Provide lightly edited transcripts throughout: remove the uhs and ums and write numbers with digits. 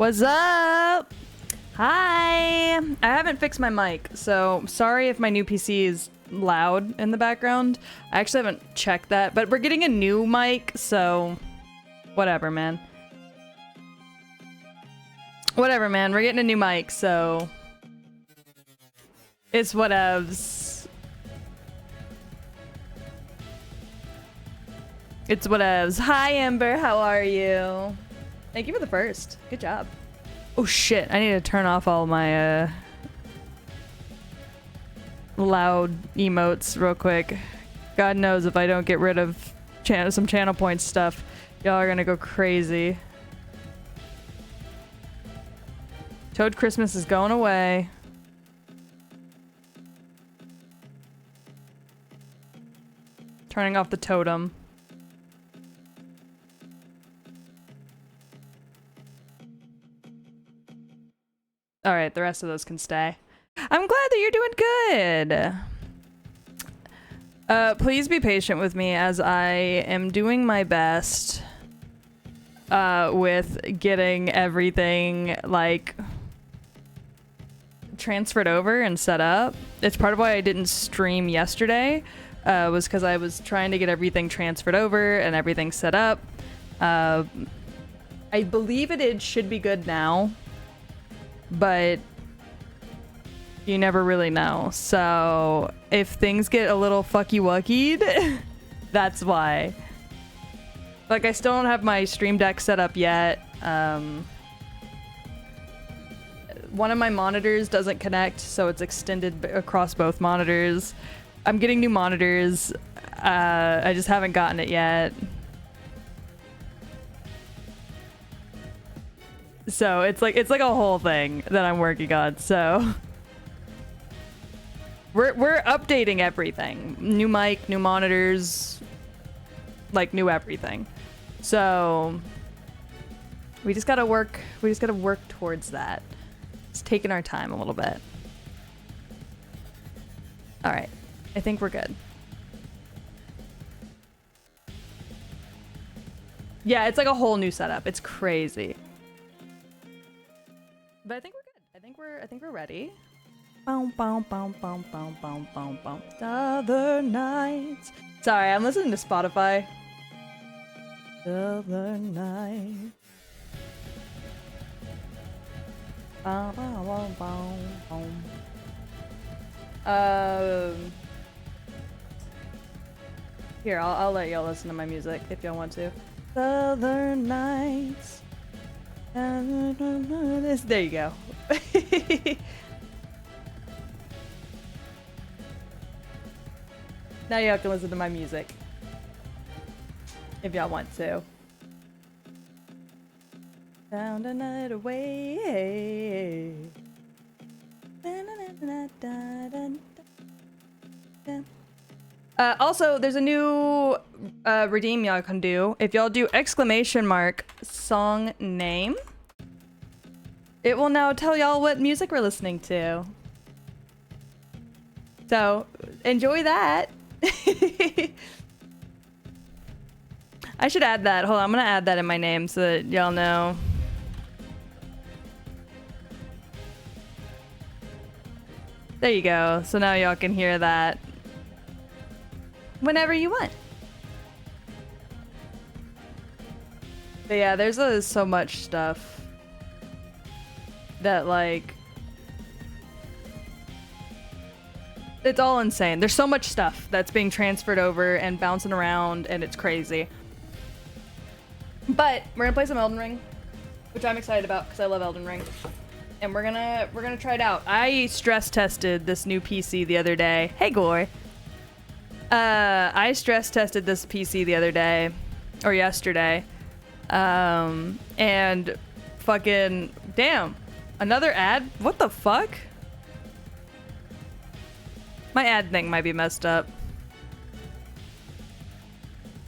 What's up? Hi! I haven't fixed my mic, so sorry if my new PC is loud in the background. I actually haven't checked that, but we're getting a new mic, so whatever, man. Whatever, man. We're getting a new mic, so it's whatevs. It's whatevs. Hi, Amber. How are you? Thank you for the first. Good job. Oh shit, I need to turn off all my loud emotes real quick. God knows if I don't get rid of some channel point stuff, y'all are gonna go crazy. Toad Christmas is going away. Turning off the totem. All right, the rest of those can stay. I'm glad that you're doing good. Please be patient with me as I am doing my best with getting everything like transferred over and set up. It's part of why I didn't stream yesterday, was because I was trying to get everything transferred over and everything set up. I believe it should be good now, but you never really know. So if things get a little fucky-wuckied, that's why. Like, I still don't have my Stream Deck set up yet. One of my monitors doesn't connect, so it's extended across both monitors. I'm getting new monitors. I just haven't gotten it yet. So it's like a whole thing that I'm working on. So we're updating everything. New mic, new monitors, like new everything. So we just gotta work towards that. It's taking our time a little bit. All right, I think we're good. Yeah, it's like a whole new setup. It's crazy. But I think we're good. I think we're ready. Boom, boom, boom, boom, boom, boom, boom, boom. Other nights. Sorry, I'm listening to Spotify. Other night. Boom, boom, boom, boom. Here, I'll let y'all listen to my music if y'all want to. Other nights. There you go. Now y'all can listen to my music if y'all want to. Down the night away. Also, there's a new redeem y'all can do. If y'all do ! Song name, it will now tell y'all what music we're listening to. So, enjoy that. I should add that. Hold on, I'm gonna add that in my name so that y'all know. There you go. So now y'all can hear that whenever you want. But yeah, there's so much stuff that, like, it's all insane. There's so much stuff that's being transferred over and bouncing around, and it's crazy. But we're gonna play some Elden Ring, which I'm excited about because I love Elden Ring. And we're gonna try it out. I stress tested this new PC the other day. Hey, Glory. I stress tested this PC the other day, or yesterday, and fucking damn, another ad? What the fuck? My ad thing might be messed up.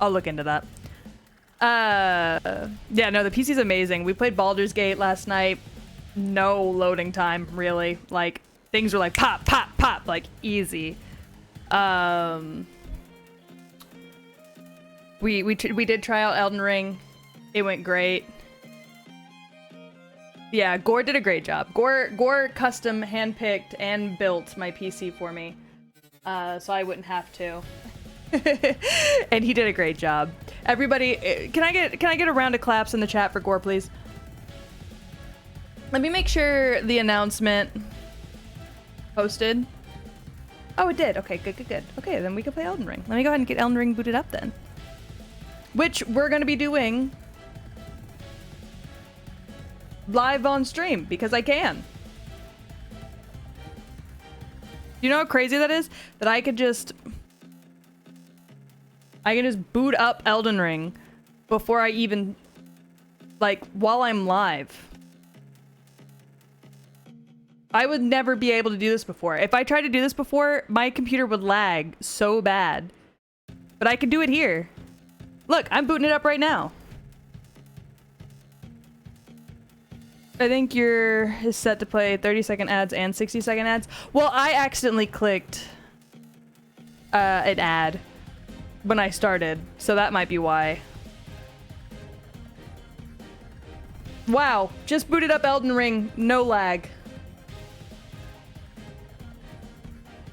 I'll look into that. Yeah, no, the PC's amazing. We played Baldur's Gate last night. No loading time, really. Like, things were like pop, pop, pop, like easy. We did try out Elden Ring. It went great. Yeah, Gore did a great job. Gore custom handpicked and built my PC for me, so I wouldn't have to. And he did a great job. Everybody, can I get a round of claps in the chat for Gore, please? Let me make sure the announcement posted. Oh, it did. Okay, good. Okay, then we can play Elden Ring. Let me go ahead and get Elden Ring booted up then. Which we're gonna be doing live on stream because I can. You know how crazy that is? That I can just boot up Elden Ring before I even, like, while I'm live. I would never be able to do this before. If I tried to do this before, my computer would lag so bad. But I can do it here. Look, I'm booting it up right now. I think you're is set to play 30-second ads and 60-second ads. Well, I accidentally clicked an ad when I started, so that might be why. Wow, just booted up Elden Ring, no lag.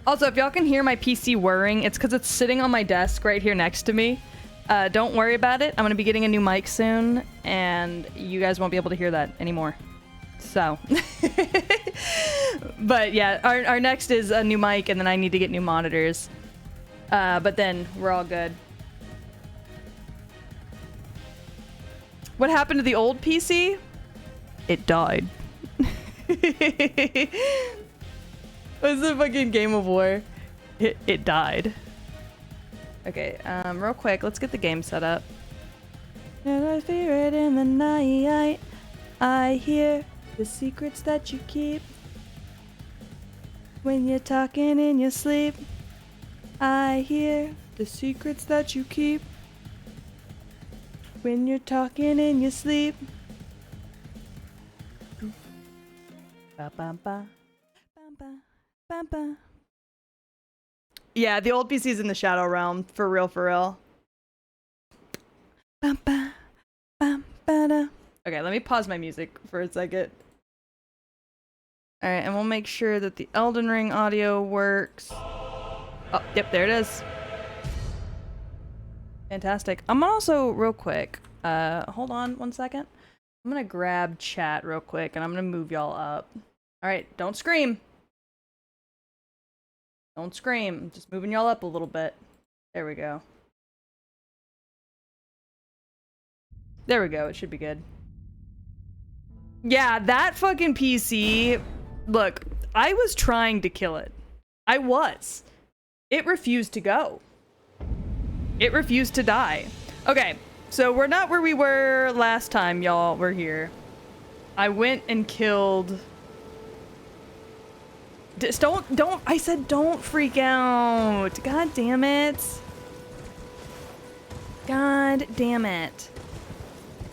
Also, if y'all can hear my PC whirring, it's because it's sitting on my desk right here next to me. Don't worry about it. I'm going to be getting a new mic soon, and you guys won't be able to hear that anymore. So. But yeah, our next is a new mic, and then I need to get new monitors. But then we're all good. What happened to the old PC? It died. What's the fucking Game of War? It died. Okay, real quick, let's get the game set up. And I fear it in the night. I hear the secrets that you keep. When you're talking in your sleep. I hear the secrets that you keep. When you're talking in your sleep. Ba ba ba. Ba ba. Ba. Yeah, the old PC's in the Shadow Realm. For real, for real. Ba ba. Ba ba da. Okay, let me pause my music for a second. Alright, and we'll make sure that the Elden Ring audio works. Oh, yep, there it is. Fantastic. I'm also, real quick, hold on one second. I'm gonna grab chat real quick, and I'm gonna move y'all up. Alright, don't scream. Don't scream. I'm just moving y'all up a little bit. There we go. There we go. It should be good. Yeah, that fucking PC. Look, I was trying to kill it. I was. It refused to go. It refused to die. Okay, so we're not where we were last time y'all were here. I went and killed... Just don't, I said don't freak out. God damn it. God damn it.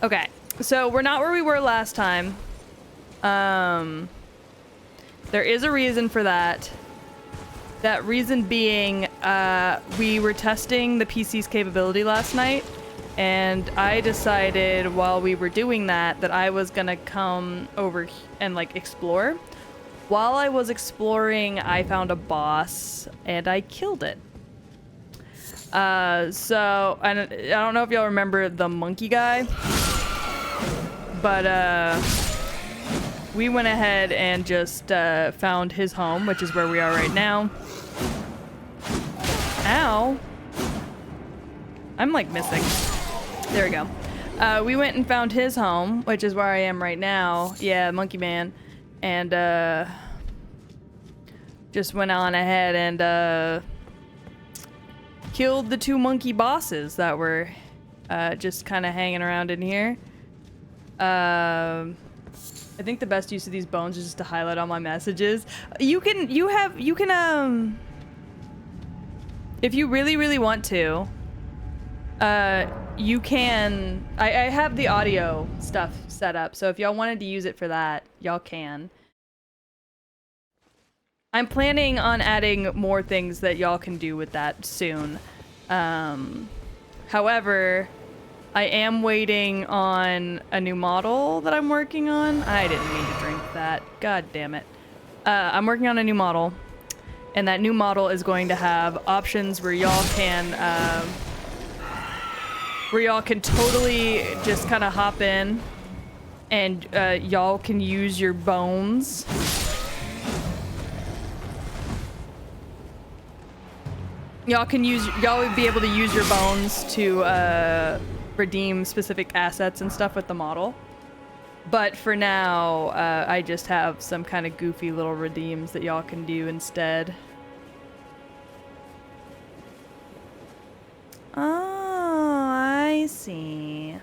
Okay, so we're not where we were last time. There is a reason for that. That reason being, we were testing the PC's capability last night, and I decided while we were doing that, that I was gonna come over and, like, explore. While I was exploring, I found a boss, and I killed it. So, and I don't know if y'all remember the monkey guy, but, we went ahead and just, found his home, which is where we are right now. Ow. I'm, like, missing. There we go. We went and found his home, which is where I am right now. Yeah, monkey man. And, just went on ahead and, killed the two monkey bosses that were, just kind of hanging around in here. I think the best use of these bones is just to highlight all my messages. You can, if you really, really want to, you can, I have the audio stuff set up, so if y'all wanted to use it for that, y'all can. I'm planning on adding more things that y'all can do with that soon. However, I am waiting on a new model that I'm working on. I didn't mean to drink that. God damn it. I'm working on a new model, and that new model is going to have options where y'all can totally just kind of hop in, and y'all can use your bones. Y'all would be able to use your bones to redeem specific assets and stuff with the model. But for now, I just have some kind of goofy little redeems that y'all can do instead. Oh, I see.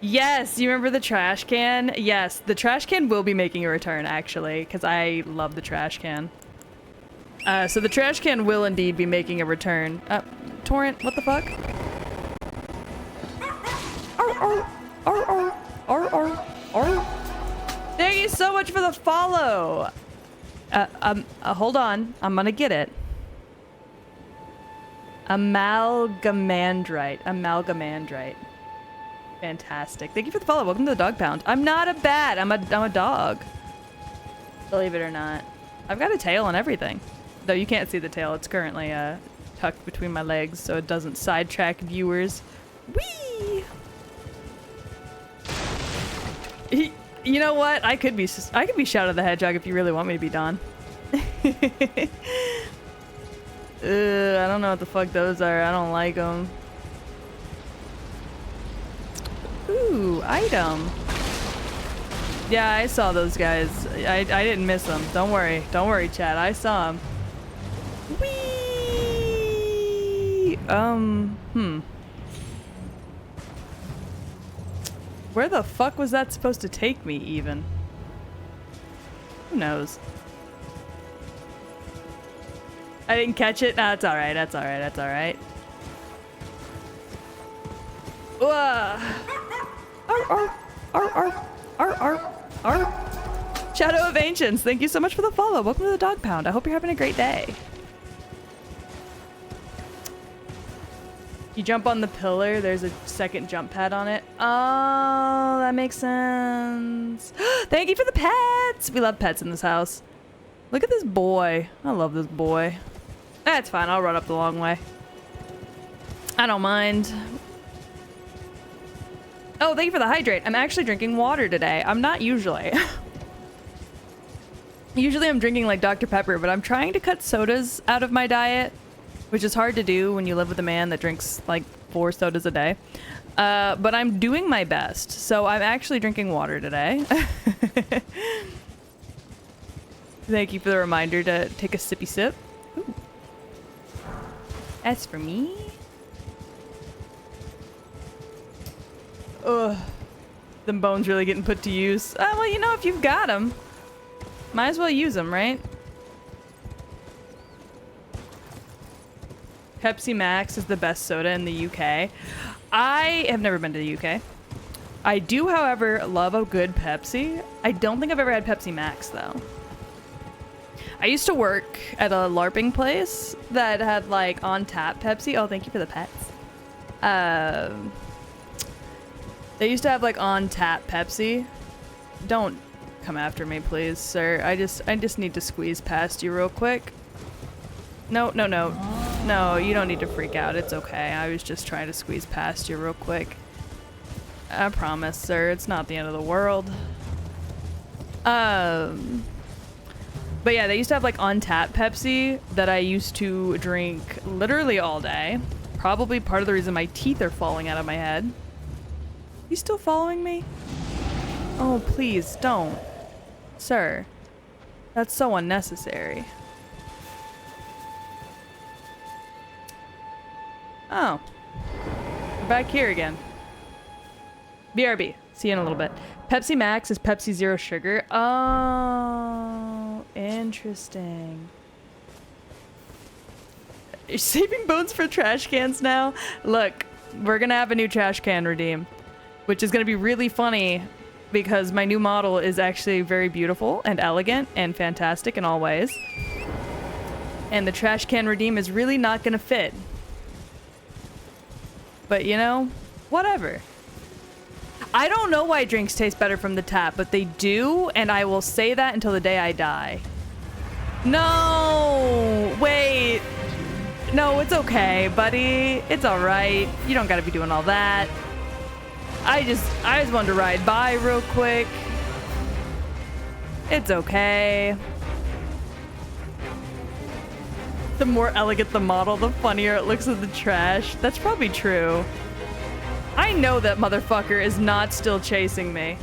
Yes, you remember the trash can? Yes, the trash can will be making a return, actually, because I love the trash can. So the trash can will indeed be making a return. Torrent, what the fuck? Thank you so much for the follow. Hold on, I'm gonna get it. Amalgamandrite. Fantastic. Thank you for the follow. Welcome to the dog pound. I'm not a bat. I'm a dog. Believe it or not. I've got a tail and everything. Though you can't see the tail. It's currently tucked between my legs so it doesn't sidetrack viewers. Whee! You know what? I could be Shadow the Hedgehog if you really want me to be Dawn. I don't know what the fuck those are. I don't like them. Ooh, item. Yeah, I saw those guys. I didn't miss them. Don't worry, chat. I saw them. Whee! Where the fuck was that supposed to take me, even? Who knows? I didn't catch it? No, it's alright, that's alright, that's alright. Shadow of Ancients, thank you so much for the follow. Welcome to the dog pound. I hope you're having a great day. You jump on the pillar, there's a second jump pad on it. Oh, that makes sense. Thank you for the pets. We love pets in this house. Look at this boy. I love this boy. That's fine, I'll run up the long way. I don't mind. Oh, thank you for the hydrate. I'm actually drinking water today. I'm not usually. Usually I'm drinking like Dr. Pepper, but I'm trying to cut sodas out of my diet, which is hard to do when you live with a man that drinks like 4 sodas a day. But I'm doing my best. So I'm actually drinking water today. Thank you for the reminder to take a sippy sip. Ooh. That's for me. Ugh. Them bones really getting put to use. Well, you know, if you've got them, might as well use them, right? Pepsi Max is the best soda in the UK. I have never been to the UK. I do, however, love a good Pepsi. I don't think I've ever had Pepsi Max, though. I used to work at a LARPing place that had, like, on-tap Pepsi. Oh, thank you for the pets. They used to have, like, on-tap Pepsi. Don't come after me, please, sir. I just need to squeeze past you real quick. No, no, no. No, you don't need to freak out. It's okay. I was just trying to squeeze past you real quick. I promise, sir. It's not the end of the world. But yeah, they used to have like on-tap Pepsi that I used to drink literally all day. Probably part of the reason my teeth are falling out of my head. You still following me? Oh, please don't. Sir, that's so unnecessary. Oh. We're back here again. BRB. See you in a little bit. Pepsi Max is Pepsi Zero Sugar. Oh, interesting. You're saving bones for trash cans now? Look, we're gonna have a new trash can redeem, which is gonna be really funny because my new model is actually very beautiful and elegant and fantastic in all ways. And the trash can redeem is really not gonna fit. but you know, whatever. I don't know why drinks taste better from the tap, but they do, and I will say that until the day I die. No, wait. No, it's okay, buddy. It's all right. You don't gotta be doing all that. I just wanted to ride by real quick. It's okay. The more elegant the model, the funnier it looks in the trash. That's probably true. I know that motherfucker is not still chasing me.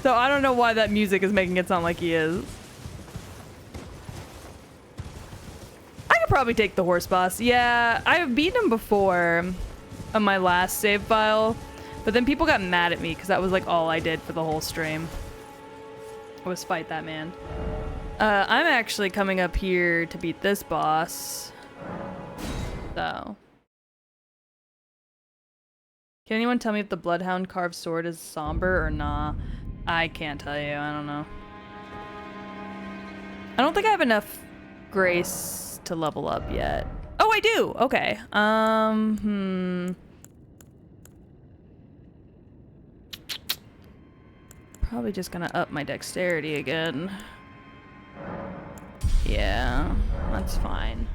So I don't know why that music is making it sound like he is. I could probably take the horse boss. Yeah, I've beaten him before on my last save file, but then people got mad at me because that was like all I did for the whole stream. Was fight that man. I'm actually coming up here to beat this boss. So. Can anyone tell me if the Bloodhound carved sword is somber or nah? I can't tell you. I don't know. I don't think I have enough grace to level up yet. Oh, I do! Okay. Probably just gonna up my dexterity again. Yeah, that's fine.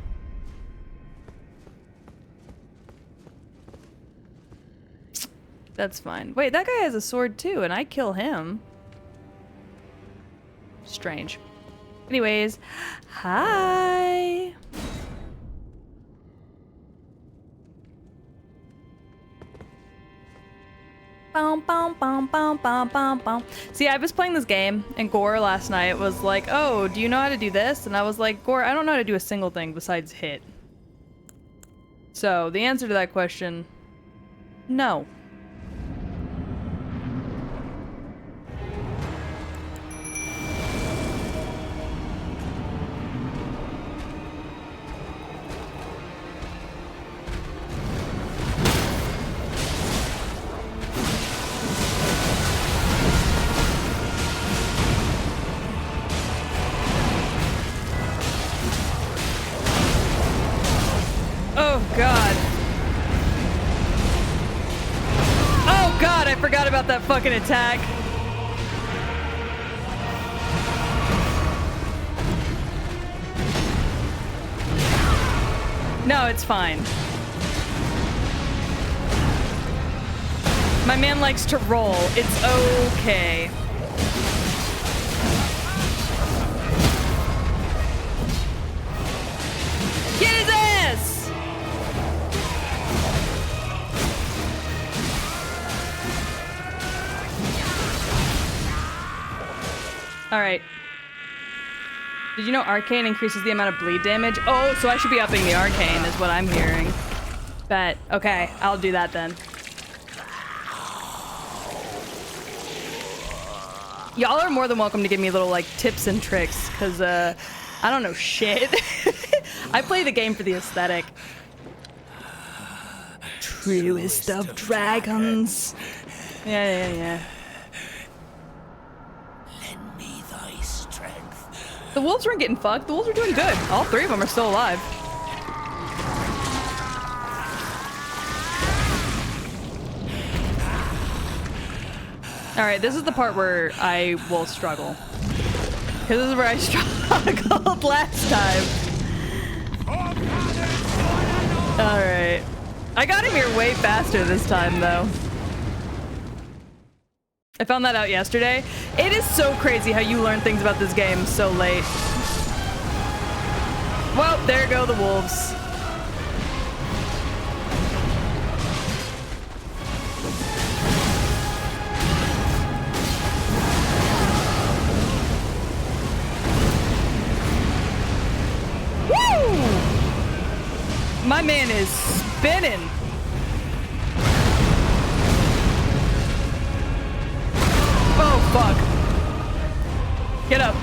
That's fine. Wait, that guy has a sword too, and I kill him. Strange. Anyways, hi! See, I was playing this game, and Gore last night was like, oh, do you know how to do this? And I was like, Gore, I don't know how to do a single thing besides hit. So, the answer to that question, no. Forgot about that fucking attack. No, it's fine. My man likes to roll. It's okay. Get his ass! All right. Did you know Arcane increases the amount of bleed damage? Oh, so I should be upping the Arcane is what I'm hearing. Bet. Okay, I'll do that then. Y'all are more than welcome to give me little, like, tips and tricks, because, I don't know shit. I play the game for the aesthetic. Truest of dragons. Yeah. The wolves weren't getting fucked. The wolves are doing good. All three of them are still alive. All right, this is the part where I will struggle. Because this is where I struggled last time. All right. I got him here way faster this time, though. I found that out yesterday. It is so crazy how you learn things about this game so late. Well, there go the wolves. Woo! My man is spinning. Oh, fuck. Get up.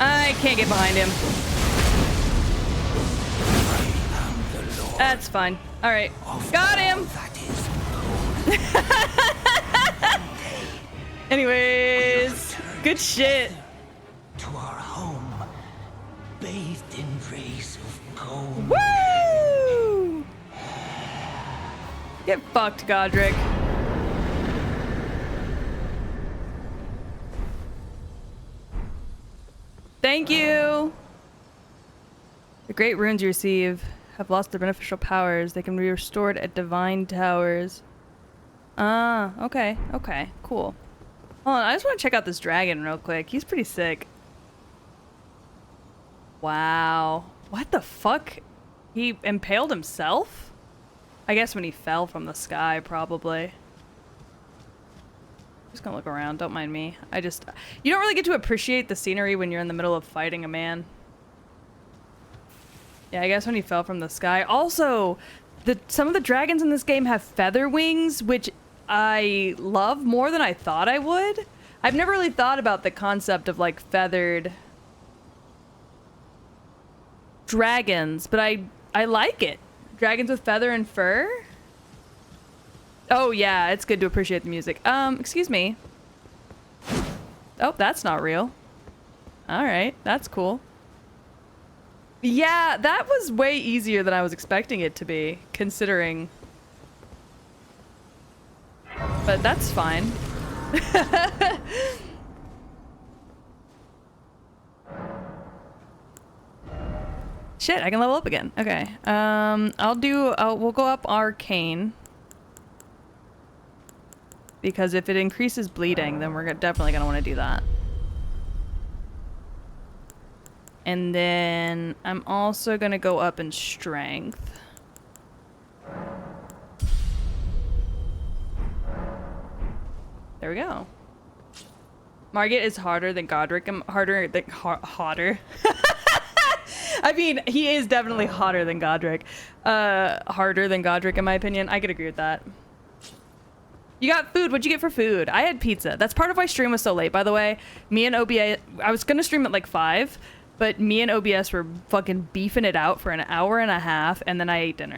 I can't get behind him. That's fine. All right. Got him. Anyways, good shit. Woo! Get fucked, Godric. Thank you! The great runes you receive have lost their beneficial powers. They can be restored at divine towers. Ah, okay, okay, cool. Hold on, I just want to check out this dragon real quick. He's pretty sick. Wow. What the fuck? He impaled himself? I guess when he fell from the sky, probably. Just gonna look around, don't mind me. You don't really get to appreciate the scenery when you're in the middle of fighting a man. Yeah, I guess when he fell from the sky. Also, some of the dragons in this game have feather wings, which I love more than I thought I would. I've never really thought about the concept of like feathered dragons, but I like it. Dragons with feather and fur? Oh yeah, it's good to appreciate the music. Excuse me. Oh, that's not real. Alright, that's cool. Yeah, that was way easier than I was expecting it to be, considering. But that's fine. Shit, I can level up again. Okay. We'll go up arcane. Because if it increases bleeding, then we're definitely gonna want to do that. And then I'm also gonna go up in strength. There we go. Margit is harder than Godric. Hotter. I mean, he is definitely hotter than Godric. Harder than Godric, in my opinion. I could agree with that. You got food. What'd you get for food? I had pizza. That's part of why stream was so late, by the way. Me and OBS... I was gonna stream at like 5, but me and OBS were fucking beefing it out for an hour and a half, and then I ate dinner.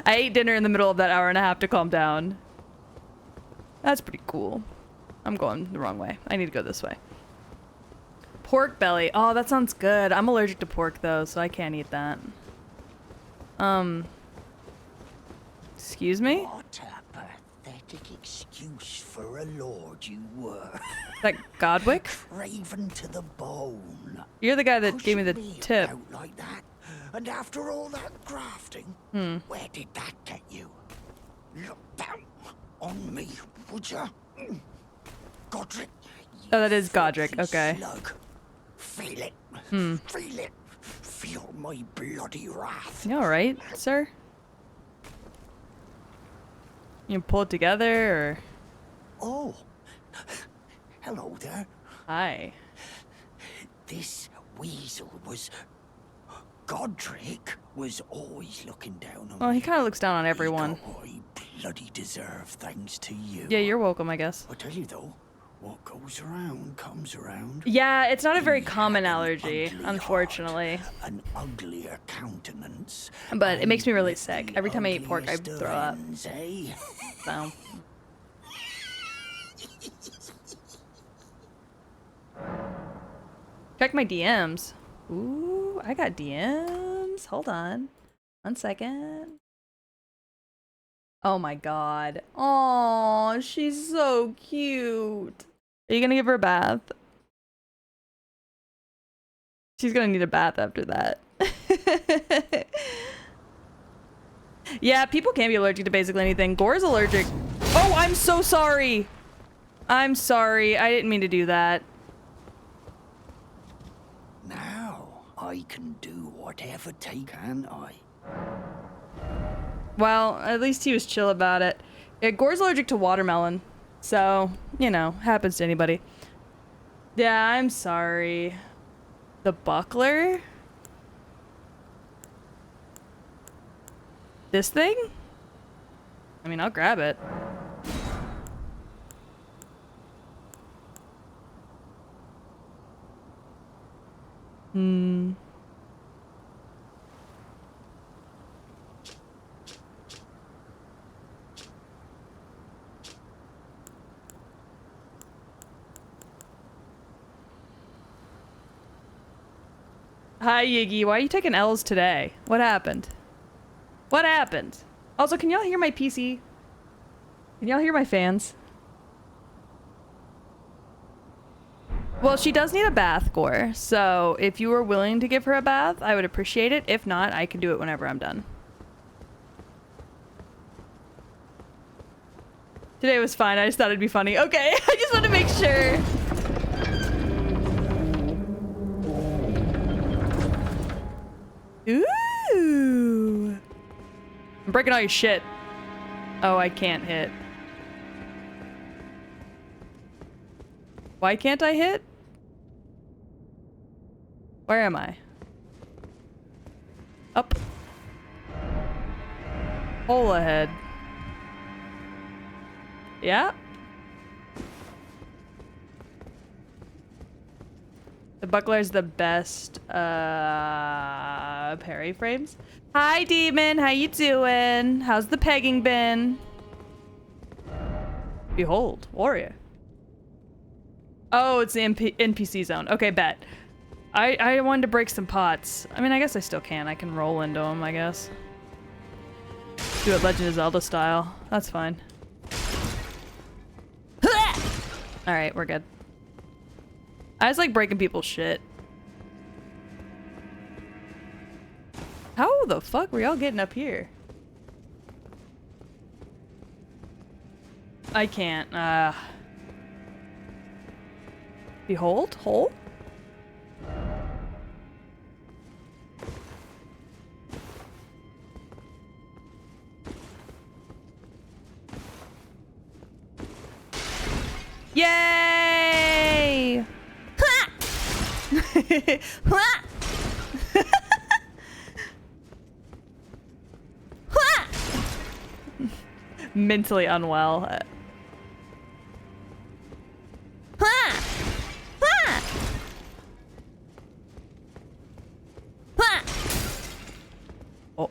I ate dinner in the middle of that hour and a half to calm down. That's pretty cool. I'm going the wrong way. I need to go this way. Pork belly. Oh, that sounds good. I'm allergic to pork, though, so I can't eat that. Excuse me? What a pathetic excuse for a lord you were. Is that Godwick? Craven to the bone. You're the guy that gave me the tip. Out like that. And after all that grafting, where did that get you? Look down on me, would ya? Godric. Oh, that is Godric. Okay. Slug. Feel it. Feel it. Feel my bloody wrath. You alright, sir? You can pull it together, or...? Oh. Hello there. Hi. This weasel was... Godric was always looking down on Well, he me. kind of looks down on everyone. I bloody deserve thanks to you. Yeah, you're welcome, I guess. I tell you though, what goes around comes around. Yeah, it's not a very He common had an allergy, ugly unfortunately. heart, an uglier countenance. But it makes me really and sick. the Every time I eat pork, I ugliest of throw up. ends, eh? So. Check my DMs. Ooh, I got DMs. Hold on. 1 second. Oh my god. Oh, she's so cute. Are you gonna give her a bath? She's gonna need a bath after that. Yeah, people can be allergic to basically anything. Gore's allergic. Oh, I'm so sorry. I'm sorry. I didn't mean to do that. Now I can do whatever take, can I? Well, at least he was chill about it. Yeah, Gore's allergic to watermelon. So, you know, happens to anybody. Yeah, I'm sorry. The buckler? This thing? I mean, I'll grab it. Hi, Yiggy. Why are you taking L's today? What happened? What happened? Also, can y'all hear my PC? Can y'all hear my fans? Well, she does need a bath, Gore. So if you were willing to give her a bath, I would appreciate it. If not, I can do it whenever I'm done. Today was fine. I just thought it'd be funny. Okay, I just want to make sure. Ooh. I'm breaking all your shit. Oh, I can't hit. Why can't I hit? Where am I? Up. Hole ahead. Yeah? The buckler's the best, parry frames. Hi, Demon. How you doing? How's the pegging been? Behold, warrior. Oh, it's the NPC zone. Okay, bet. I wanted to break some pots. I mean, I guess I still can. I can roll into them, I guess. Do it Legend of Zelda style. That's fine. Alright, we're good. I just like breaking people's shit. How the fuck were y'all getting up here? I can't. Behold? Hole? Yay! Mentally unwell. Oh.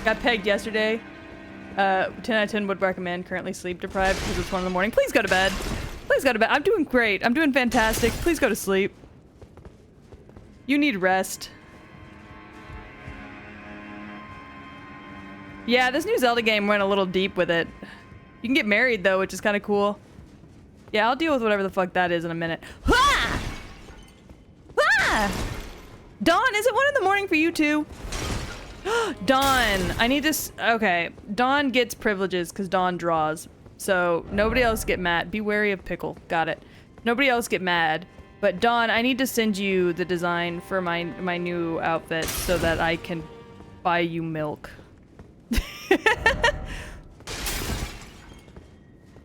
Got pegged yesterday. 10 out of 10 would recommend. Currently sleep deprived because it's 1 in the morning. Please go to bed. Please go to bed. I'm doing great. I'm doing fantastic. Please go to sleep. You need rest. Yeah, this new Zelda game went a little deep with it. You can get married though, which is kind of cool. Yeah, I'll deal with whatever the fuck that is in a minute. Ha! Ha! Dawn, is it 1 in the morning for you too? Dawn, I need to. Okay, Dawn gets privileges because Dawn draws. So nobody else get mad. Be wary of Pickle. Got it. Nobody else get mad. But Dawn, I need to send you the design for my new outfit so that I can buy you milk.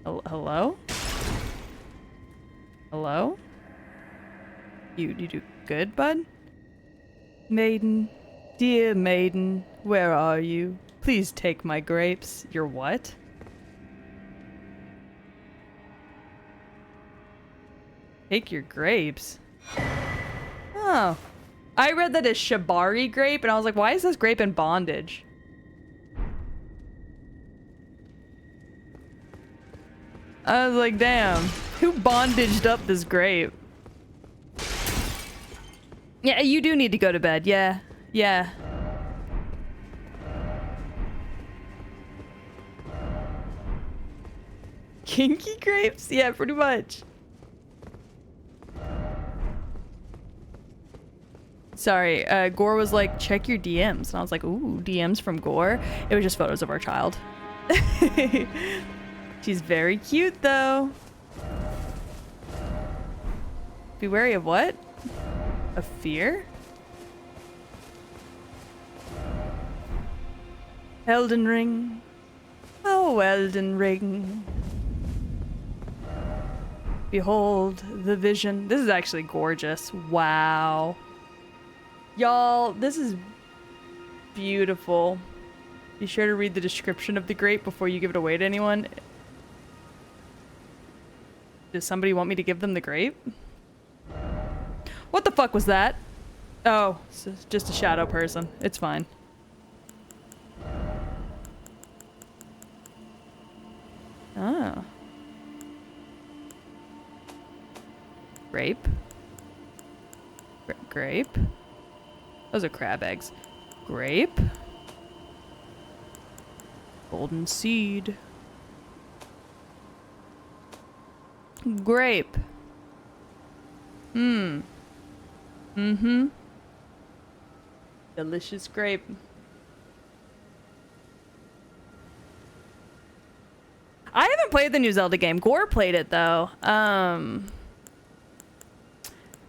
Hello? Hello? You do good, bud? Maiden, dear maiden, where are you? Please take my grapes. Your what? Take your grapes? Oh. I read that as Shibari grape, and I was like, why is this grape in bondage? I was like, damn. Who bondaged up this grape? Yeah, you do need to go to bed. Yeah. Yeah. Kinky grapes? Yeah, pretty much. Sorry, Gore was like, check your DMs. And I was like, ooh, DMs from Gore? It was just photos of our child. She's very cute, though. Be wary of what? Of fear? Elden Ring. Oh, Elden Ring. Behold the vision. This is actually gorgeous. Wow. Y'all, this is beautiful. Be sure to read the description of the grape before you give it away to anyone. Does somebody want me to give them the grape? What the fuck was that? Oh, it's just a shadow person. It's fine. Oh. Grape. Grape. Those are crab eggs. Grape. Golden seed. Grape. Mm-hmm. Delicious grape. I haven't played the new Zelda game. Gore played it though.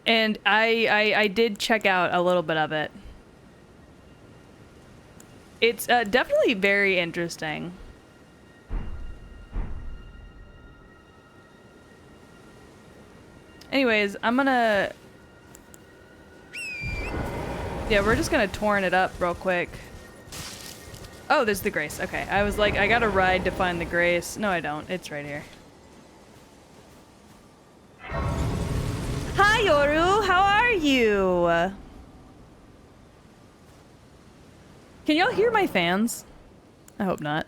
And I did check out a little bit of it. It's definitely very interesting. Anyways, I'm gonna... Yeah, we're just gonna torrent it up real quick. Oh, there's the Grace. Okay, I was like, I gotta ride to find the Grace. No, I don't. It's right here. Hi, Yoru! How are you? Can y'all hear my fans? I hope not.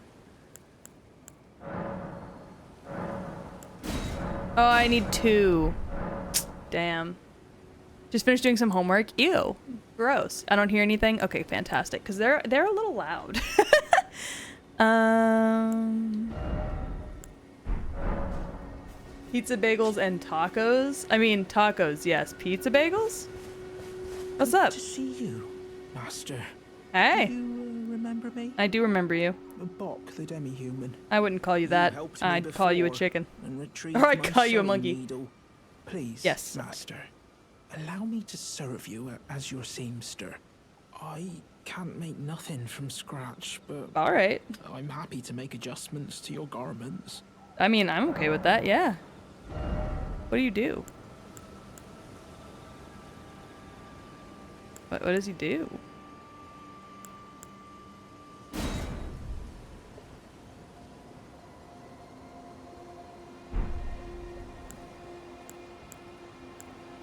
Oh, I need 2. Damn. Just finished doing some homework. Ew. Gross. I don't hear anything? Okay, fantastic. Because they're a little loud. Pizza bagels and tacos? I mean, tacos, yes. Pizza bagels? What's up? Good to see you, Master. Hey. Do you remember me? I do remember you. Bok, the demi-human. I wouldn't call you that. I'd call you a chicken. Or I'd call you a monkey. Needle. Please, yes. Master, allow me to serve you as your seamster. I can't make nothing from scratch, but all right. I'm happy to make adjustments to your garments. I mean, I'm okay with that, yeah. What do you do? What does he do?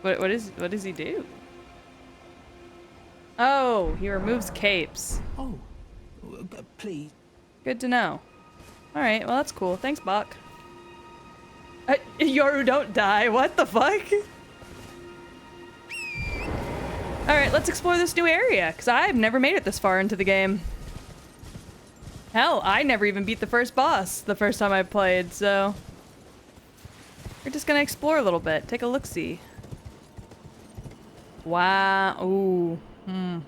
What does he do? Oh, he removes capes. Oh, please. Good to know. All right, well that's cool. Thanks, Bach. Yoru, don't die. What the fuck? All right, let's explore this new area because I've never made it this far into the game. Hell, I never even beat the first boss the first time I played, so we're just gonna explore a little bit. Take a look-see. Wow. Ooh. Hmm.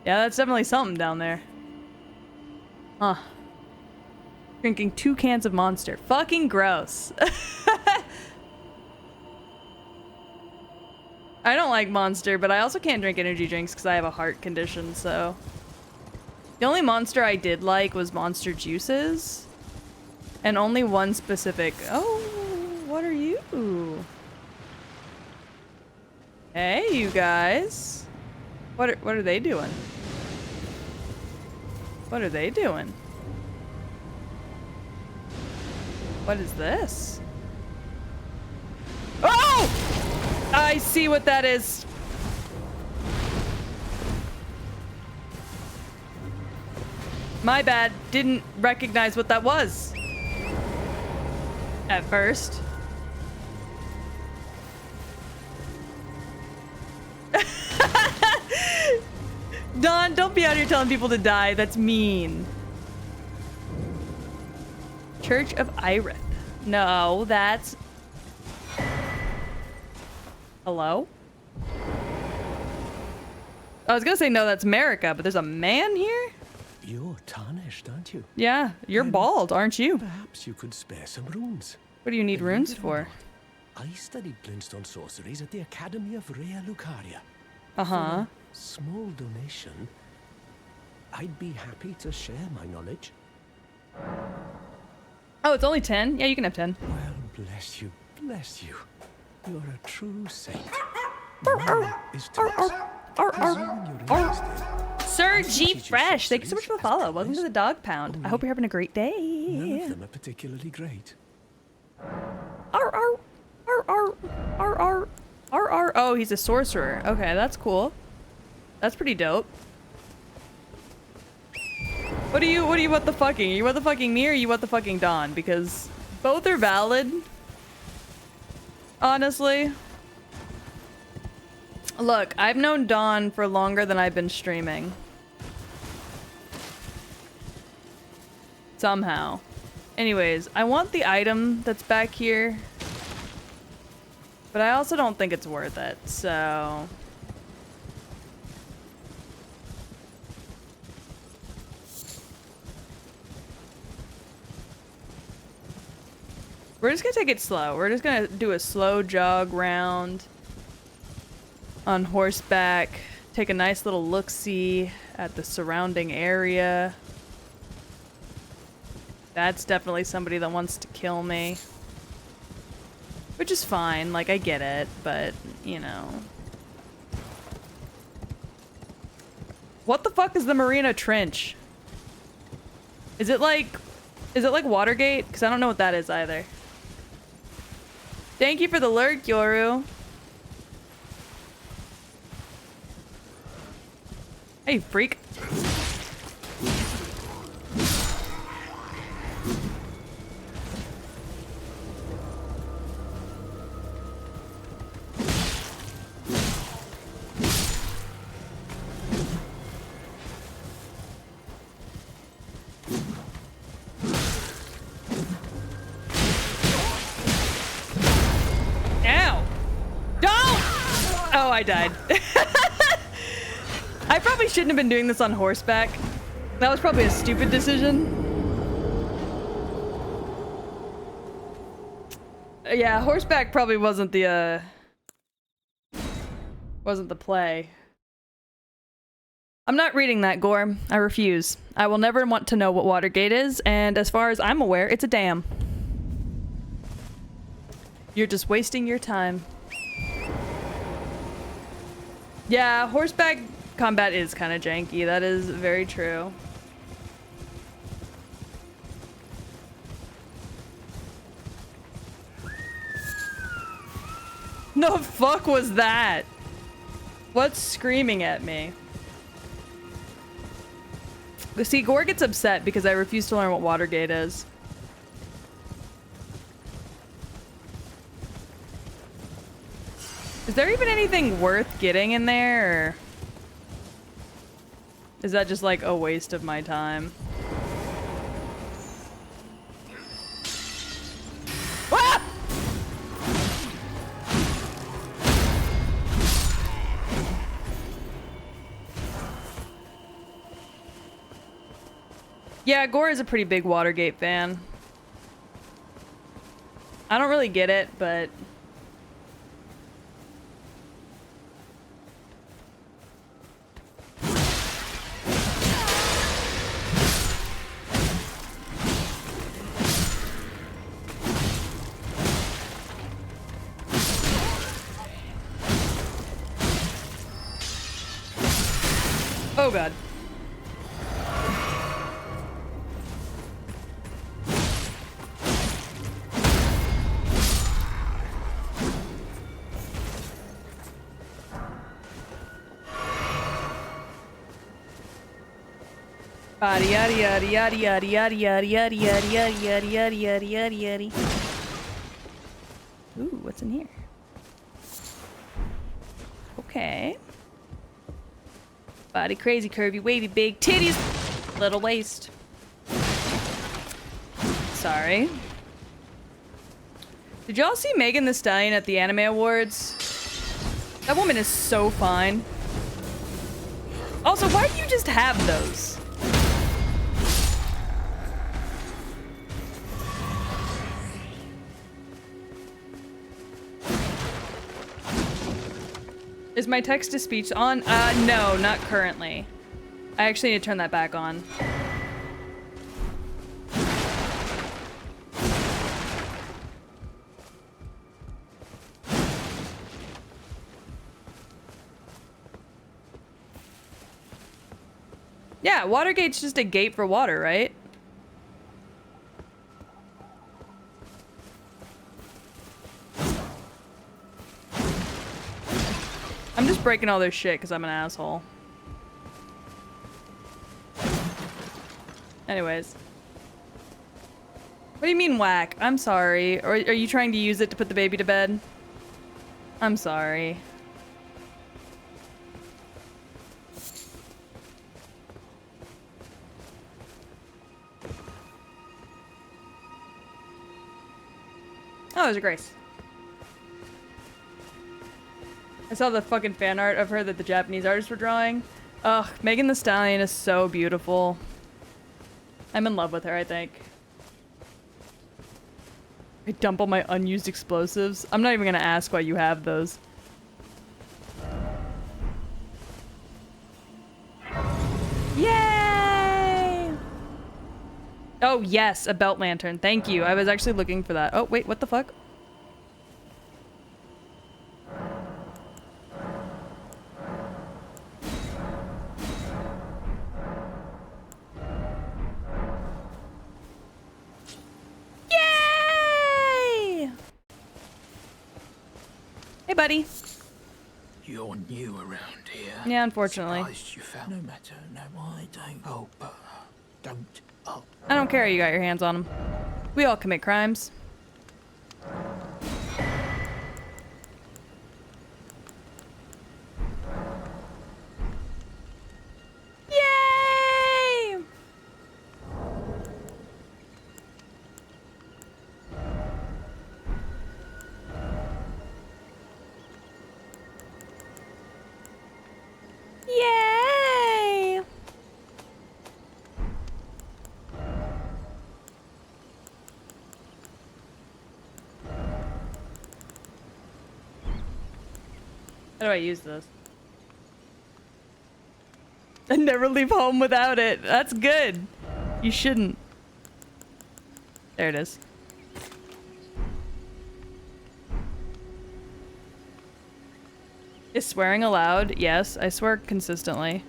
Yeah, that's definitely something down there. Huh. Drinking 2 cans of Monster. Fucking gross. I don't like Monster, but I also can't drink energy drinks because I have a heart condition, so... The only Monster I did like was Monster Juices. And only one specific... Oh, what are you? Hey, you guys. What are they doing? What are they doing? What is this? Oh! I see what that is. My bad. Didn't recognize what that was. At first. Don, don't be out here telling people to die. That's mean. Church of Irith. No, that's... Hello? I was gonna say no, that's America, but there's a man here? You're tarnished, aren't you? Yeah, you're bald, aren't you? Perhaps you could spare some runes. What do you need Believe runes it or for? not, I studied glintstone sorceries at the Academy of Rea Lucaria. Uh-huh. Small donation. I'd be happy to share my knowledge. Oh, it's only 10? Yeah, you can have 10. Well, bless you, bless you. You're a true saint. Mine is to presuming you're interested. Sir G Fresh, thank you so much for the follow. Welcome to the Dog Pound. I hope you're having a great None day. of them are particularly great. Arr, arr, arr, arr, arr, arr, arr, arr. Oh, he's a sorcerer. Okay, that's cool. That's pretty dope. What are you what the fucking? Are you what the fucking me or you what the fucking Don? Because both are valid. honestly. Look, I've known Dawn for longer than I've been streaming. Somehow. Anyways, I want the item that's back here. But I also don't think it's worth it, so... We're just gonna take it slow. We're just gonna do a slow jog round on horseback. Take a nice little look-see at the surrounding area. That's definitely somebody that wants to kill me. Which is fine, like, I get it, but, you know. What the fuck is the Marina Trench? Is it like Watergate? Because I don't know what that is either. Thank you for the lurk, Yoru. Hey, freak. I died. I probably shouldn't have been doing this on horseback. That was probably a stupid decision. Yeah, horseback probably wasn't the play. I'm not reading that, Gore. I refuse. I will never want to know what Watergate is, and as far as I'm aware, it's a dam. You're just wasting your time. Yeah, horseback combat is kind of janky. That is very true. The fuck was that? What's screaming at me? See, Gore gets upset because I refuse to learn what Watergate is. Is there even anything worth getting in there, or is that just like a waste of my time? Ah! Yeah, Gore is a pretty big Watergate fan. I don't really get it, but... Oh god. Yada yada yada yada yada yada yada yada yada yada yada yada yada yada. Ooh, what's in here? Okay. Body crazy, curvy, wavy, big titties, little waist. Sorry. Did y'all see Megan Thee Stallion at the Anime Awards? That woman is so fine. Also, why do you just have those? Is my text-to-speech on? No, not currently. I actually need to turn that back on. Yeah, Watergate's just a gate for water, right? I'm just breaking all their shit because I'm an asshole. Anyways. What do you mean whack? I'm sorry. Or are you trying to use it to put the baby to bed? I'm sorry. Oh, there's a Grace. I saw the fucking fan art of her that the Japanese artists were drawing. Ugh, Megan Thee Stallion is so beautiful. I'm in love with her, I think. I dump all my unused explosives. I'm not even gonna ask why you have those. Yay! Oh, yes, a belt lantern. Thank you. I was actually looking for that. Oh, wait, what the fuck? Yay! Hey, buddy. You're new around here. Yeah, unfortunately. Surprised you found. No matter, no, I don't. Oh, but don't. Oh. I don't care you got your hands on him. We all commit crimes. Yay! Yay! How do I use this? I never leave home without it. That's good. You shouldn't. There it is. Is swearing allowed? Yes, I swear consistently.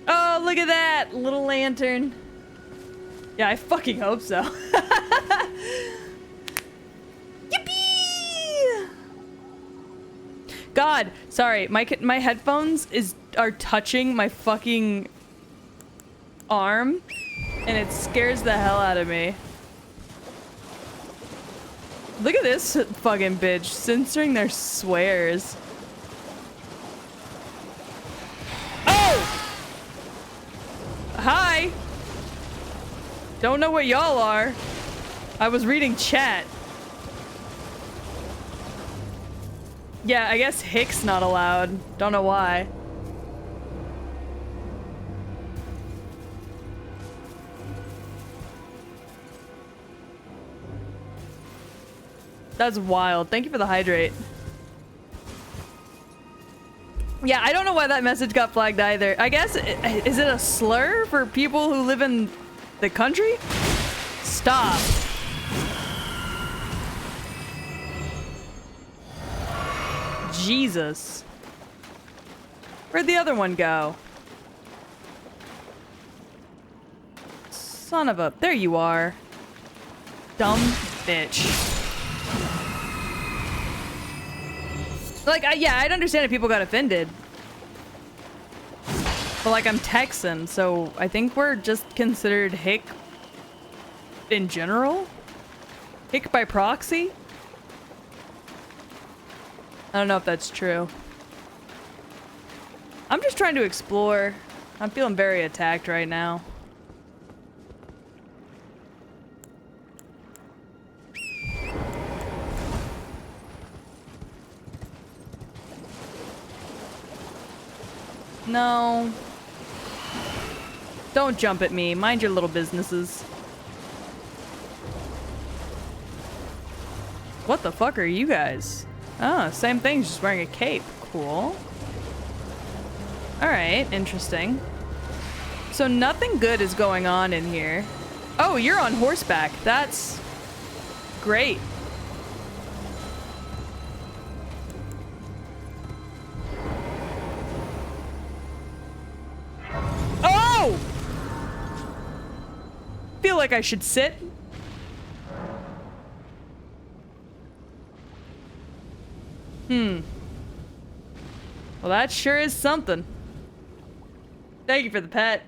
Oh, look at that! Little lantern. Yeah, I fucking hope so. Yippee! God, sorry, my headphones are touching my fucking arm, and it scares the hell out of me. Look at this fucking bitch censoring their swears. Oh! Hi! Don't know what y'all are. I was reading chat. Yeah, I guess hick's not allowed. Don't know why. That's wild. Thank you for the hydrate. Yeah, I don't know why that message got flagged either. I guess, is it a slur for people who live in the country? Stop. Jesus. Where'd the other one go? Son of a... There you are. Dumb bitch. Like, yeah, I'd understand if people got offended. But, like, I'm Texan, so I think we're just considered hick in general? Hick by proxy? I don't know if that's true. I'm just trying to explore. I'm feeling very attacked right now. No. Don't jump at me. Mind your little businesses. What the fuck are you guys? Oh, same thing, just wearing a cape. Cool. Alright, interesting. So nothing good is going on in here. Oh, you're on horseback. That's great. Oh! Feel like I should sit. Well, that sure is something. Thank you for the pet.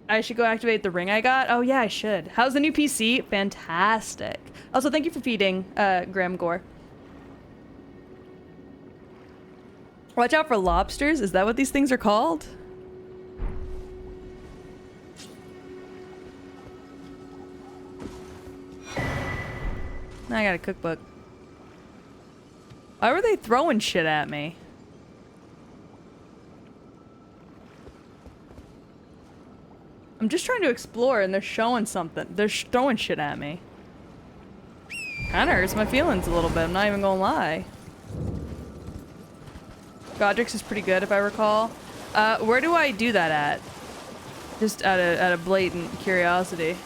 I should go activate the ring I got. Oh yeah, I should. How's the new PC? Fantastic. Also, thank you for feeding, Graham Gore. Watch out for lobsters. Is that what these things are called? Now I got a cookbook. Why were they throwing shit at me? I'm just trying to explore and they're showing something. They're throwing shit at me. Kinda hurts my feelings a little bit, I'm not even gonna lie. Godric's is pretty good if I recall. Where do I do that at? Just out of blatant curiosity.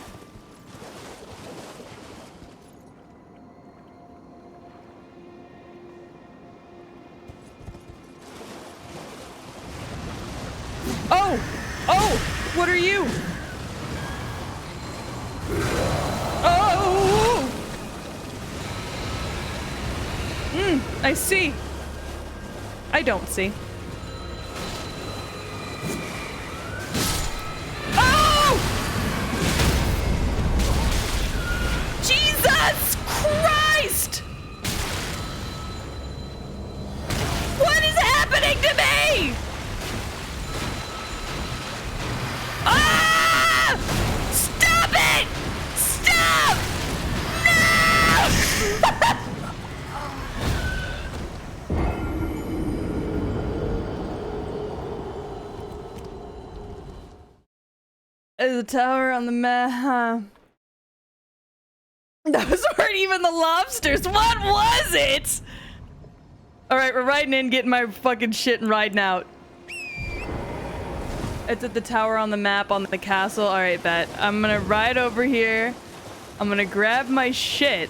Oh! Oh! What are you? Oh! I see. I don't see. Oh! Jesus Christ! What is happening to me? Ah! Stop it! Stop! No! There's a tower on the map. Those weren't even the lobsters. What was it? Alright, we're riding in, getting my fucking shit and riding out. It's at the tower on the map on the castle. Alright, bet. I'm gonna ride over here. I'm gonna grab my shit.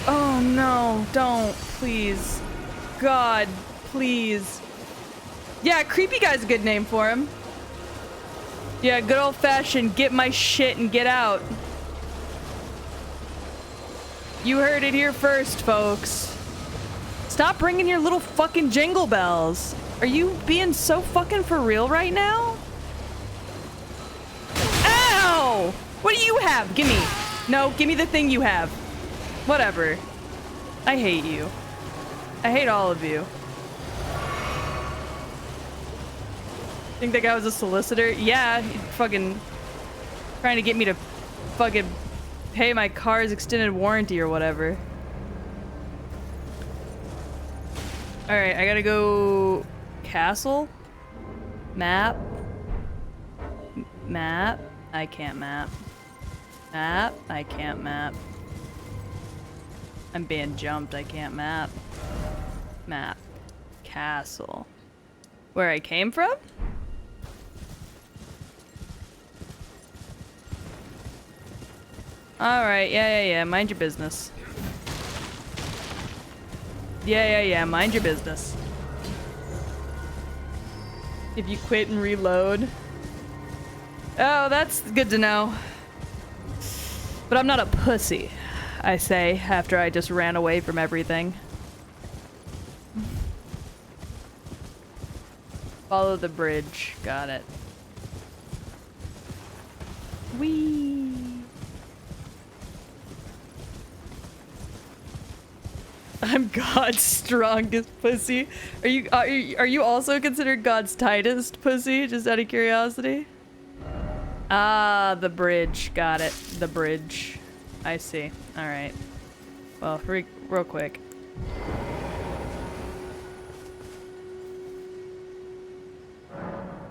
Oh no, don't. Please. God, please. Yeah, Creepy Guy's a good name for him. Yeah, good old-fashioned get my shit and get out. You heard it here first, folks. Stop ringing your little fucking jingle bells. Are you being so fucking for real right now? Ow! What do you have? Gimme. No, gimme the thing you have. Whatever. I hate you. I hate all of you. Think that guy was a solicitor? Yeah, he fucking trying to get me to fucking pay my car's extended warranty or whatever. Alright, I gotta go castle? Map? Map? I can't map. Map? I can't map. I'm being jumped, I can't map. Map. Castle. Where I came from? Alright, yeah, mind your business. Yeah, mind your business. If you quit and reload. Oh, that's good to know. But I'm not a pussy, I say, after I just ran away from everything. Follow the bridge. Got it. Whee! I'm God's strongest pussy. Are you also considered God's tightest pussy? Just out of curiosity. Ah, the bridge. Got it. The bridge. I see. All right. Well, real quick.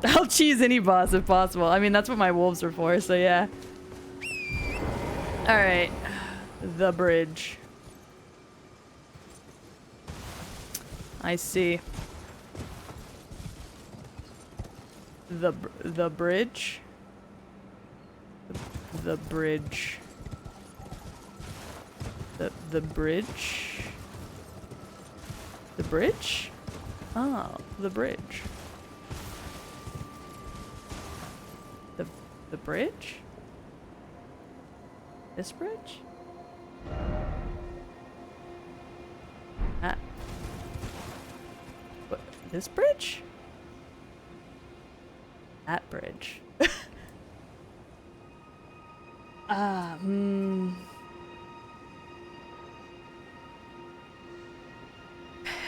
I'll cheese any boss if possible. I mean, that's what my wolves are for, so yeah. All right. The bridge. I see. The bridge? The bridge. The bridge? The bridge? Oh, the bridge. The bridge? This bridge? What, this bridge? That bridge. Hmm.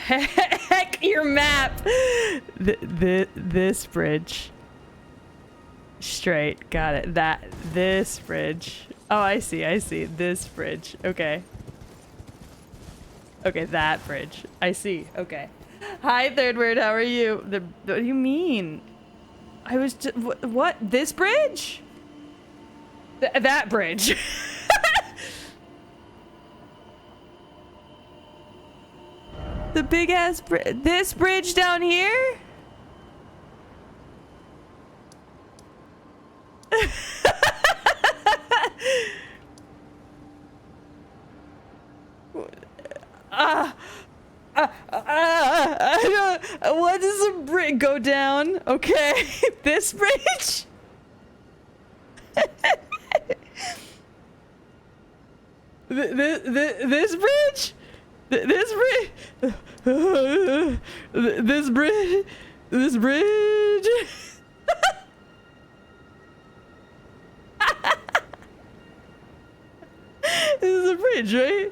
Heck, your map. This bridge. Straight, got it. This bridge. Oh, I see. This bridge. Okay. Okay, that bridge. I see. Okay. Hi, Third Word. How are you? What do you mean? I was just, what? This bridge? That bridge. The big ass bridge. This bridge down here? What does a bridge go down? Okay, this bridge? This bridge? This bridge? This bridge? This bridge? This is a bridge, right?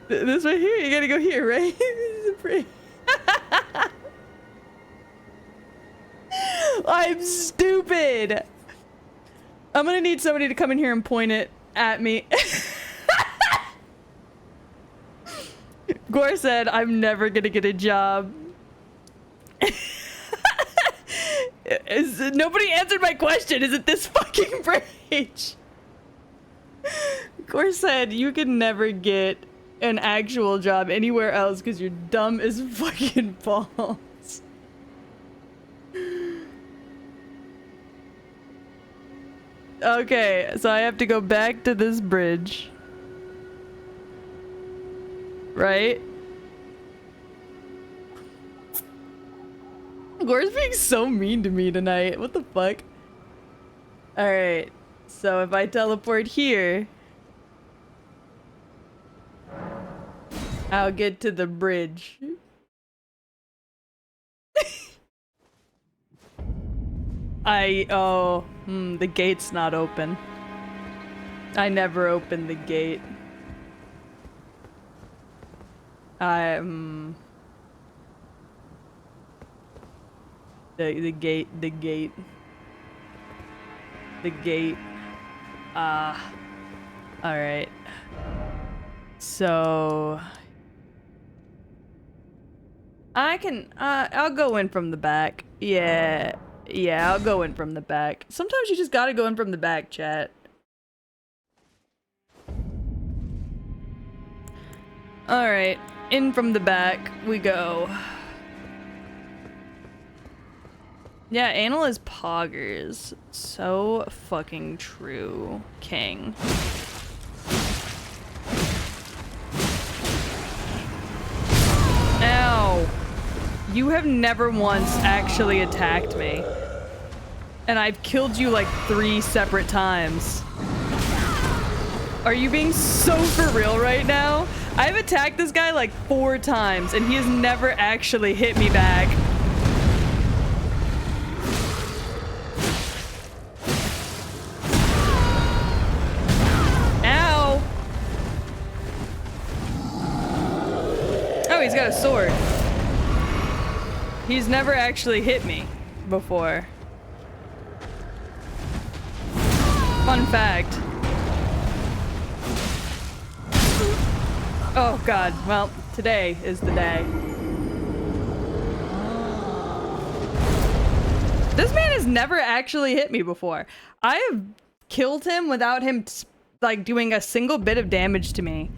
This right here, you gotta go here, right? This is a bridge. I'm stupid. I'm gonna need somebody to come in here and point it at me. Gore said, I'm never gonna get a job. Nobody answered my question. Is it this fucking bridge? Gore said, you can never get an actual job anywhere else because you're dumb as fucking balls. Okay, so I have to go back to this bridge. Right? Gore's being so mean to me tonight. What the fuck? Alright, so if I teleport here, I'll get to the bridge. The gate's not open. I never opened the gate. The gate. Alright. So I'll go in from the back. Yeah, I'll go in from the back. Sometimes you just gotta go in from the back, chat. Alright, in from the back we go. Yeah, anal is poggers. So fucking true, king. Ow. You have never once actually attacked me. And I've killed you like 3 separate times. Are you being so for real right now? I've attacked this guy like 4 times and he has never actually hit me back. Ow. Oh, he's got a sword. He's never actually hit me before. Fun fact. Oh god, well, today is the day. This man has never actually hit me before. I have killed him without him, like, doing a single bit of damage to me.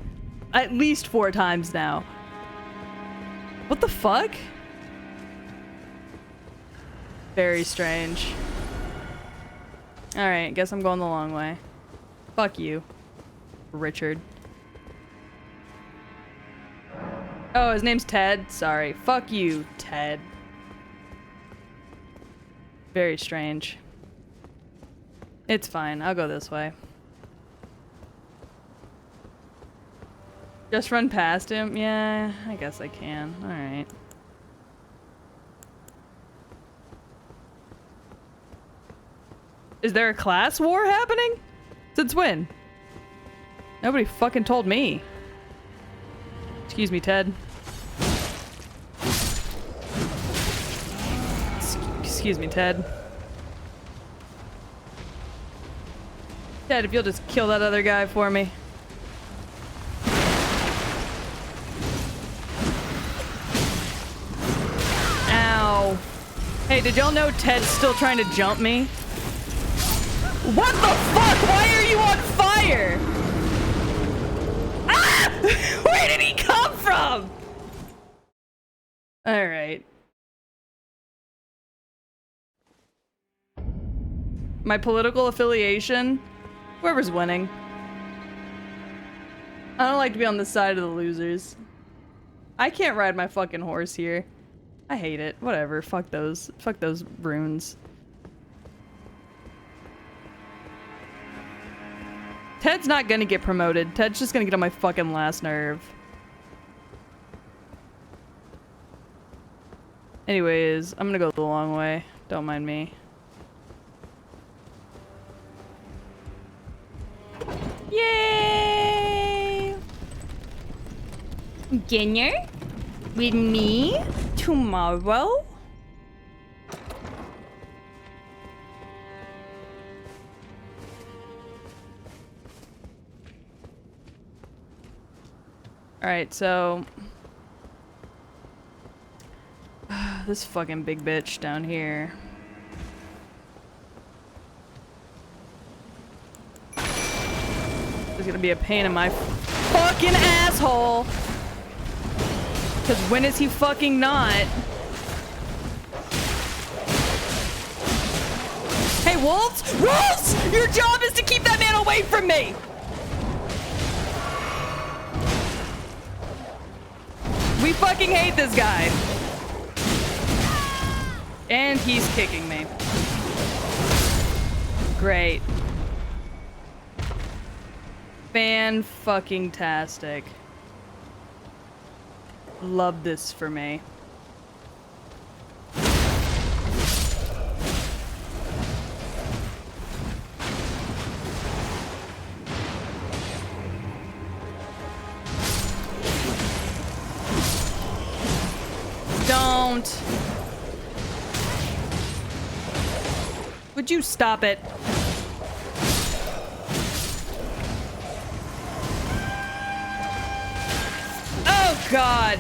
At least 4 times now. What the fuck? Very strange. Alright, guess I'm going the long way. Fuck you, Richard. Oh, his name's Ted? Sorry. Fuck you, Ted. Very strange. It's fine. I'll go this way. Just run past him? Yeah, I guess I can. Alright. Is there a class war happening? Since when? Nobody fucking told me. Excuse me, Ted. Excuse me, Ted. Ted, if you'll just kill that other guy for me. Ow. Hey, did y'all know Ted's still trying to jump me? What the fuck? Why are you on fire? Ah! Where did he come from? All right. My political affiliation? Whoever's winning. I don't like to be on the side of the losers. I can't ride my fucking horse here. I hate it. Whatever. Fuck those runes. Ted's not gonna get promoted. Ted's just gonna get on my fucking last nerve. Anyways, I'm gonna go the long way. Don't mind me. Yay! Dinner? With me? Tomorrow? Alright, so... this fucking big bitch down here. Is gonna be a pain in my fucking asshole! Cause when is he fucking not? Hey, wolves! Wolves! Your job is to keep that man away from me! We fucking hate this guy. And he's kicking me. Great. Fan-fucking-tastic. Love this for me. Don't. Would you stop it? Oh, God.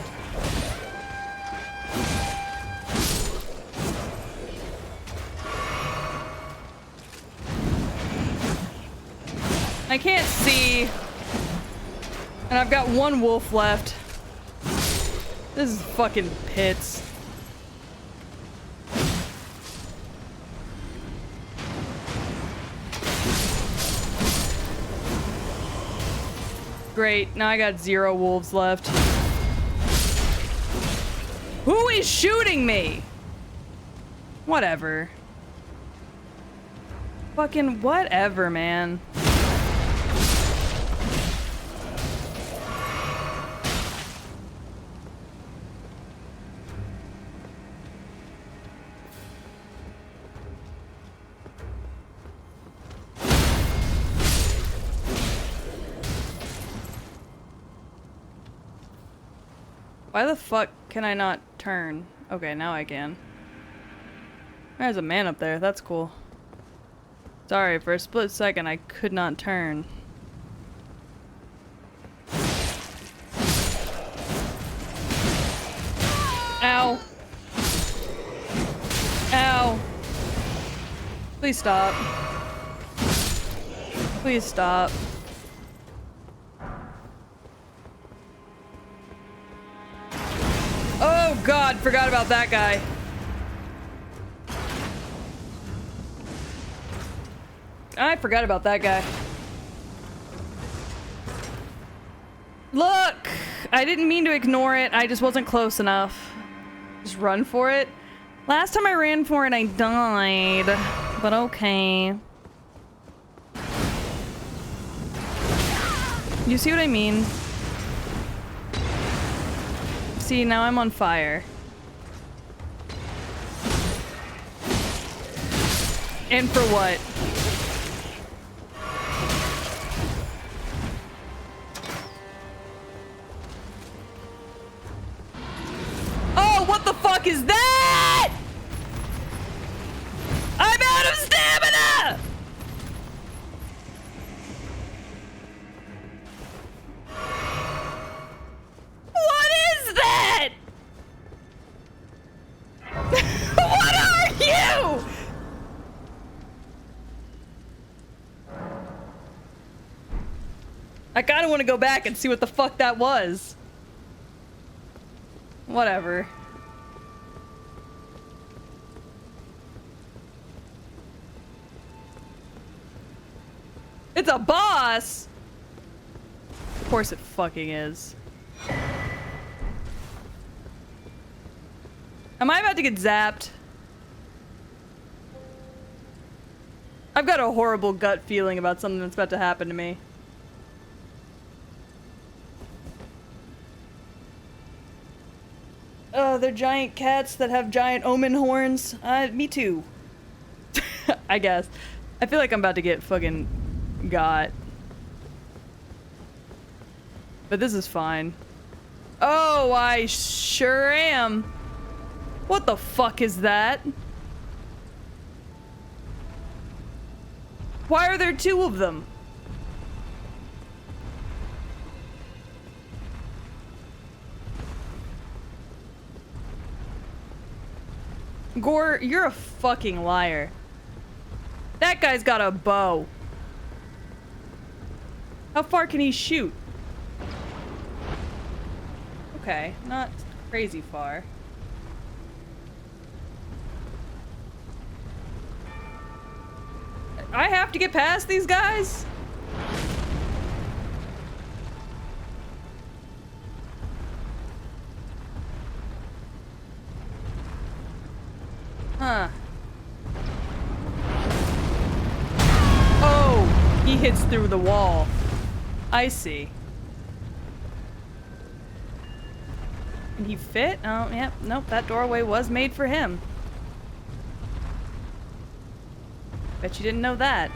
I can't see. And I've got one wolf left. This is fucking pits. Great, now I got 0 wolves left. Who is shooting me? Whatever. Fucking whatever, man. Why the fuck can I not turn? Okay, now I can. There's a man up there. That's cool. Sorry, for a split second I could not turn. Ow. Ow. Please stop. Please stop. Oh God, forgot about that guy. I forgot about that guy. Look! I didn't mean to ignore it, I just wasn't close enough. Just run for it. Last time I ran for it, I died. But okay. You see what I mean? See, now I'm on fire. And for what? fuck is that? I'm out of stamina! What is that? What are you? I kind of want to go back and see what the fuck that was. Whatever. It's a boss! Of course it fucking is. Am I about to get zapped? I've got a horrible gut feeling about something that's about to happen to me. They're giant cats that have giant omen horns. Me too. I guess. I feel like I'm about to get fucking got. But this is fine. Oh, I sure am. What the fuck is that? Why are there two of them? Gore, you're a fucking liar. That guy's got a bow. How far can he shoot? Okay, not crazy far. I have to get past these guys? Huh. Oh, he hits through the wall. I see. Can he fit? Oh, yeah. Nope, that doorway was made for him. Bet you didn't know that.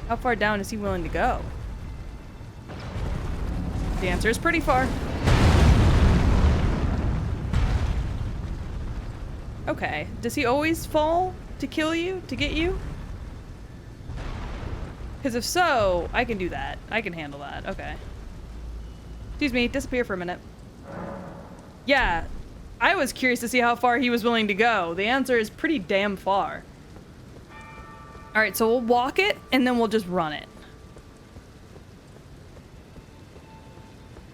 How far down is he willing to go? The answer is pretty far. Okay. Does he always fall to kill you? To get you? Because if so, I can do that. I can handle that. Okay. Excuse me. Disappear for a minute. Yeah. I was curious to see how far he was willing to go. The answer is pretty damn far. Alright, so we'll walk it, and then we'll just run it.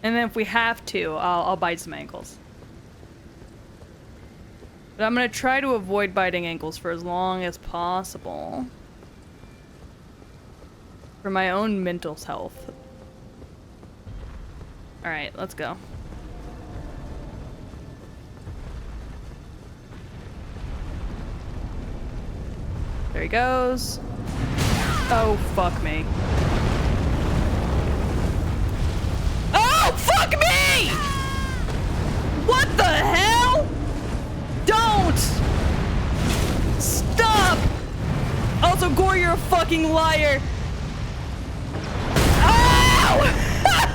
And then if we have to, I'll bite some ankles. But I'm gonna try to avoid biting ankles for as long as possible. For my own mental health. Alright, let's go. There he goes. Oh, fuck me. Oh, fuck me! What the hell? Don't! Stop! Also, Gore, you're a fucking liar. Oh!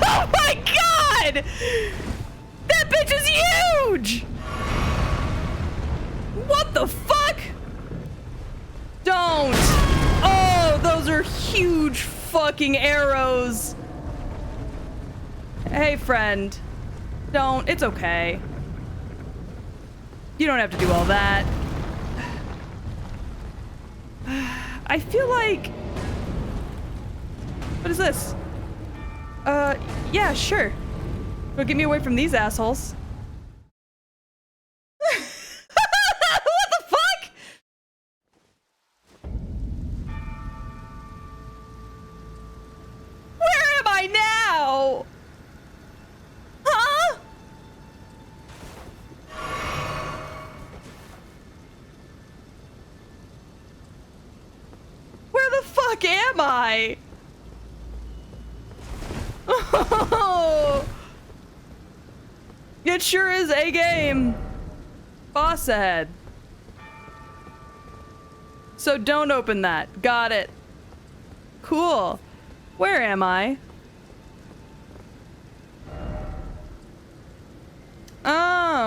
Oh my god! That bitch is huge! What the fuck? Don't! Oh, those are huge fucking arrows. Hey, friend. Don't. It's okay. You don't have to do all that. I feel like... What is this? Yeah, sure. But get me away from these assholes. What the fuck? Where am I now? Huh? Where the fuck am I? Oh, it sure is a game. Boss ahead. So don't open that. Got it. Cool. Where am I?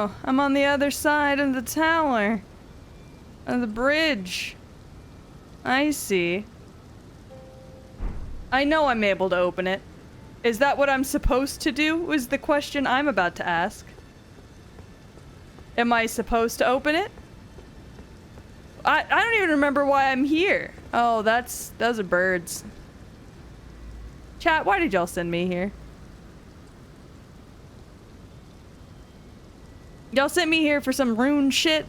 Oh, I'm on the other side of the tower. Of the bridge. I see. I know I'm able to open it. Is that what I'm supposed to do? Was the question I'm about to ask. Am I supposed to open it? I don't even remember why I'm here. Oh, those are birds. Chat, why did y'all send me here? Y'all sent me here for some rune shit?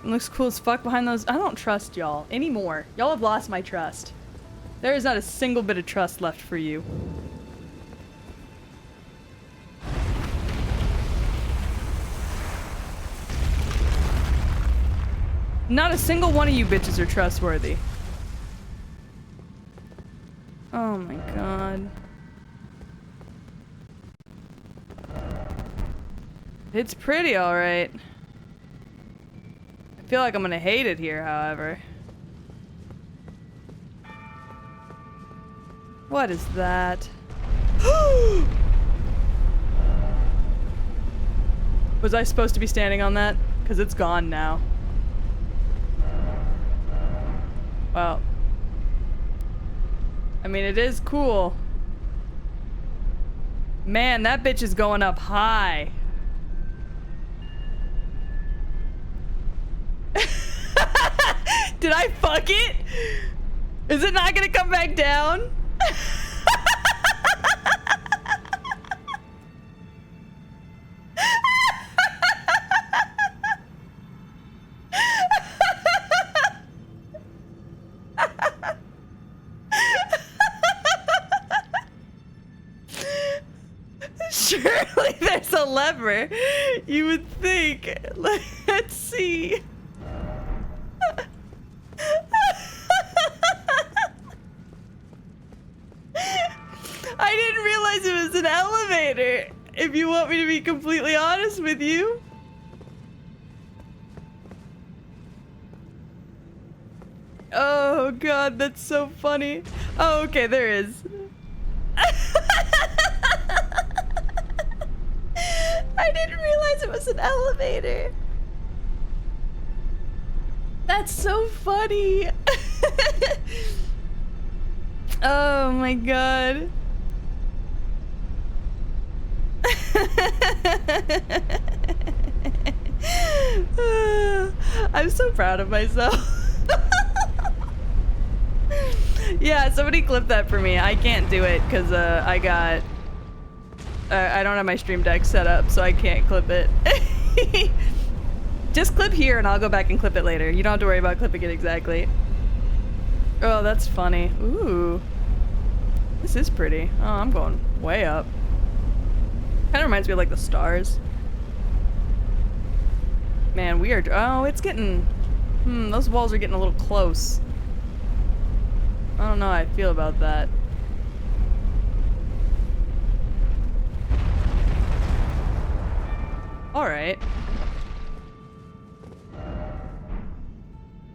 It looks cool as fuck behind those. I don't trust y'all anymore. Y'all have lost my trust. There is not a single bit of trust left for you. Not a single one of you bitches are trustworthy. Oh my god. It's pretty alright. I feel like I'm gonna hate it here, however. What is that? Was I supposed to be standing on that? Because it's gone now. Well. I mean, it is cool. Man, that bitch is going up high. Did I fuck it? Is it not gonna come back down? Surely there's a lever. You would think. Let's see. I didn't realize it was an elevator, if you want me to be completely honest with you. Oh god, that's so funny. Oh, okay, there is. I didn't realize it was an elevator. That's so funny. Oh my god. I'm so proud of myself. Yeah, somebody clip that for me. I can't do it because I don't have my stream deck set up, so I can't clip it. Just clip here and I'll go back and clip it later. You don't have to worry about clipping it exactly. Oh, that's funny. Ooh. This is pretty. Oh, I'm going way up. Kind of reminds me of like the stars. Man, we are. Oh, it's getting. Those walls are getting a little close. I don't know how I feel about that. Alright.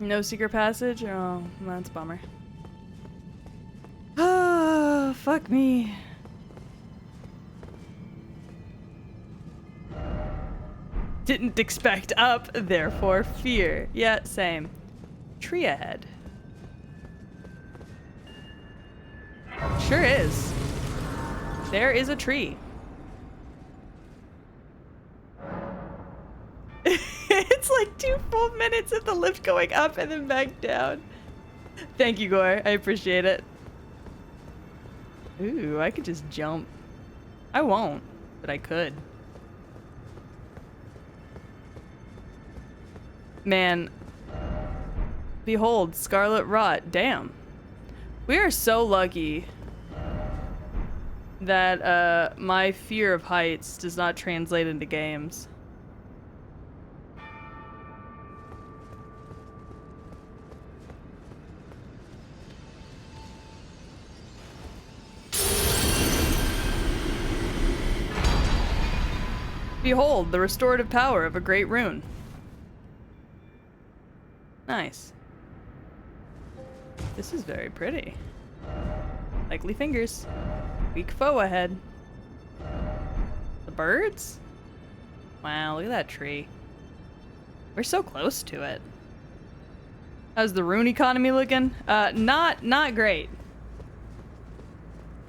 No secret passage? Oh, that's a bummer. Oh, fuck me. Didn't expect up, therefore fear. Yeah, same. Tree ahead. Sure is. There is a tree. It's like 2 full minutes of the lift going up and then back down. Thank you, Gore. I appreciate it. Ooh, I could just jump. I won't, but I could. Man. Behold, Scarlet Rot. Damn. We are so lucky that my fear of heights does not translate into games. Behold, the restorative power of a great rune. Nice. This is very pretty. Likely fingers. Weak foe ahead. The birds? Wow, look at that tree. We're so close to it. How's the rune economy looking? Not great.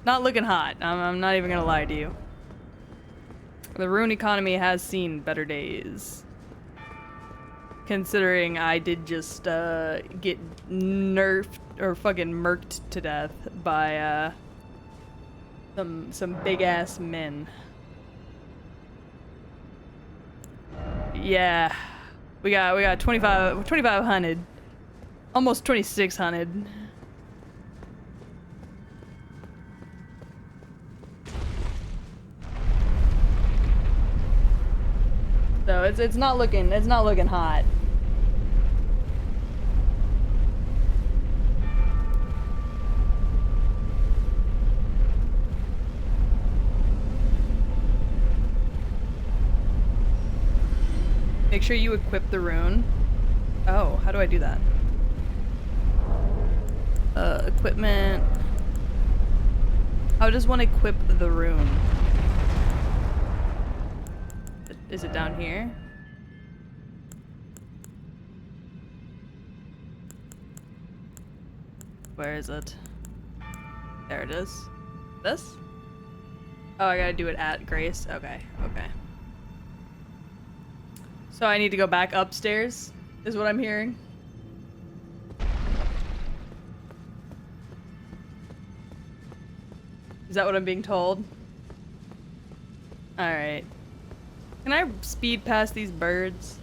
Not looking hot. I'm not even gonna lie to you. The rune economy has seen better days. Considering I did just get nerfed or fucking murked to death by some big ass men. Yeah. We got 2500. Almost 2600. So it's not looking hot. Make sure you equip the rune. Oh, how do I do that? Equipment. How does one equip the rune? Is it down here? Where is it? There it is. This? Oh, I gotta do it at Grace. Okay, okay. So I need to go back upstairs, is what I'm hearing. Is that what I'm being told? Alright. Can I speed past these birds?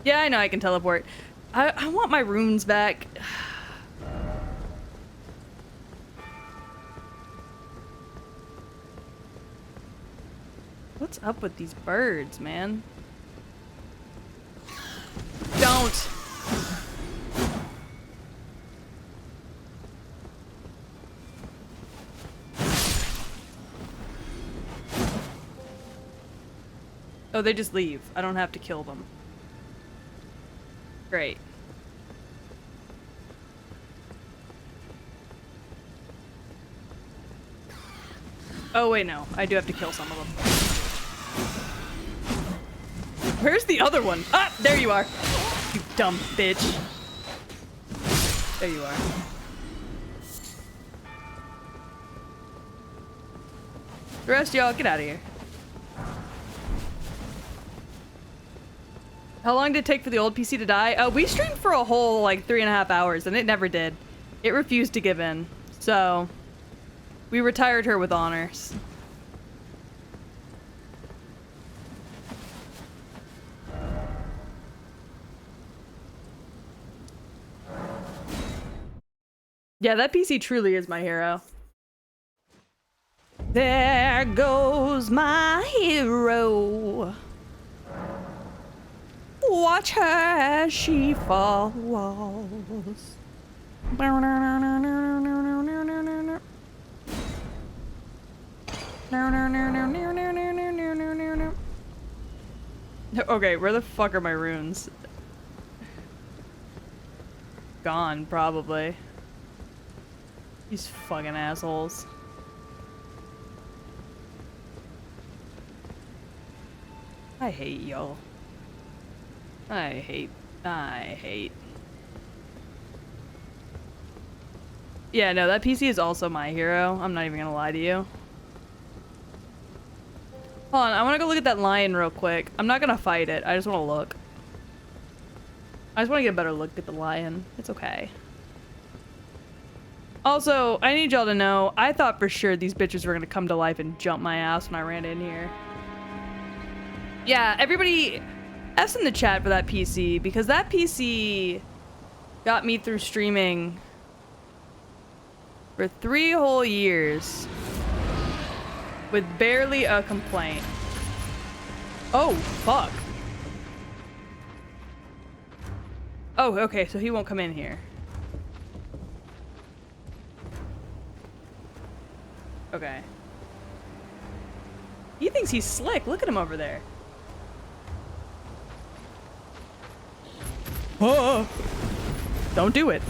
Yeah, I know I can teleport. I want my runes back. What's up with these birds, man? Don't! Oh, they just leave. I don't have to kill them. Great. Oh, wait, no. I do have to kill some of them. Where's the other one? Ah, there you are. You dumb bitch. There you are. The rest of y'all, get out of here. How long did it take for the old PC to die? We streamed for a whole, like, 3.5 hours, and it never did. It refused to give in. So, we retired her with honors. Yeah, that PC truly is my hero. There goes my hero. Watch her as she falls. Okay, where the fuck are my runes? Gone, probably. These fucking assholes. I hate y'all. I hate. Yeah, no, that PC is also my hero. I'm not even gonna lie to you. Hold on, I wanna go look at that lion real quick. I'm not gonna fight it, I just wanna look. I just wanna get a better look at the lion. It's okay. Also, I need y'all to know, I thought for sure these bitches were gonna come to life and jump my ass when I ran in here. Yeah, everybody F's in the chat for that PC, because that PC got me through streaming for 3 whole years with barely a complaint. Oh, fuck. Oh, okay, so he won't come in here. Okay. He thinks he's slick. Look at him over there. Oh! Don't do it.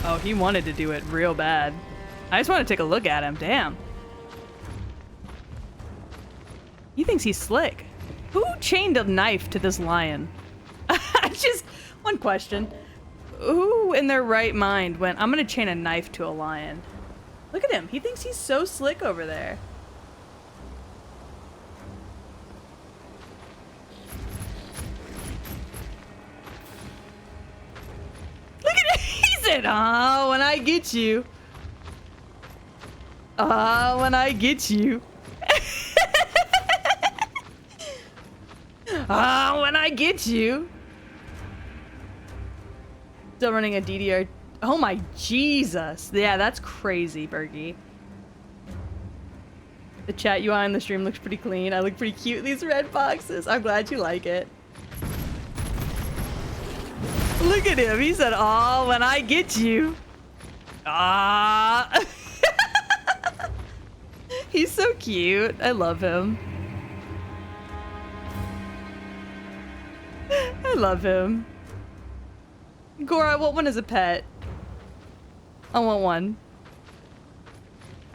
Oh, he wanted to do it real bad. I just want to take a look at him. Damn. He thinks he's slick. Who chained a knife to this lion? Just one question. Who in their right mind went, I'm gonna chain a knife to a lion? Look at him. He thinks he's so slick over there. Look at it. He said, oh, when I get you. Oh, when I get you. Oh, when I get you. Still running a DDR. Oh my Jesus. Yeah, that's crazy, Bergie. The chat UI on the stream looks pretty clean. I look pretty cute in these red boxes. I'm glad you like it. Look at him. He said, oh, when I get you. Ah. He's so cute. I love him. I love him. Gora, I want one as a pet. I want one.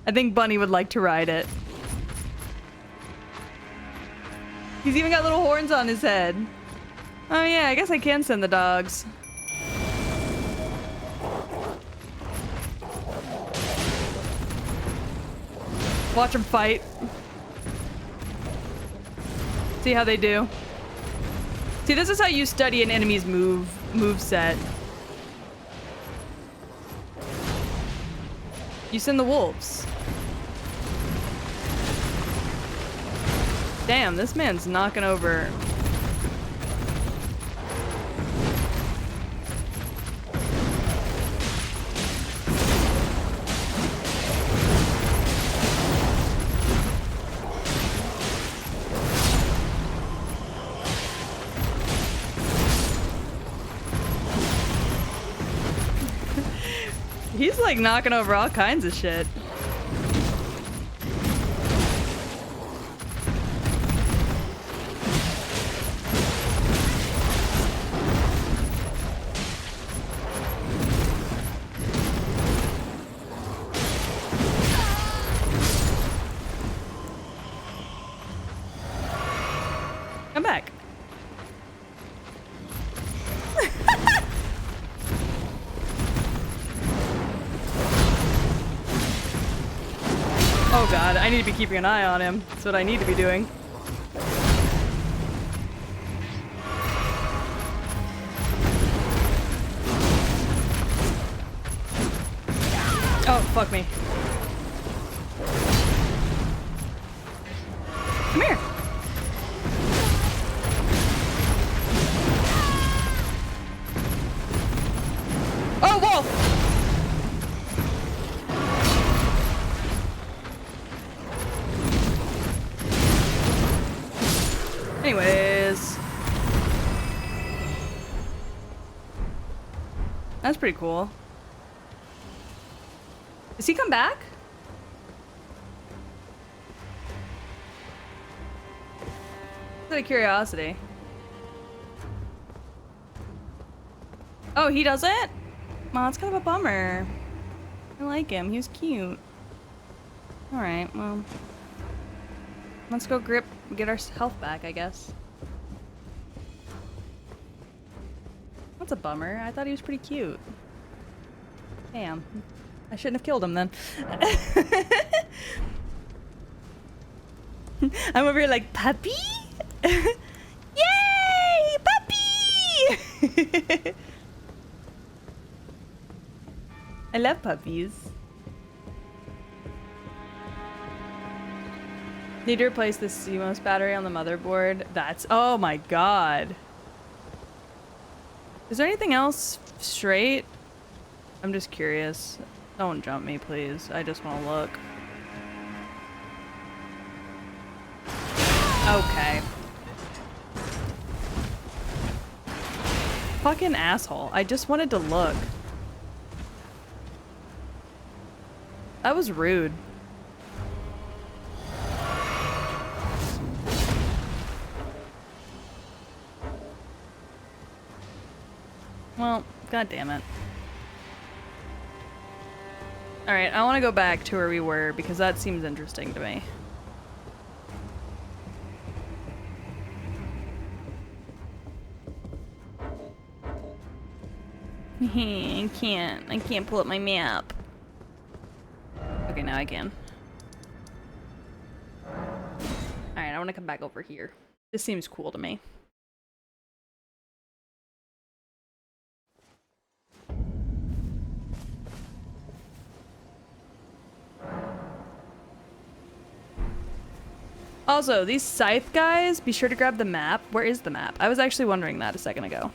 I think Bunny would like to ride it. He's even got little horns on his head. Oh yeah, I guess I can send the dogs. Watch them fight. See how they do. See, this is how you study an enemy's move set. You send the wolves. Damn, this man's knocking over. He's like knocking over all kinds of shit. Come back. Oh god, I need to be keeping an eye on him. That's what I need to be doing. Oh, fuck me. Come here. Oh, wolf! Anyways. That's pretty cool. Does he come back? Out of curiosity. Oh, he doesn't? Well, that's kind of a bummer. I like him. He was cute. Alright, well. Let's go get our health back, I guess. That's a bummer. I thought he was pretty cute. Damn. I shouldn't have killed him then. I'm over here like, puppy? Yay! Puppy! I love puppies. Need to replace the CMOS battery on the motherboard. That's... Oh my god. Is there anything else straight? I'm just curious. Don't jump me, please. I just want to look. Okay. Fucking asshole. I just wanted to look. That was rude. Well, god damn it. Alright, I want to go back to where we were because that seems interesting to me. I can't pull up my map. Okay, now I can. Alright, I want to come back over here. This seems cool to me. Also, these scythe guys, be sure to grab the map. Where is the map? I was actually wondering that a second ago.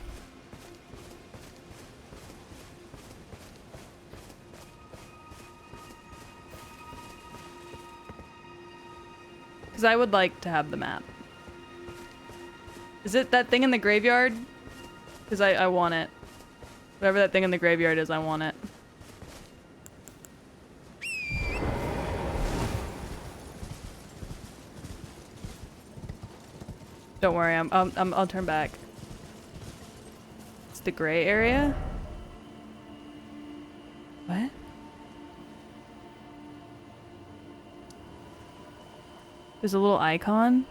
Because I would like to have the map. Is it that thing in the graveyard? Because I want it. Whatever that thing in the graveyard is, I want it. Don't worry, I'll turn back. It's the gray area? What? There's a little icon.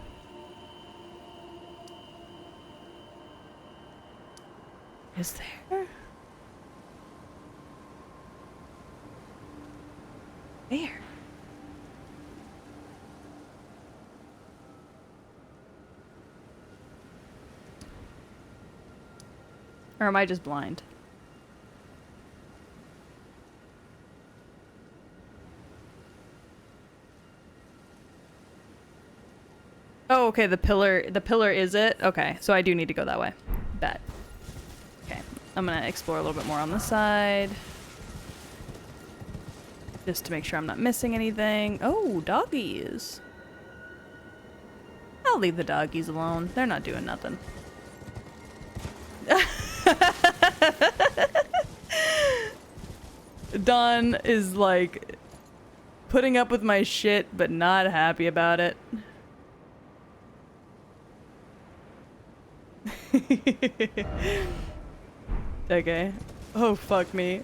Is there? Where? Or am I just blind? Oh, okay, the pillar is it? Okay, so I do need to go that way. Bet. Okay, I'm gonna explore a little bit more on the side. Just to make sure I'm not missing anything. Oh, doggies. I'll leave the doggies alone. They're not doing nothing. Dawn is like putting up with my shit but not happy about it. Okay. Oh, fuck me.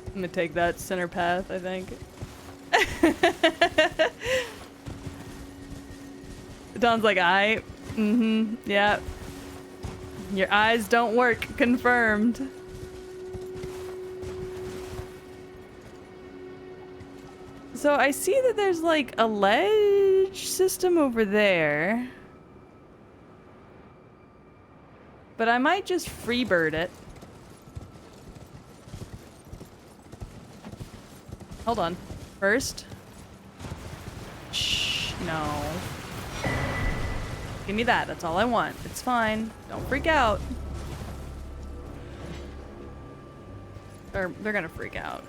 I'm gonna take that center path, I think. Dawn's like, yeah. Your eyes don't work, confirmed. So I see that there's like a ledge system over there. But I might just freebird it. Hold on. First. Shh, no. Give me that. That's all I want. It's fine. Don't freak out. Or they're gonna freak out.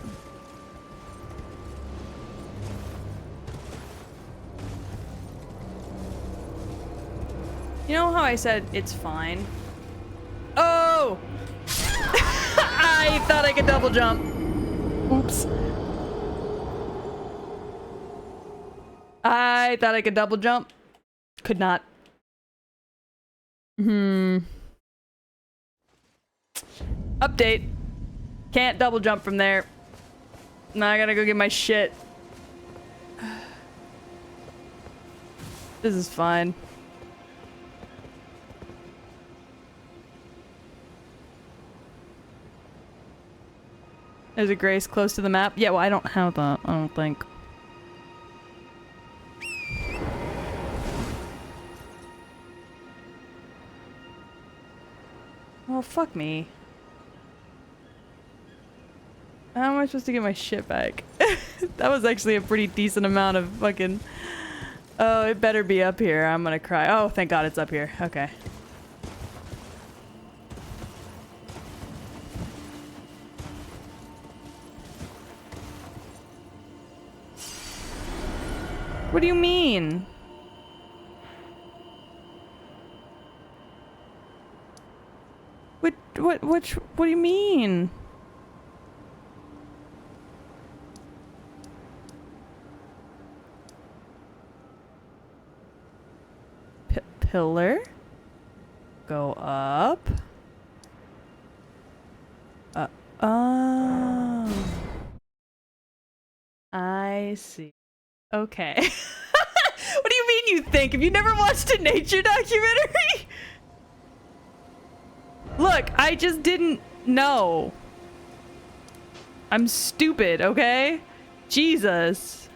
You know how I said it's fine? Oh! I thought I could double jump. Oops. I thought I could double jump. Could not. Update. Can't double jump from there. Now I gotta go get my shit. This is fine. There's a grace close to the map. Yeah, well, I don't have that. I don't think. Well, fuck me. How am I supposed to get my shit back? That was actually a pretty decent amount of fucking... Oh, it better be up here. I'm gonna cry. Oh, thank God it's up here. Okay. What do you mean? What do you mean? Pillar? Go up? Oh. I see. Okay. What do you mean you think? Have you never watched a nature documentary? Look, I just didn't know. I'm stupid, okay? Jesus.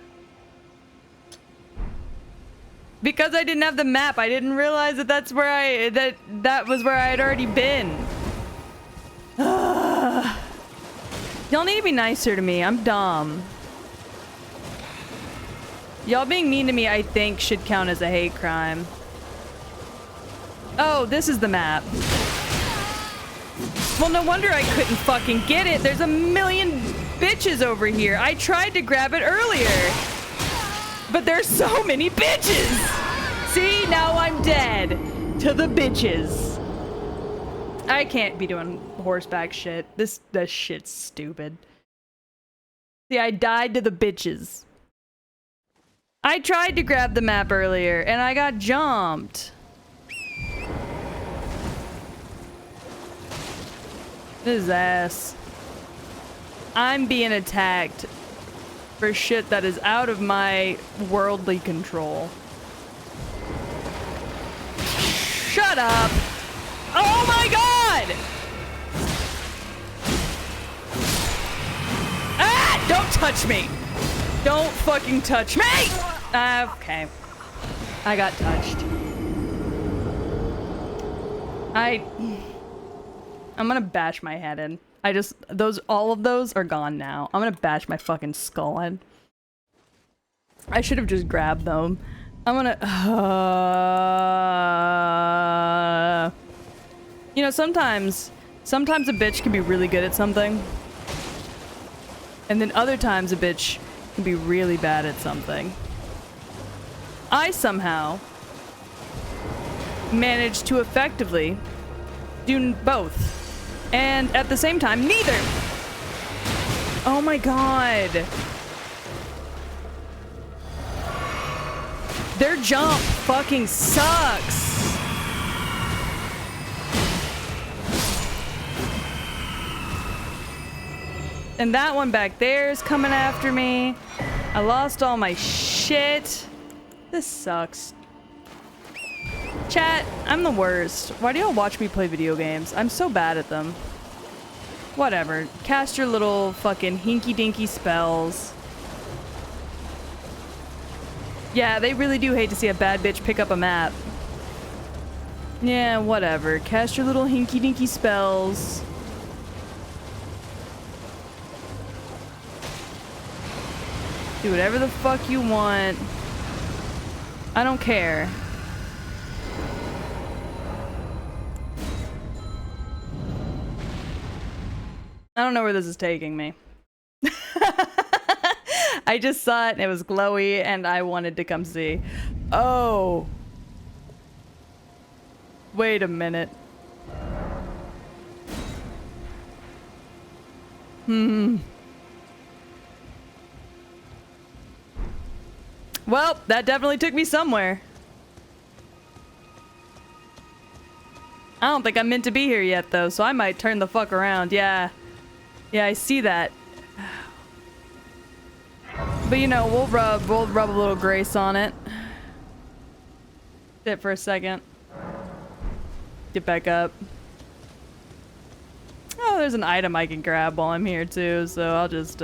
Because I didn't have the map, I didn't realize that that's where that was where I had already been. Y'all need to be nicer to me. I'm dumb. Y'all being mean to me, I think, should count as a hate crime. Oh, this is the map. Well, no wonder I couldn't fucking get it. There's a million bitches over here. I tried to grab it earlier. But there's so many bitches. See, now I'm dead to the bitches. I can't be doing horseback shit. This shit's stupid. See, I died to the bitches. I tried to grab the map earlier and I got jumped. This is ass. I'm being attacked for shit that is out of my worldly control. Shut up! Oh my god! Ah! Don't touch me! Don't fucking touch me! Okay. I got touched. I'm gonna bash my head in. All of those are gone now. I'm gonna bash my fucking skull in. I should have just grabbed them. I'm gonna, you know, sometimes a bitch can be really good at something. And then other times a bitch can be really bad at something. I somehow managed to effectively do both. And at the same time, neither. Oh my god. Their jump fucking sucks. And that one back there is coming after me. I lost all my shit. This sucks. Chat, I'm the worst. Why do y'all watch me play video games? I'm so bad at them. Whatever. Cast your little fucking hinky-dinky spells. Yeah, they really do hate to see a bad bitch pick up a map. Yeah, whatever. Cast your little hinky-dinky spells. Do whatever the fuck you want. I don't care. I don't know where this is taking me. I just saw it and it was glowy and I wanted to come see. Oh. Wait a minute. Well, that definitely took me somewhere. I don't think I'm meant to be here yet though, so I might turn the fuck around. Yeah. Yeah, I see that. But you know, we'll rub a little grace on it. Sit for a second. Get back up. Oh, there's an item I can grab while I'm here too, so I'll just,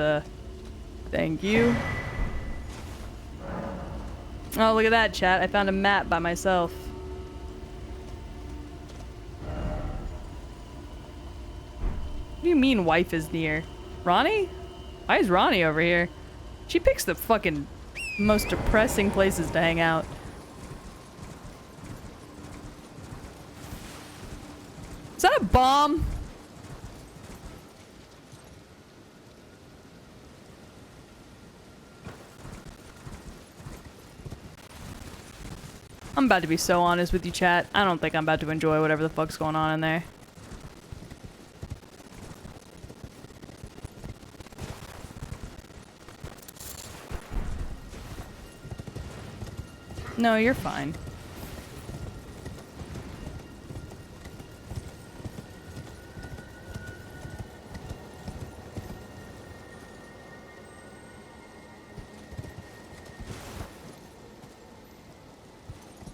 thank you. Oh, look at that, chat. I found a map by myself. What do you mean wife is near? Ronnie? Why is Ronnie over here? She picks the fucking most depressing places to hang out. Is that a bomb? I'm about to be so honest with you, chat. I don't think I'm about to enjoy whatever the fuck's going on in there. No, you're fine.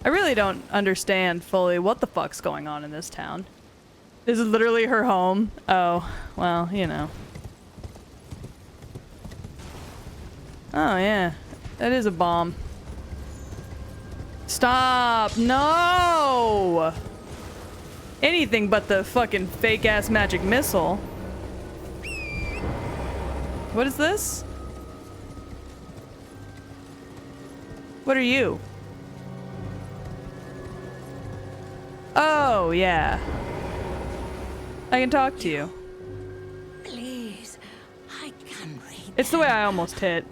I really don't understand fully what the fuck's going on in this town. This is literally her home. Oh, well, you know. Oh, yeah. That is a bomb. Stop! No! Anything but the fucking fake-ass magic missile. What is this? What are you? Oh, yeah. I can talk to you. Please, I can read. It's the way I almost hit.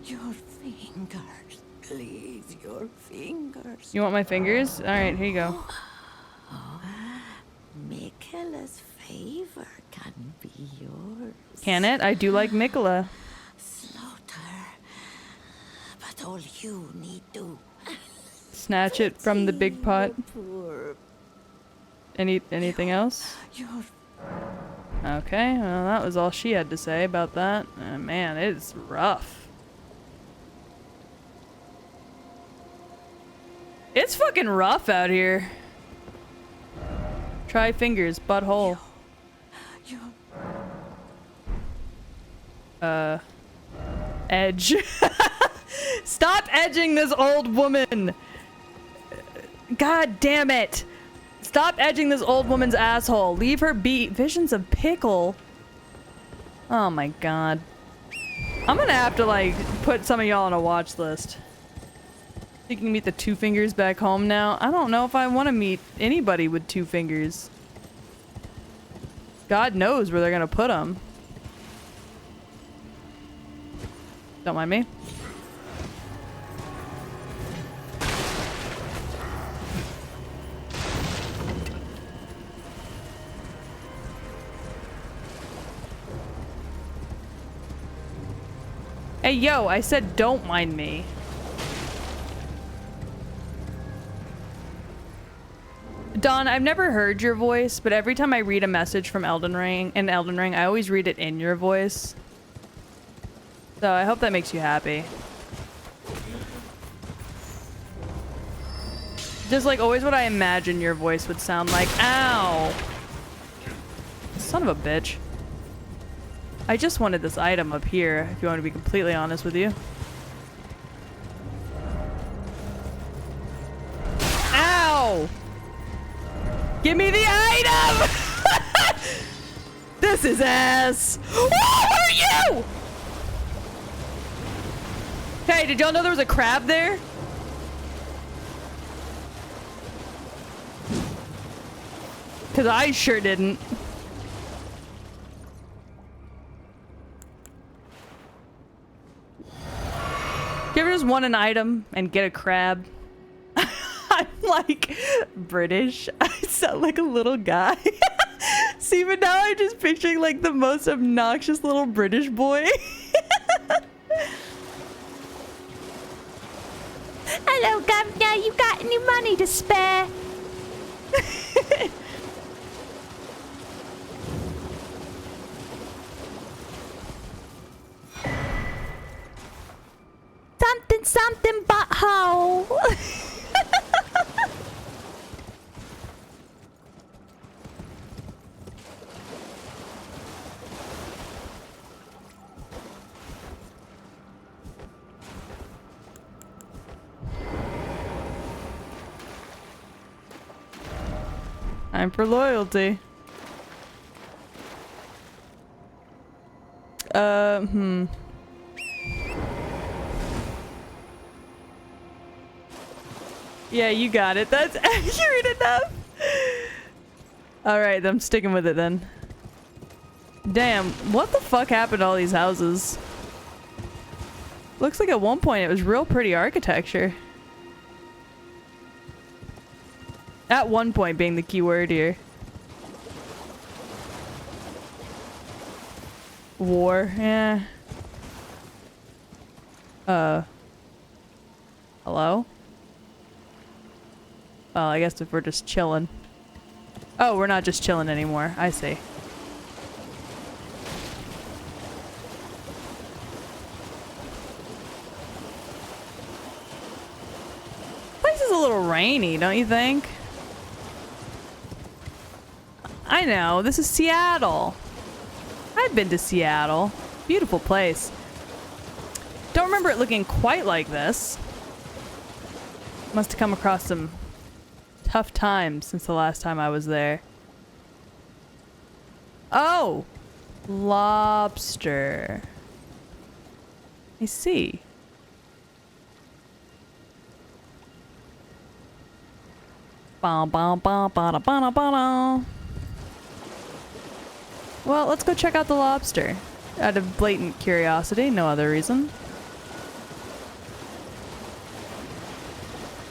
Your fingers, please, your fingers. You want my fingers? Alright, here you go. Miquela's favor can be yours. Can it? I do like Mikola. Slaughter. But all you need to... Snatch it from the big pot. Poor... Anything else? Your... Okay, well that was all she had to say about that. Man, it's rough. It's fucking rough out here. Try fingers, butthole. Your... Edge. Stop edging this old woman! God damn it! Stop edging this old woman's asshole. Leave her be. Visions of Pickle. Oh my god. I'm gonna have to like put some of y'all on a watch list. You can meet the two fingers back home now. I don't know if I want to meet anybody with two fingers. God knows where they're gonna put them. Don't mind me. Hey, yo, I said don't mind me. Dawn, I've never heard your voice, but every time I read a message from Elden Ring, I always read it in your voice. So I hope that makes you happy. Just like always what I imagine your voice would sound like. Ow! Son of a bitch. I just wanted this item up here, if you want to be completely honest with you. Ow! Give me the item! This is ass! Who are you? Hey, did y'all know there was a crab there? Because I sure didn't. You ever just want an item and get a crab? I'm like British. I sound like a little guy. See, but now I'm just picturing like the most obnoxious little British boy. Hello, Governor. You got any money to spare? Something, something, butthole. I'm for loyalty. Yeah, you got it. That's accurate enough. Alright, I'm sticking with it then. Damn, what the fuck happened to all these houses? Looks like at one point it was real pretty architecture. At one point being the key word here. War, yeah. Hello? Well, I guess if we're just chilling. Oh, we're not just chilling anymore. I see. Place is a little rainy, don't you think? I know, this is Seattle. I've been to Seattle. Beautiful place. Don't remember it looking quite like this. Must have come across some tough times since the last time I was there. Oh! Lobster. I see. Ba ba ba ba ba ba. Well, let's go check out the lobster. Out of blatant curiosity, no other reason.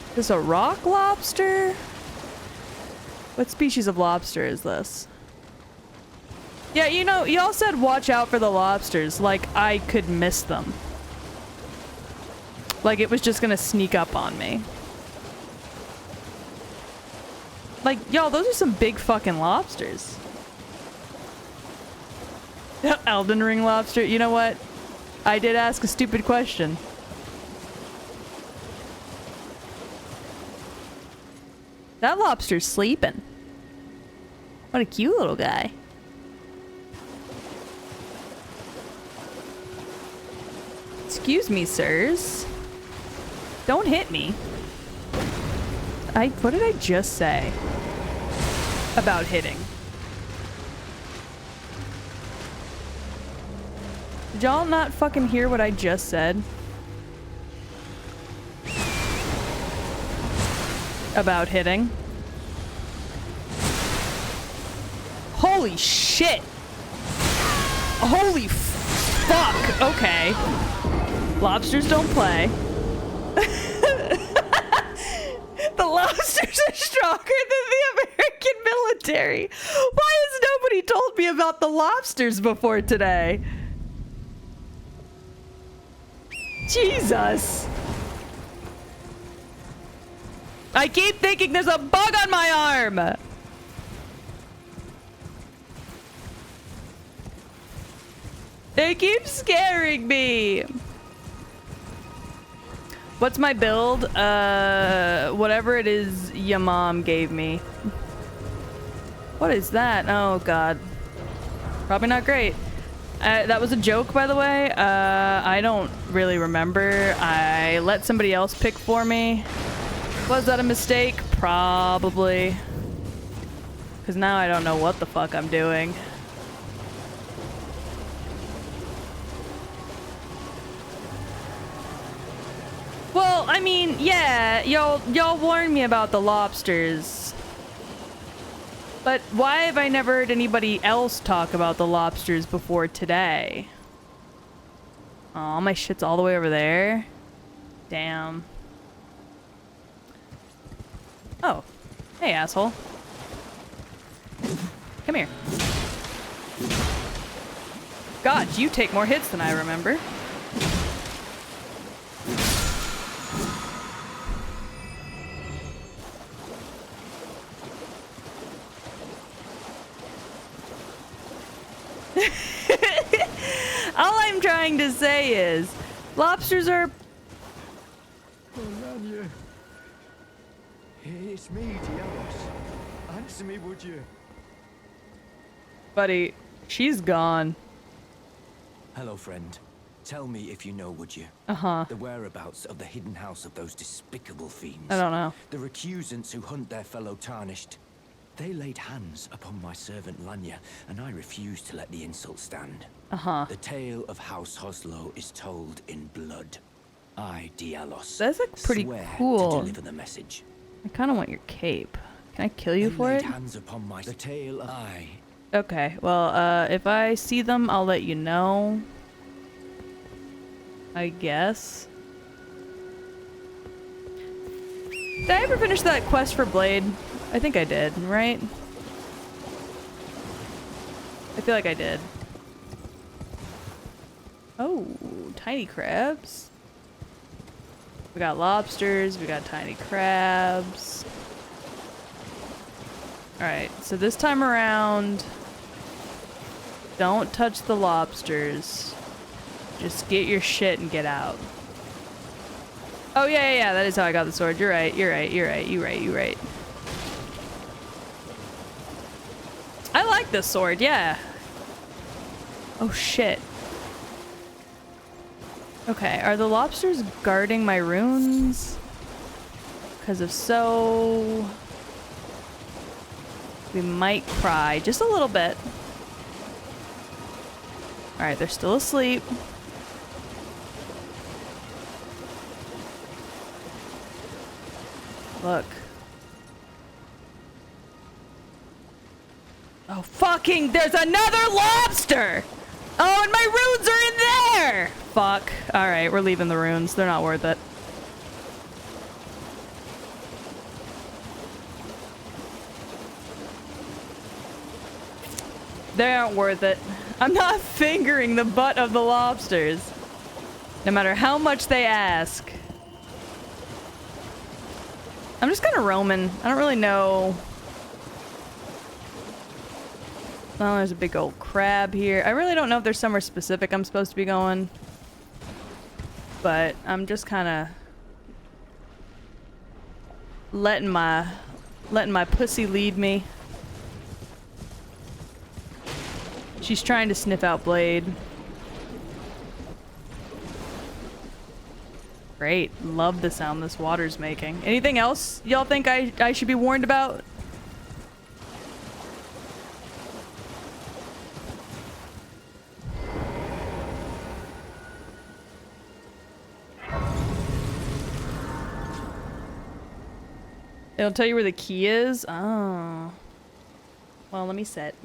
Is this a rock lobster? What species of lobster is this? Yeah, you know, y'all said watch out for the lobsters, like I could miss them. Like it was just gonna sneak up on me. Like, y'all, those are some big fucking lobsters. Elden Ring lobster. You know what? I did ask a stupid question. That lobster's sleeping. What a cute little guy. Excuse me, sirs. Don't hit me. What did I just say about hitting? Did y'all not fucking hear what I just said? About hitting? Holy shit! Holy fuck! Okay. Lobsters don't play. The lobsters are stronger than the American military. Why has nobody told me about the lobsters before today? Jesus. I keep thinking there's a bug on my arm. They keep scaring me. What's my build? Whatever it is your mom gave me. What is that? Oh god. Probably not great. That was a joke, by the way. I don't really remember. I let somebody else pick for me. Was that a mistake? Probably. Because now I don't know what the fuck I'm doing. Well, I mean, yeah, y'all warned me about the lobsters. But why have I never heard anybody else talk about the lobsters before today? Aw, my shit's all the way over there. Damn. Oh. Hey, asshole. Come here. God, you take more hits than I remember. All I'm trying to say is, lobsters are... Oh, Nanya. It's me, Diablos. Answer me, would you? Buddy, she's gone. Hello, friend. Tell me if you know, would you? Uh-huh. The whereabouts of the hidden house of those despicable fiends. I don't know. The recusants who hunt their fellow tarnished. They laid hands upon my servant Lanya, and I refused to let the insult stand. Uh-huh. The tale of House Hoslow is told in blood. I, Dialos, That's like pretty swear cool. to deliver the message. I kind of want your cape. Can I kill you They for laid it? hands upon my... The tale of... I... Okay, well, if I see them, I'll let you know. I guess. Did I ever finish that quest for Blade? I think I did, right? I feel like I did. Oh, tiny crabs. We got lobsters, we got tiny crabs. Alright, so this time around, don't touch the lobsters. Just get your shit and get out. Oh, yeah, that is how I got the sword. You're right. You're right. I like this sword, yeah. Oh, shit. Okay, are the lobsters guarding my runes? Because if so... we might cry. Just a little bit. Alright, they're still asleep. Look. Oh, fucking, there's another lobster! Oh, and my runes are in there! Fuck. Alright, we're leaving the runes. They're not worth it. They aren't worth it. I'm not fingering the butt of the lobsters. No matter how much they ask. I'm just kind of roaming. I don't really know. Oh, there's a big old crab here. I really don't know if there's somewhere specific I'm supposed to be going. But I'm just kind of letting my pussy lead me. She's trying to sniff out Blade. Great. Love the sound this water's making. Anything else y'all think I should be warned about? It'll tell you where the key is? Oh. Well, let me sit.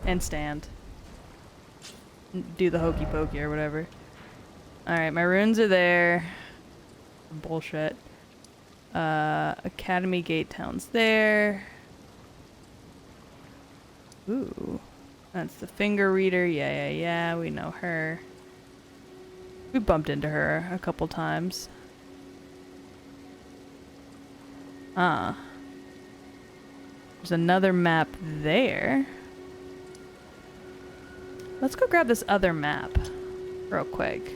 And stand. Do the hokey pokey or whatever. Alright, my runes are there. Bullshit. Academy Gate Town's there. Ooh. That's the finger reader. Yeah, we know her. We bumped into her a couple times. There's another map there. Let's go grab this other map real quick.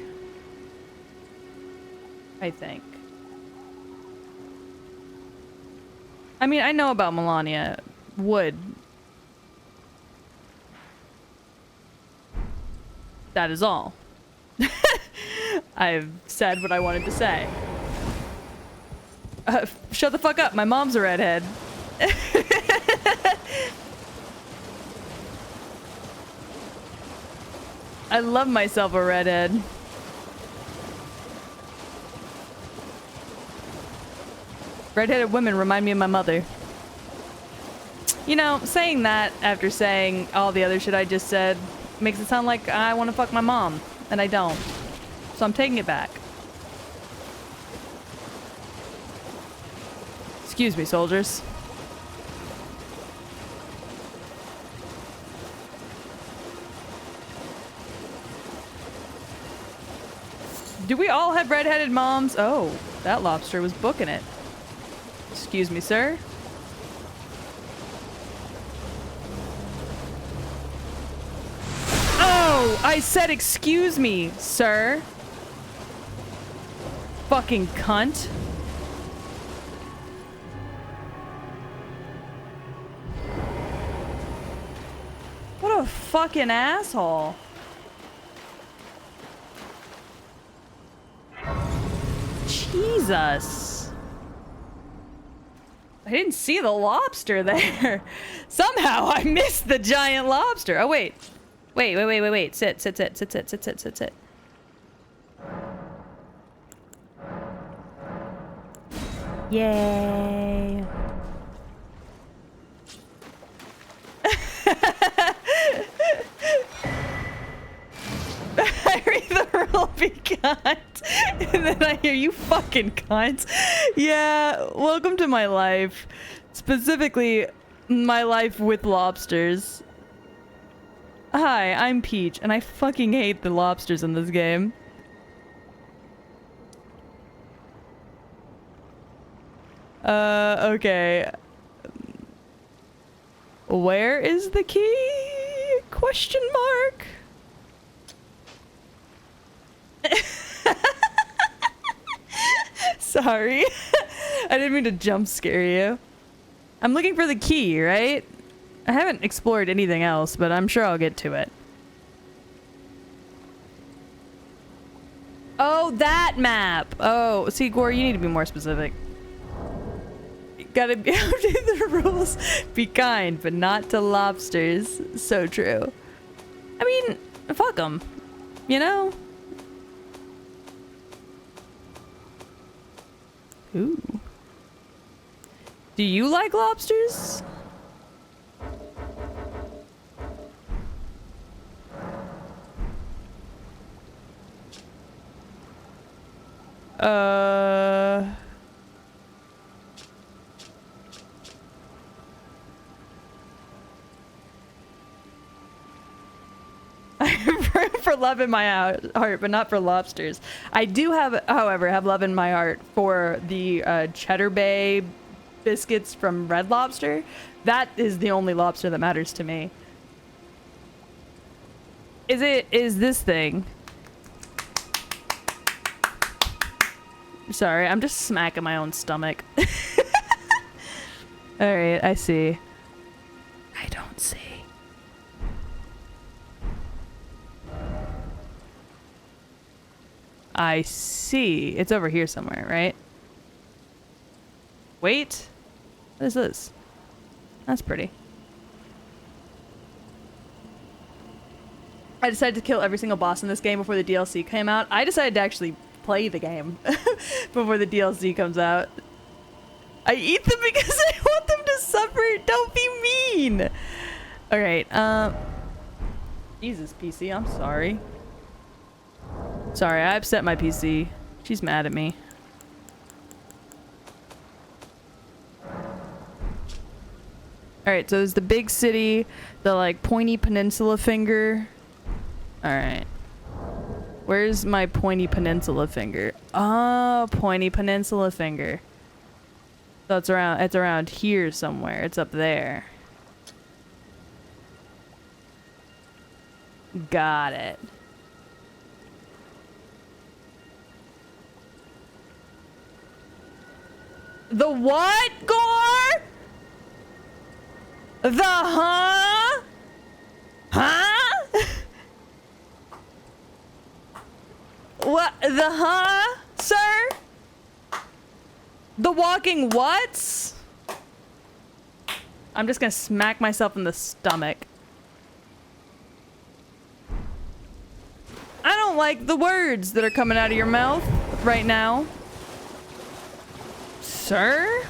I think. I mean, I know about Melania Wood. That is all. I've said what I wanted to say. Shut the fuck up. My mom's a redhead. I love myself a redhead. Redheaded women remind me of my mother. You know, saying that after saying all the other shit I just said makes it sound like I want to fuck my mom, and I don't. So I'm taking it back. Excuse me, soldiers. Do we all have redheaded moms? Oh, that lobster was booking it. Excuse me, sir. Oh, I said excuse me, sir. Fucking cunt. What a fucking asshole. Jesus. I didn't see the lobster there. Somehow I missed the giant lobster. Oh, wait. Wait. Sit. Yay. I read the rule, be cunt. And then I hear you fucking cunt. Yeah, welcome to my life. Specifically, my life with lobsters. Hi, I'm Peach, and I fucking hate the lobsters in this game. Okay. Where is the key? Question mark? Sorry. I didn't mean to jump scare you. I'm looking for the key, right? I haven't explored anything else, but I'm sure I'll get to it. Oh, that map! Oh, see, Gore, you need to be more specific. You gotta be able to do the rules. Be kind, but not to lobsters. So true. I mean, fuck them. You know? Ooh. Do you like lobsters? For love in my heart, but not for lobsters. I do have, however, have love in my heart for the Cheddar Bay biscuits from Red Lobster. That is the only lobster that matters to me. Is this thing? Sorry, I'm just smacking my own stomach. Alright, I see. I don't see. I see. It's over here somewhere, right? Wait. What is this? That's pretty. I decided to kill every single boss in this game before the DLC came out. I decided to actually play the game before the DLC comes out. I eat them because I want them to suffer. Don't be mean. Alright, Jesus, PC, I'm sorry. Sorry, I upset my PC. She's mad at me. Alright, so there's the big city, the like pointy peninsula finger. Alright. Where's my pointy peninsula finger? Oh, pointy peninsula finger. So it's around here somewhere. It's up there. Got it. The what, Gore? The huh? Huh? What? The huh, sir? The walking whats? I'm just gonna smack myself in the stomach. I don't like the words that are coming out of your mouth right now. Sir?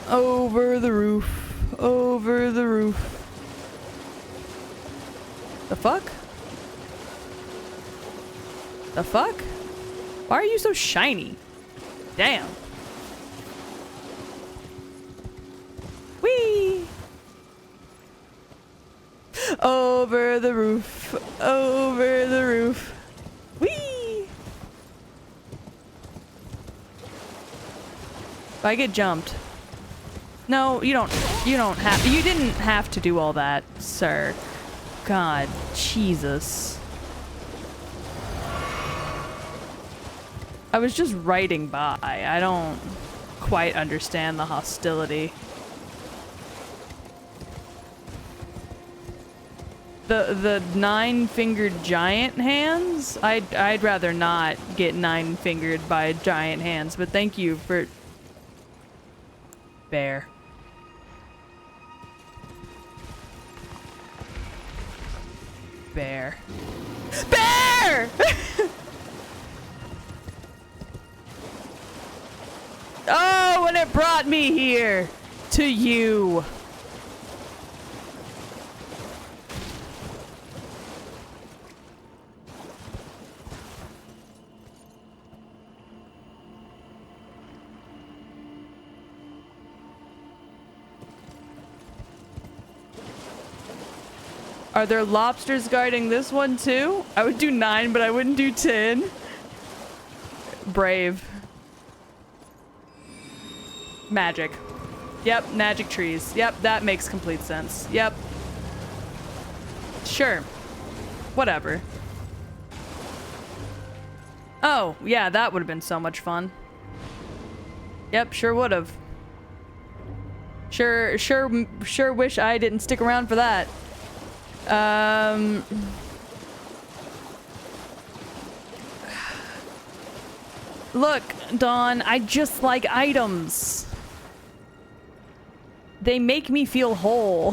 Over the roof. Over the roof. The fuck? The fuck? Why are you so shiny? Damn. Whee! Over the roof. Over the roof. Whee! If I get jumped. No, you didn't have to do all that, sir. God, Jesus. I was just riding by. I don't quite understand the hostility. The 9-fingered giant hands? I'd rather not get 9-fingered by giant hands, but thank you for... Bear. Bear. Bear! Oh, and it brought me here to you. Are there lobsters guarding this one too? I would do 9, but I wouldn't do 10. Brave. Magic. Yep, magic trees. Yep, that makes complete sense. Yep. Sure. Whatever. Oh, yeah, that would have been so much fun. Yep, sure would have. Sure wish I didn't stick around for that. Look, Dawn, I just like items. They make me feel whole.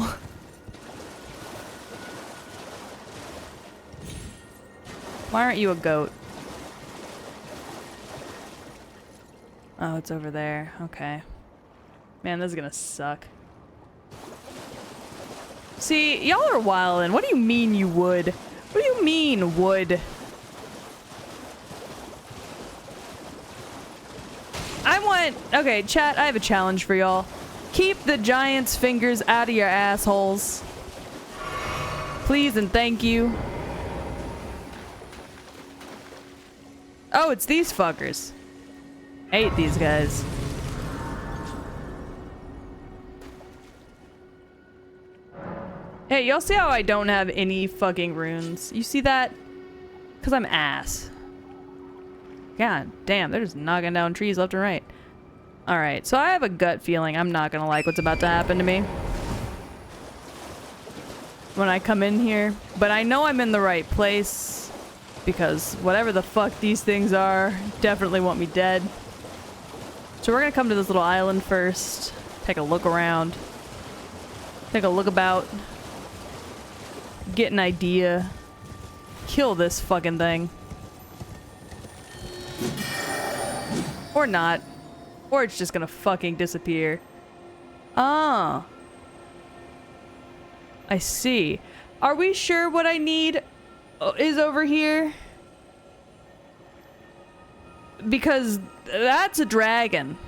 Why aren't you a goat? Oh, it's over there. Okay. Man, this is gonna suck. See, y'all are wildin'. What do you mean you would? What do you mean, would? Okay, chat, I have a challenge for y'all. Keep the giant's fingers out of your assholes. Please and thank you. Oh, it's these fuckers. I hate these guys. Hey, y'all see how I don't have any fucking runes? You see that? Because I'm ass. God damn, they're just knocking down trees left and right. Alright, so I have a gut feeling I'm not gonna like what's about to happen to me when I come in here. But I know I'm in the right place because whatever the fuck these things are definitely want me dead. So we're gonna come to this little island first. Take a look around. Take a look about. Get an idea. Kill this fucking thing. Or not. Or it's just gonna fucking disappear. Ah. I see. Are we sure what I need is over here? Because that's a dragon.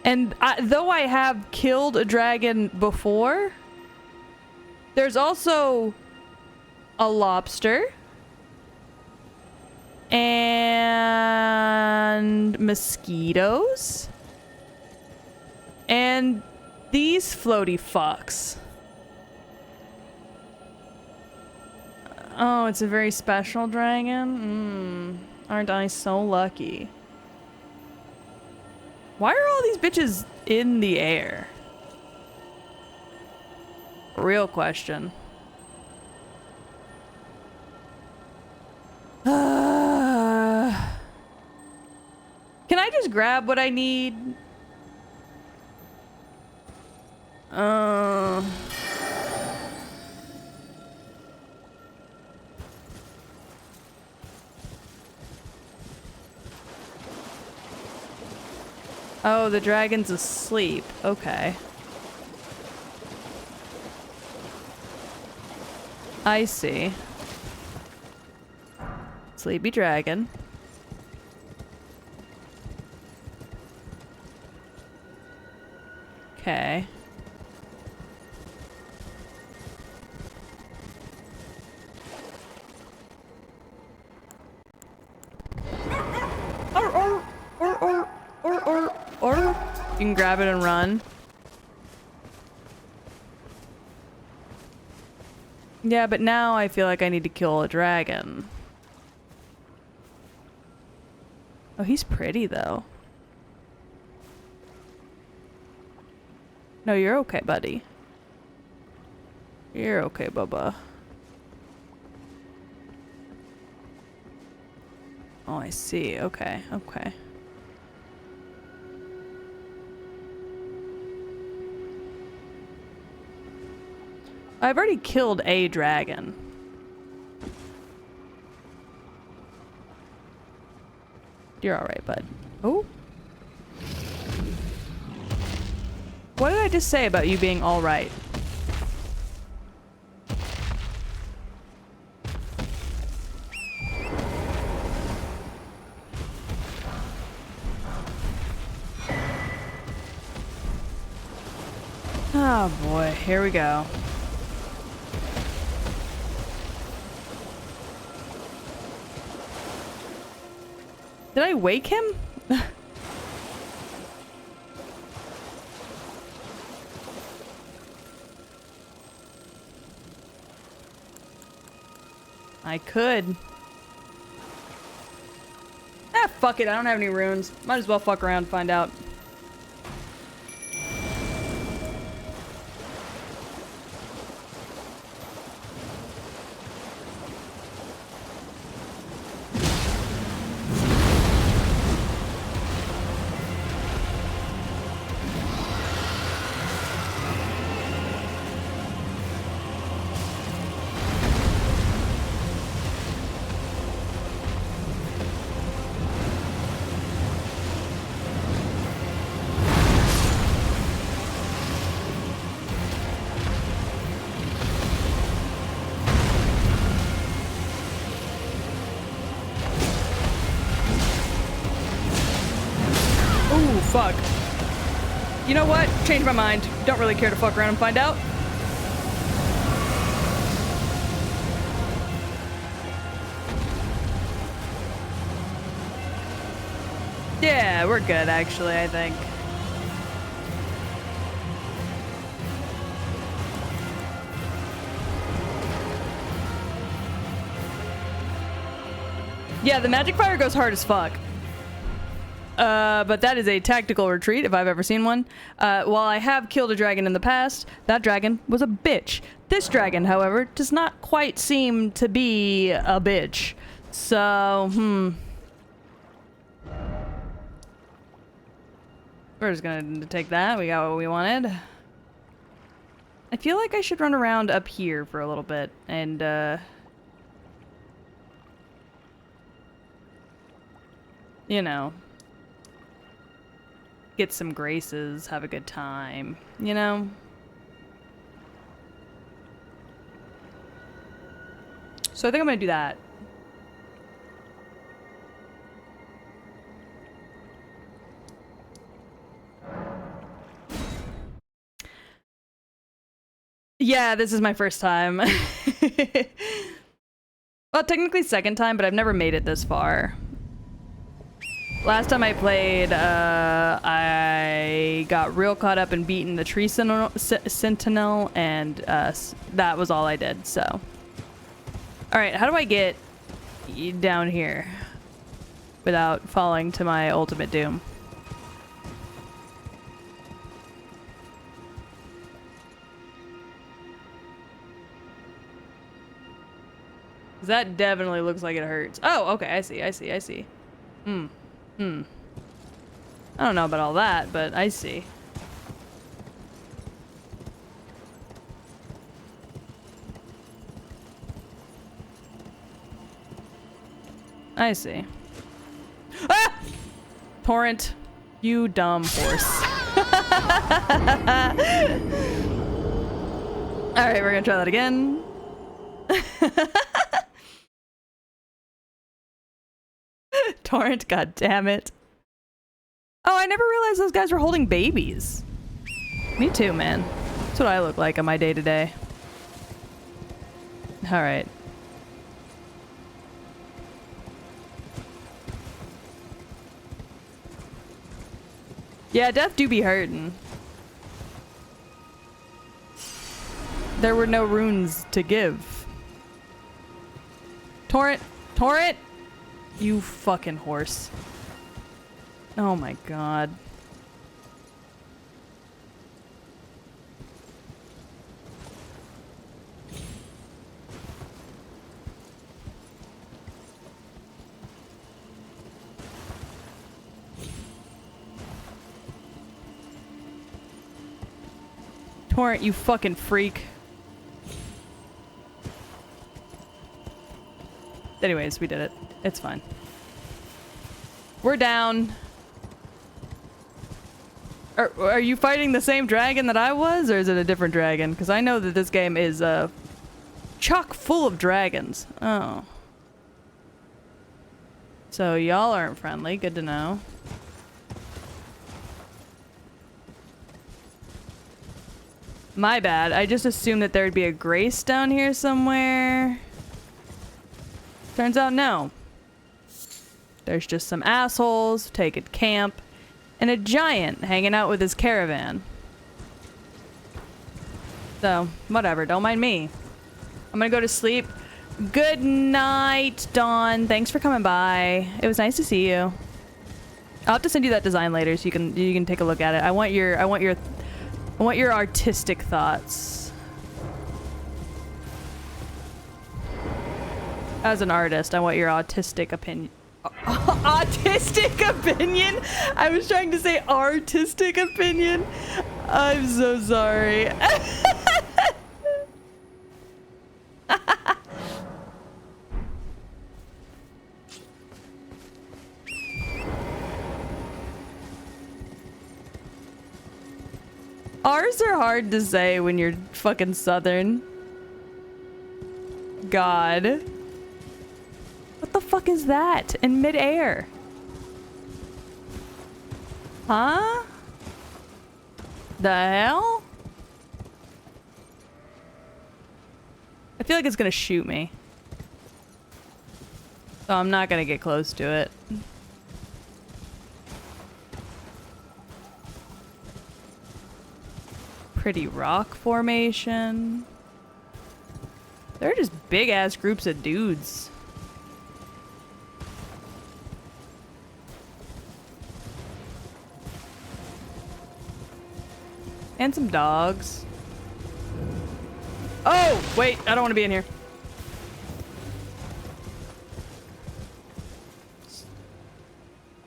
And though I have killed a dragon before, there's also a lobster. And mosquitoes. And these floaty fucks. Oh, it's a very special dragon? Aren't I so lucky? Why are all these bitches in the air? Real question. Can I just grab what I need? Oh, the dragon's asleep. Okay. I see. Sleepy dragon. Okay. You can grab it and run. Yeah, but now I feel like I need to kill a dragon. Oh, he's pretty though. No, you're okay, buddy. You're okay, Bubba. Oh, I see. Okay, okay. I've already killed a dragon. You're alright, bud. Oh. What did I just say about you being alright? Oh boy, here we go. Did I wake him? I could. Fuck it, I don't have any runes. Might as well fuck around and find out. Fuck. You know what? Change my mind. Don't really care to fuck around and find out. Yeah, we're good actually, I think. Yeah, the magic fire goes hard as fuck. But that is a tactical retreat, if I've ever seen one. While I have killed a dragon in the past, that dragon was a bitch. This dragon, however, does not quite seem to be a bitch. So, we're just gonna take that. We got what we wanted. I feel like I should run around up here for a little bit and, you know, get some graces, have a good time, you know? So I think I'm gonna do that. Yeah, this is my first time. Well, technically second time, but I've never made it this far. Last time I played, I got real caught up in beating the tree sentinel, and that was all I did, so. Alright, how do I get down here without falling to my ultimate doom? That definitely looks like it hurts. Oh, okay, I see. I don't know about all that, but I see. I see. Ah! Torrent, you dumb horse. Alright, we're gonna try that again. Torrent, god damn it. Oh, I never realized those guys were holding babies. Me too, man. That's what I look like on my day-to-day. Alright. Yeah, death do be hurting. There were no runes to give. Torrent! Torrent! You fucking horse. Oh my god. Torrent, you fucking freak. Anyways, we did it. It's fine. We're down. Are you fighting the same dragon that I was, or is it a different dragon? Because I know that this game is chock full of dragons. Oh. So y'all aren't friendly. Good to know. My bad. I just assumed that there'd be a grace down here somewhere. Turns out no. There's just some assholes taking camp and a giant hanging out with his caravan. So, whatever. Don't mind me. I'm gonna go to sleep. Good night, Dawn. Thanks for coming by. It was nice to see you. I'll have to send you that design later so you can take a look at it. I want your artistic thoughts. As an artist, I want your autistic opinion. Autistic opinion? I was trying to say artistic opinion. I'm so sorry. R's are hard to say when you're fucking Southern. God. What the fuck is that in midair? Huh? The hell? I feel like it's gonna shoot me. So I'm not gonna get close to it. Pretty rock formation. They're just big ass groups of dudes. And some dogs. Oh, wait, I don't want to be in here.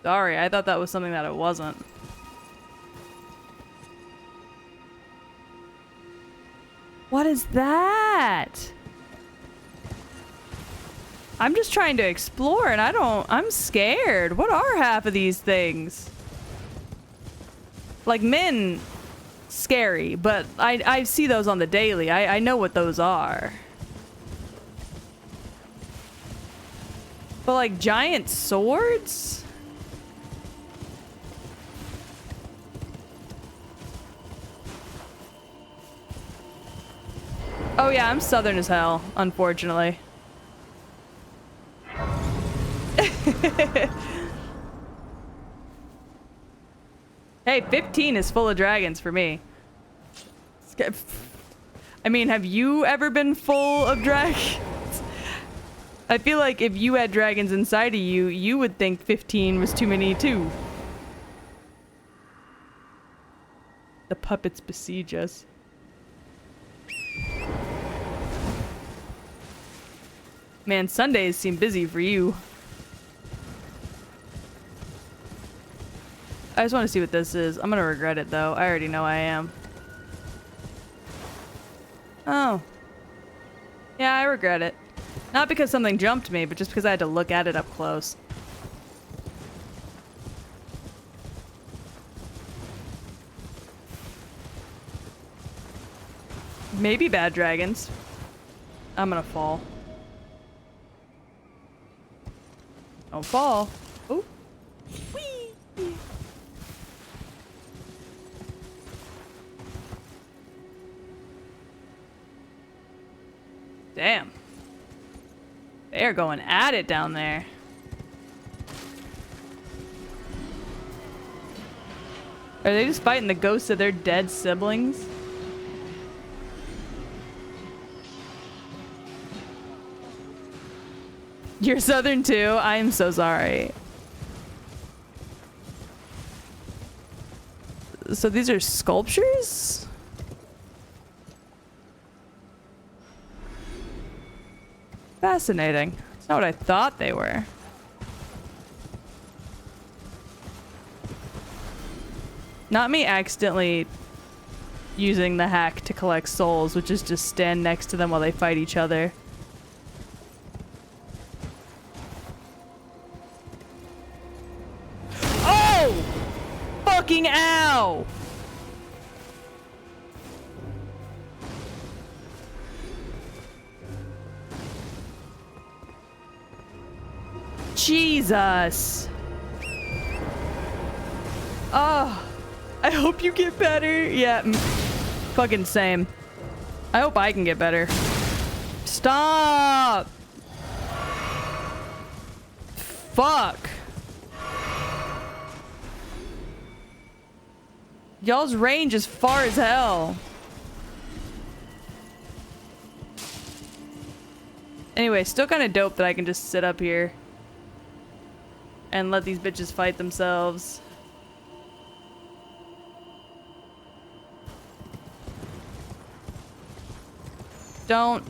Sorry, I thought that was something that it wasn't. What is that? I'm just trying to explore and I'm scared. What are half of these things? Like men, scary, but I see those on the daily. I know what those are. But like giant swords? Oh yeah, I'm Southern as hell, unfortunately. Hey, 15 is full of dragons for me. I mean, have you ever been full of dragons? I feel like if you had dragons inside of you, you would think 15 was too many too. The puppets besiege us. Man, Sundays seem busy for you. I just want to see what this is. I'm gonna regret it though. I already know I am. Oh. Yeah, I regret it. Not because something jumped me, but just because I had to look at it up close. Maybe bad dragons. I'm gonna fall. Don't fall. Oh. Whee! Damn. They are going at it down there. Are they just fighting the ghosts of their dead siblings? You're Southern too? I am so sorry. So these are sculptures? Fascinating. That's not what I thought they were. Not me accidentally using the hack to collect souls, which is just stand next to them while they fight each other. Oh! Fucking ow! Jesus. Oh, I hope you get better. Yeah, fucking same. I hope I can get better. Stop. Fuck. Y'all's range is far as hell. Anyway, still kind of dope that I can just sit up here and let these bitches fight themselves. Don't.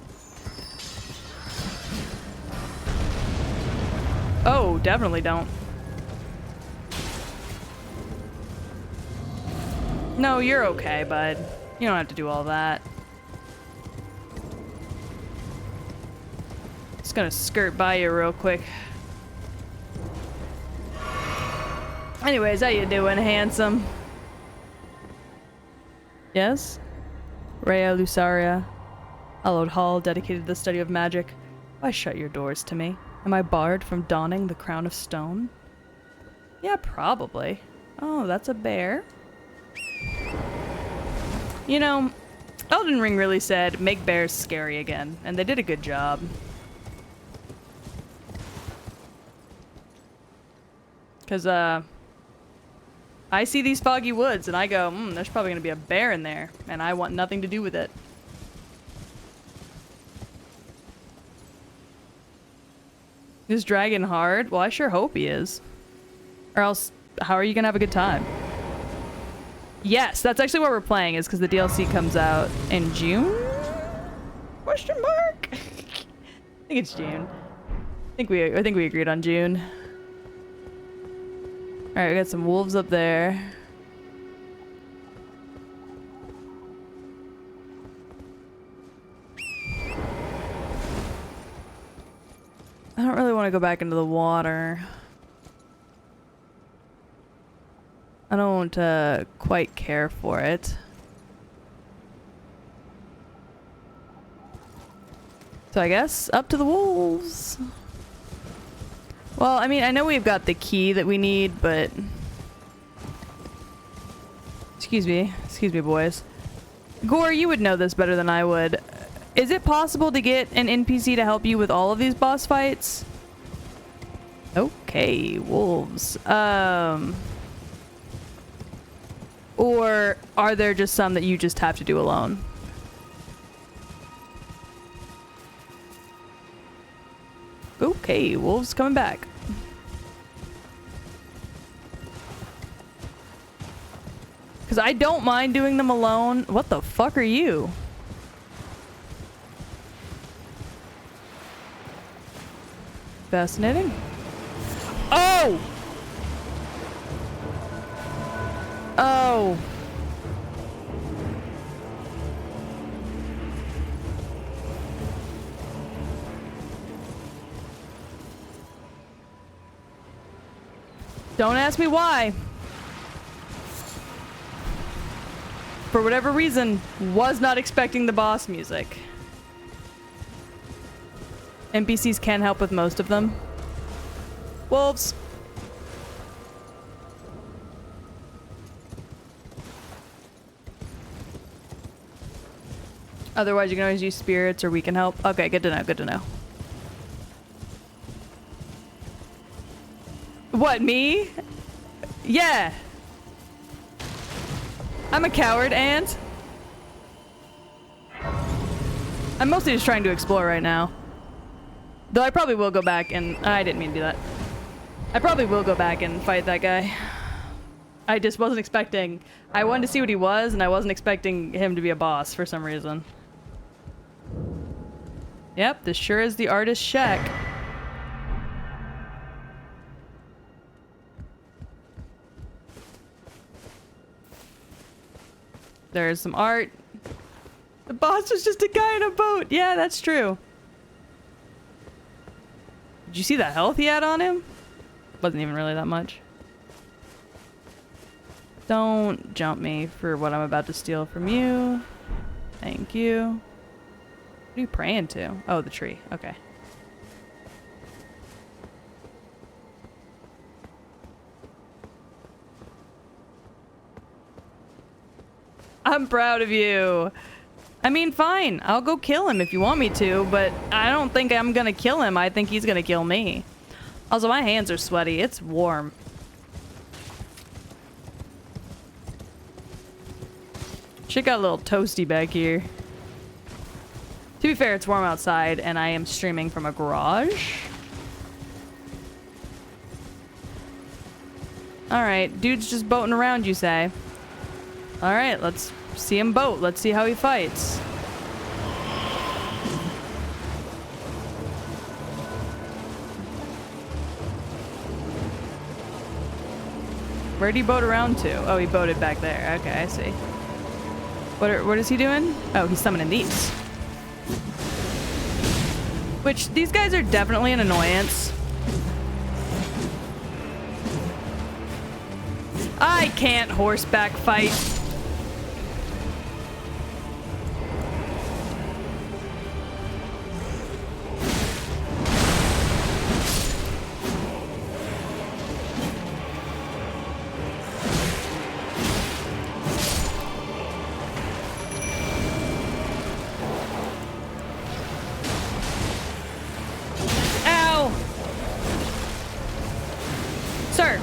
Oh, definitely don't. No, you're okay, bud. You don't have to do all that. Just gonna skirt by you real quick. Anyways, how you doing, handsome? Yes? Rhea Lucaria. Hallowed hall dedicated to the study of magic. Why shut your doors to me? Am I barred from donning the crown of stone? Yeah, probably. Oh, that's a bear. You know, Elden Ring really said, make bears scary again, and they did a good job. Because, I see these foggy woods, and I go, there's probably going to be a bear in there, and I want nothing to do with it. Is Dragon hard? Well, I sure hope he is. Or else, how are you going to have a good time? Yes, that's actually what we're playing, is because the DLC comes out in June? Question mark? I think it's June. I think we agreed on June. Alright, we got some wolves up there. I don't really want to go back into the water. I don't quite care for it. So I guess up to the wolves. Well, I mean, I know we've got the key that we need, but... Excuse me, boys. Gore, you would know this better than I would. Is it possible to get an NPC to help you with all of these boss fights? Okay, wolves. Or are there just some that you just have to do alone? Okay, wolves coming back. Because I don't mind doing them alone. What the fuck are you? Fascinating. Oh! Oh! Don't ask me why. For whatever reason, was not expecting the boss music. NPCs can help with most of them. Wolves. Otherwise, you can always use spirits or we can help. Okay, good to know, good to know. What, me? Yeah. I'm a coward, and I'm mostly just trying to explore right now. Though I probably will go back and... I didn't mean to do that. I probably will go back and fight that guy. I just wasn't expecting... I wanted to see what he was, and I wasn't expecting him to be a boss for some reason. Yep, this sure is the artist's shack. There's some art. The boss was just a guy in a boat. Yeah, that's true. Did you see the health he had on him? Wasn't even really that much. Don't jump me for what I'm about to steal from you. Thank you. What are you praying to? Oh, the tree. Okay. I'm proud of you. I mean, fine. I'll go kill him if you want me to, but I don't think I'm gonna kill him. I think he's gonna kill me. Also, my hands are sweaty. It's warm. Shit got a little toasty back here. To be fair, it's warm outside, and I am streaming from a garage. Alright, dude's just boating around, you say? Alright, let's see him boat. Let's see how he fights. Where'd he boat around to? Oh, he boated back there. Okay, I see. What is he doing? Oh, he's summoning these. Which, these guys are definitely an annoyance. I can't horseback fight. Ow! Sir.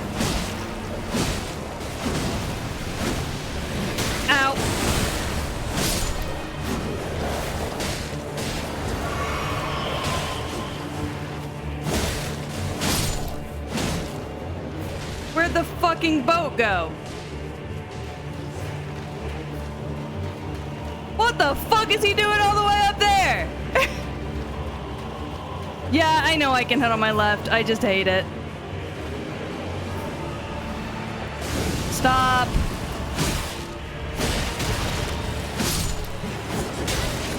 Ow. Where'd the fucking boat go? What the fuck is he doing all the way up there? Yeah, I know I can hit on my left. I just hate it. Stop.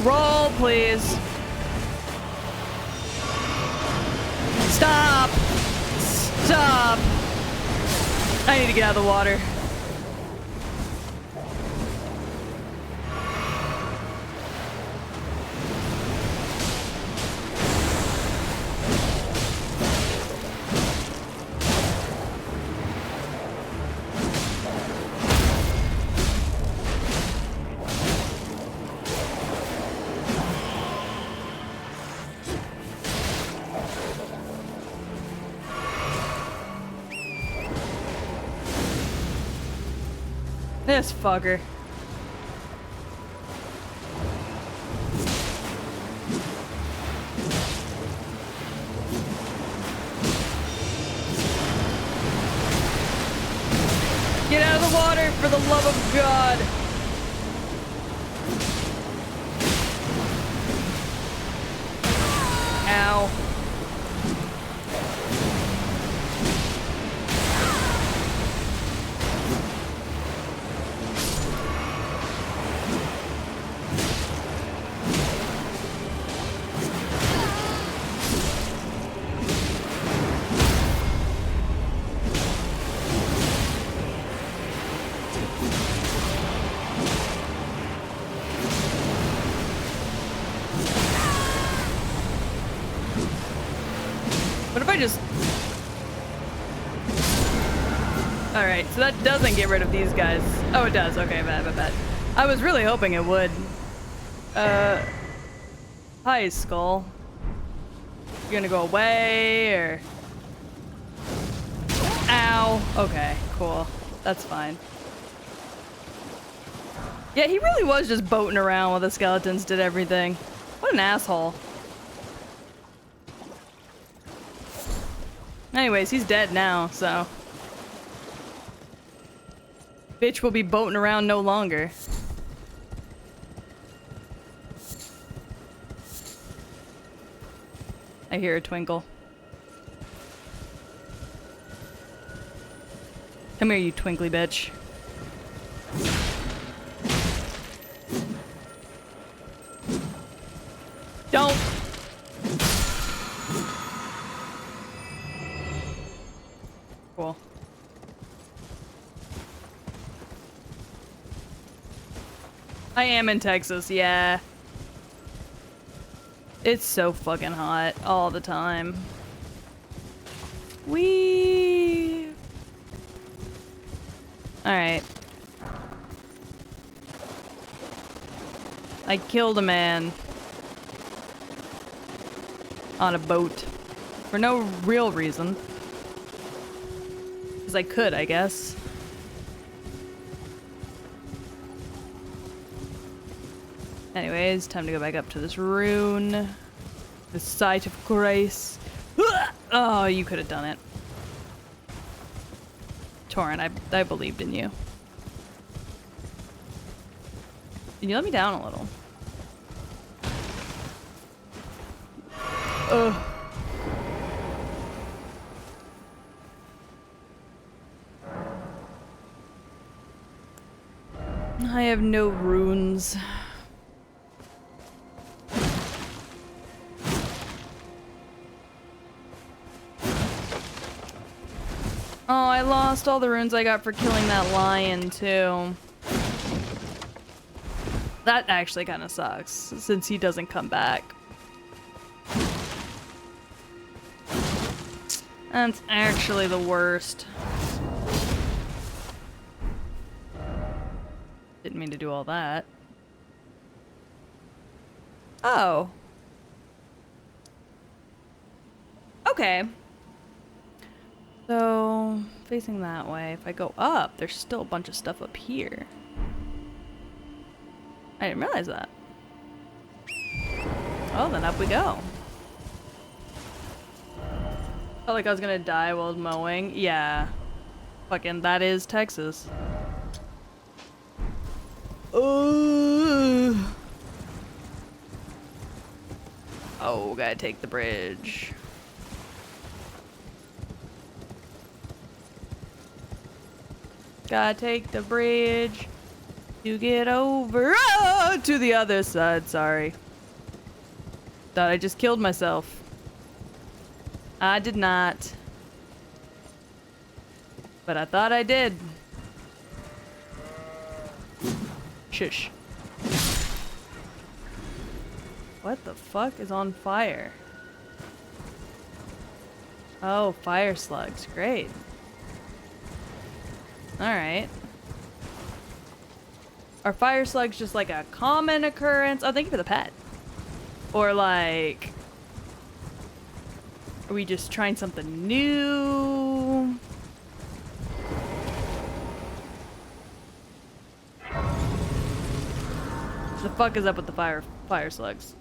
Roll, please. Stop. Stop. I need to get out of the water. This fucker. Get out of the water, for the love of God. Ow. What if I just... Alright, so that doesn't get rid of these guys. Oh, it does. Okay, bad. I was really hoping it would. Hi, Skull. You gonna go away, or... Ow. Okay, cool. That's fine. Yeah, he really was just boating around while the skeletons did everything. What an asshole. Anyways, he's dead now, so... Bitch will be boating around no longer. I hear a twinkle. Come here, you twinkly bitch. Don't! Cool. I am in Texas, yeah. It's so fucking hot all the time. Whee! Alright. I killed a man. On a boat. For no real reason. Because I could, I guess. Anyways, time to go back up to this rune. The site of grace. Oh, you could have done it. Torrent, I believed in you. Can you let me down a little? Ugh. I have no runes. Oh, I lost all the runes I got for killing that lion, too. That actually kind of sucks, since he doesn't come back. That's actually the worst. Didn't mean to do all that. Oh. Okay. So, facing that way, if I go up, there's still a bunch of stuff up here. I didn't realize that. Oh, then up we go. Felt like I was gonna die while mowing. Yeah. Fucking, that is Texas. Oh, gotta take the bridge. Gotta take the bridge to get over to the other side. Sorry. Thought I just killed myself. I did not. But I thought I did. Shush. What the fuck is on fire? Oh, fire slugs. Great. Alright. Are fire slugs just like a common occurrence? Oh, thank you for the pet. Or like... Are we just trying something new? The fuck is up with the fire slugs?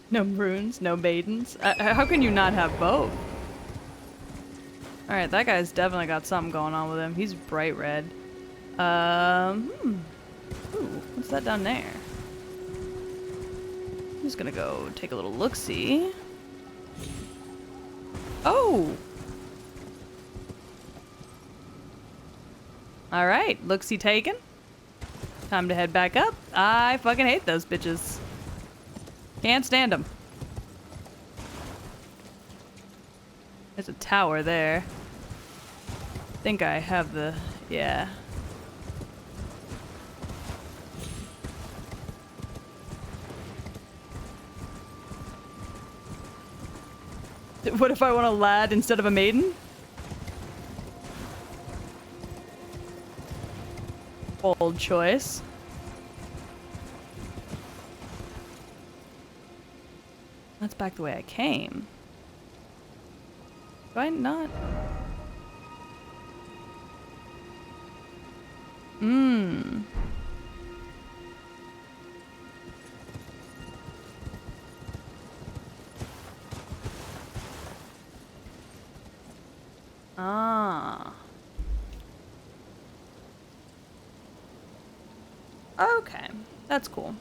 No runes, no maidens. How can you not have both? All right, that guy's definitely got something going on with him. He's bright red. Ooh, what's that down there? I'm just gonna go take a little look-see. Oh. All right, look-see taken. Time to head back up. I fucking hate those bitches. Can't stand them. There's a tower there. I think I have the... yeah. What if I want a lad instead of a maiden? Bold choice. That's back the way I came. Do I not? Mmm. Ah. Okay, that's cool.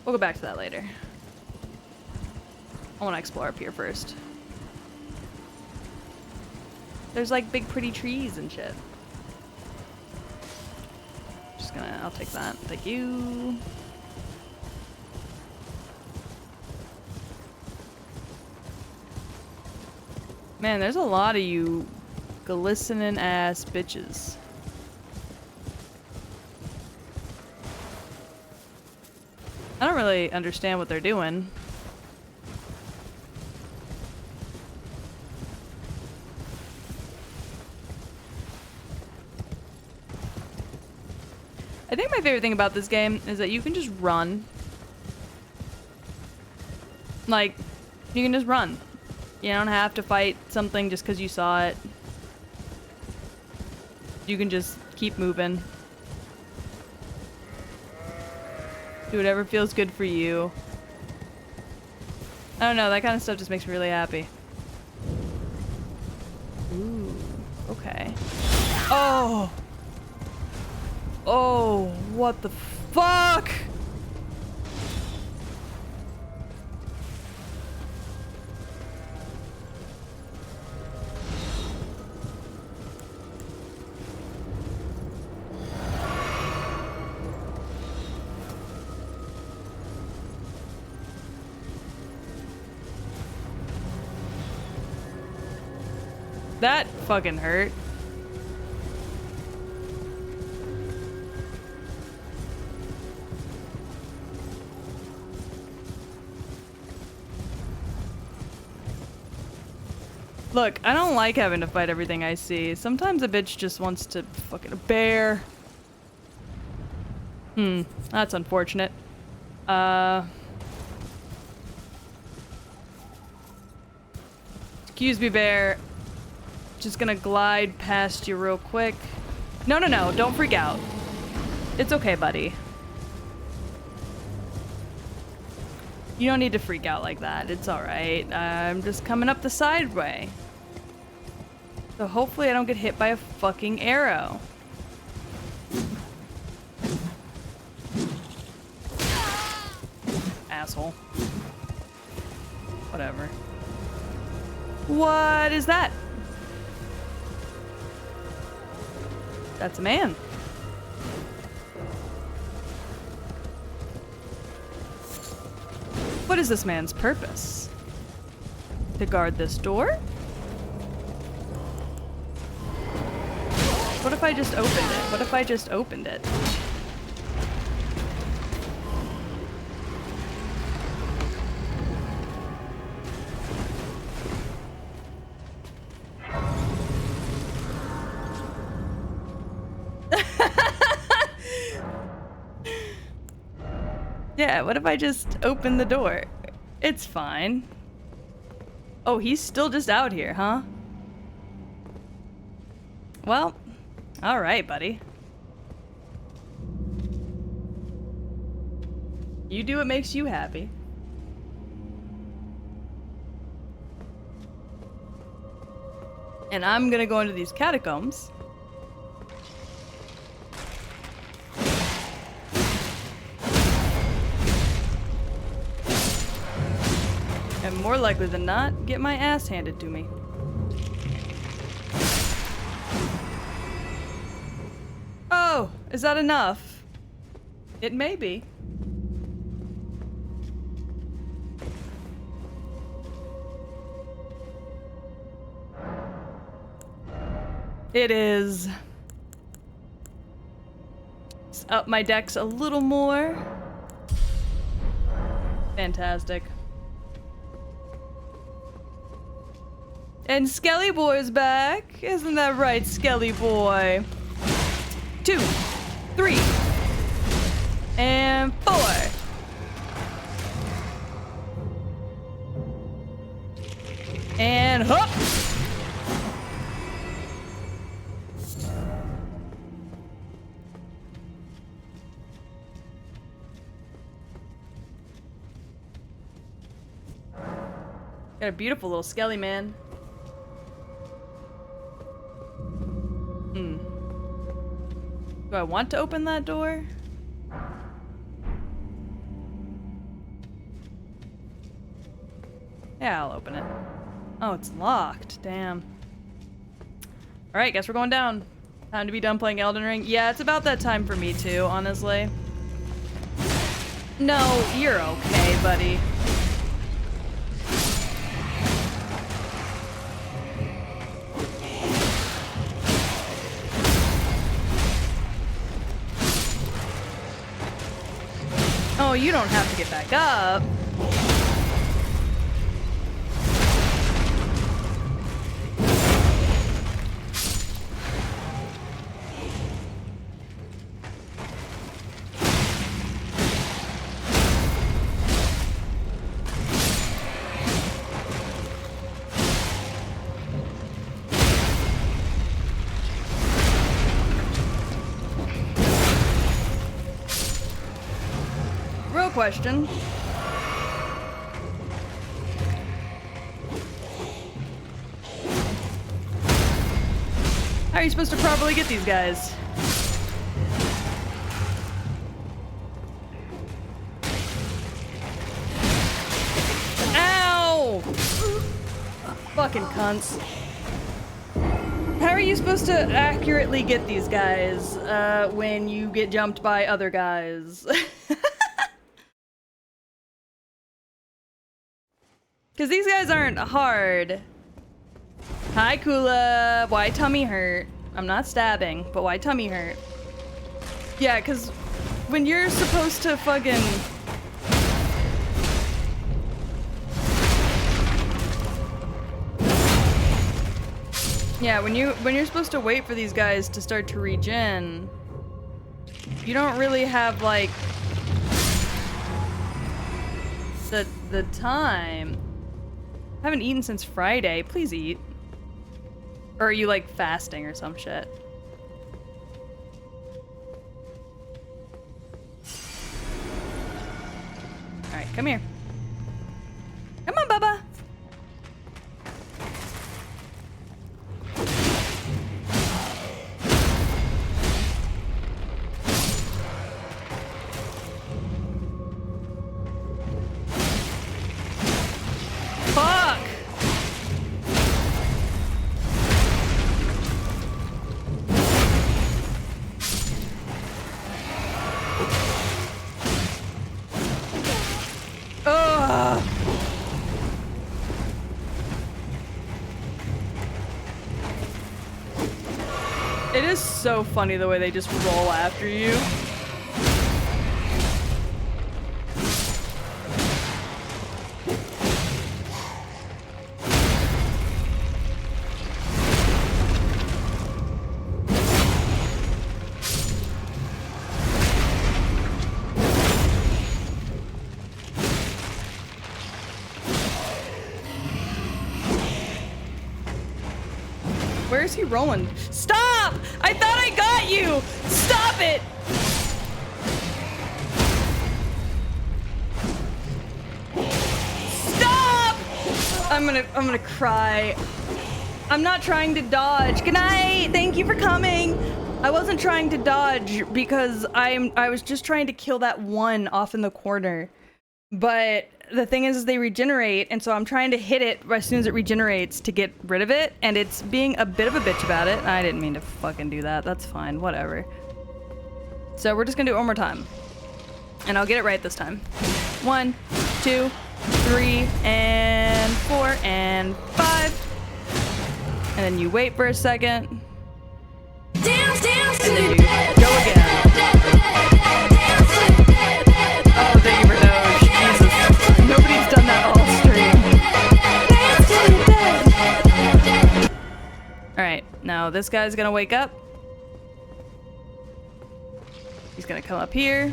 We'll go back to that later. I want to explore up here first. There's like big pretty trees and shit. Just gonna, I'll take that. Thank you. Man, there's a lot of you glistening ass bitches. I don't really understand what they're doing. I think my favorite thing about this game is that you can just run. Like, you can just run. You don't have to fight something just because you saw it. You can just keep moving. Do whatever feels good for you. I don't know, that kind of stuff just makes me really happy. Oh. Oh, what the fuck? That fucking hurt. Look, I don't like having to fight everything I see. Sometimes a bitch just wants to fucking a bear. That's unfortunate. Excuse me, bear. Just gonna glide past you real quick. No, no, no, don't freak out. It's okay, buddy. You don't need to freak out like that. It's alright. I'm just coming up the sideway. So hopefully I don't get hit by a fucking arrow. Asshole. Whatever. What is that? That's a man. What is this man's purpose? To guard this door? What if I just opened it? What if I just opened it? Yeah, what if I just open the door? It's fine. Oh, he's still just out here, huh? Well, alright, buddy. You do what makes you happy. And I'm gonna go into these catacombs. And more likely than not, get my ass handed to me. Oh, is that enough? It may be. It is. Let's up my dex a little more. Fantastic. And Skelly Boy's back. Isn't that right, Skelly Boy? 2, 3, and 4. And hop! Got a beautiful little Skelly man. Do I want to open that door? Yeah, I'll open it. Oh, it's locked. Damn. Alright, guess we're going down. Time to be done playing Elden Ring. Yeah, it's about that time for me too, honestly. No, you're okay, buddy. Oh, you don't have to get back up. Question. How are you supposed to properly get these guys? Ow! Fucking cunts. How are you supposed to accurately get these guys when you get jumped by other guys? Because these guys aren't hard. Hi, Kula. Why tummy hurt? I'm not stabbing, but why tummy hurt? Yeah, because when you're supposed to fucking... Yeah, when you're supposed to wait for these guys to start to regen, you don't really have like the time. I haven't eaten since Friday. Please eat. Or are you like fasting or some shit? All right, come here. Come on, Bubba. Fuck! Ugh! It is so funny the way they just roll after you. Where is he rolling? Stop! I thought I got you! Stop it! Stop! I'm gonna cry. I'm not trying to dodge. Good night! Thank you for coming! I wasn't trying to dodge because I was just trying to kill that one off in the corner. But the thing is they regenerate, and so I'm trying to hit it as soon as it regenerates to get rid of it, and it's being a bit of a bitch about it. I didn't mean to fucking do that. That's fine. Whatever. So we're just gonna do it one more time. And I'll get it right this time. 1, 2, 3, and 4, and 5. And then you wait for a second. Dance, dance, And then you go again. Oh, thank you for Doge. Jesus. Nobody's done that all stream. Alright, now this guy's gonna wake up. He's gonna come up here.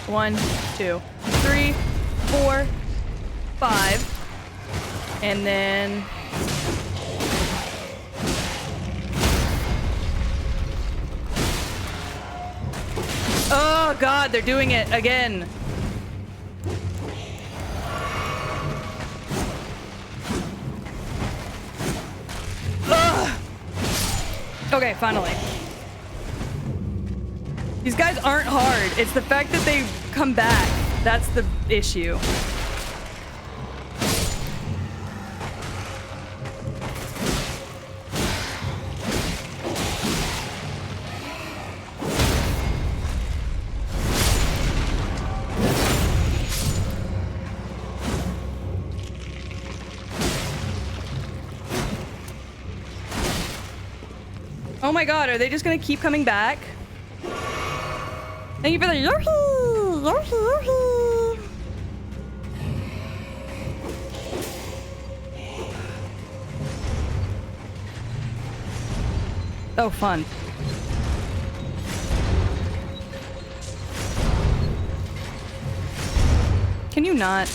One, 2, 3, 4, 5. And then... Oh god, they're doing it again. Ugh. Okay, finally. These guys aren't hard. It's the fact that they come back. That's the issue. Oh my god, are they just gonna keep coming back? Thank you for the yoo-hoo! Yoo-hoo, yoo-hoo! Oh, fun. Can you not?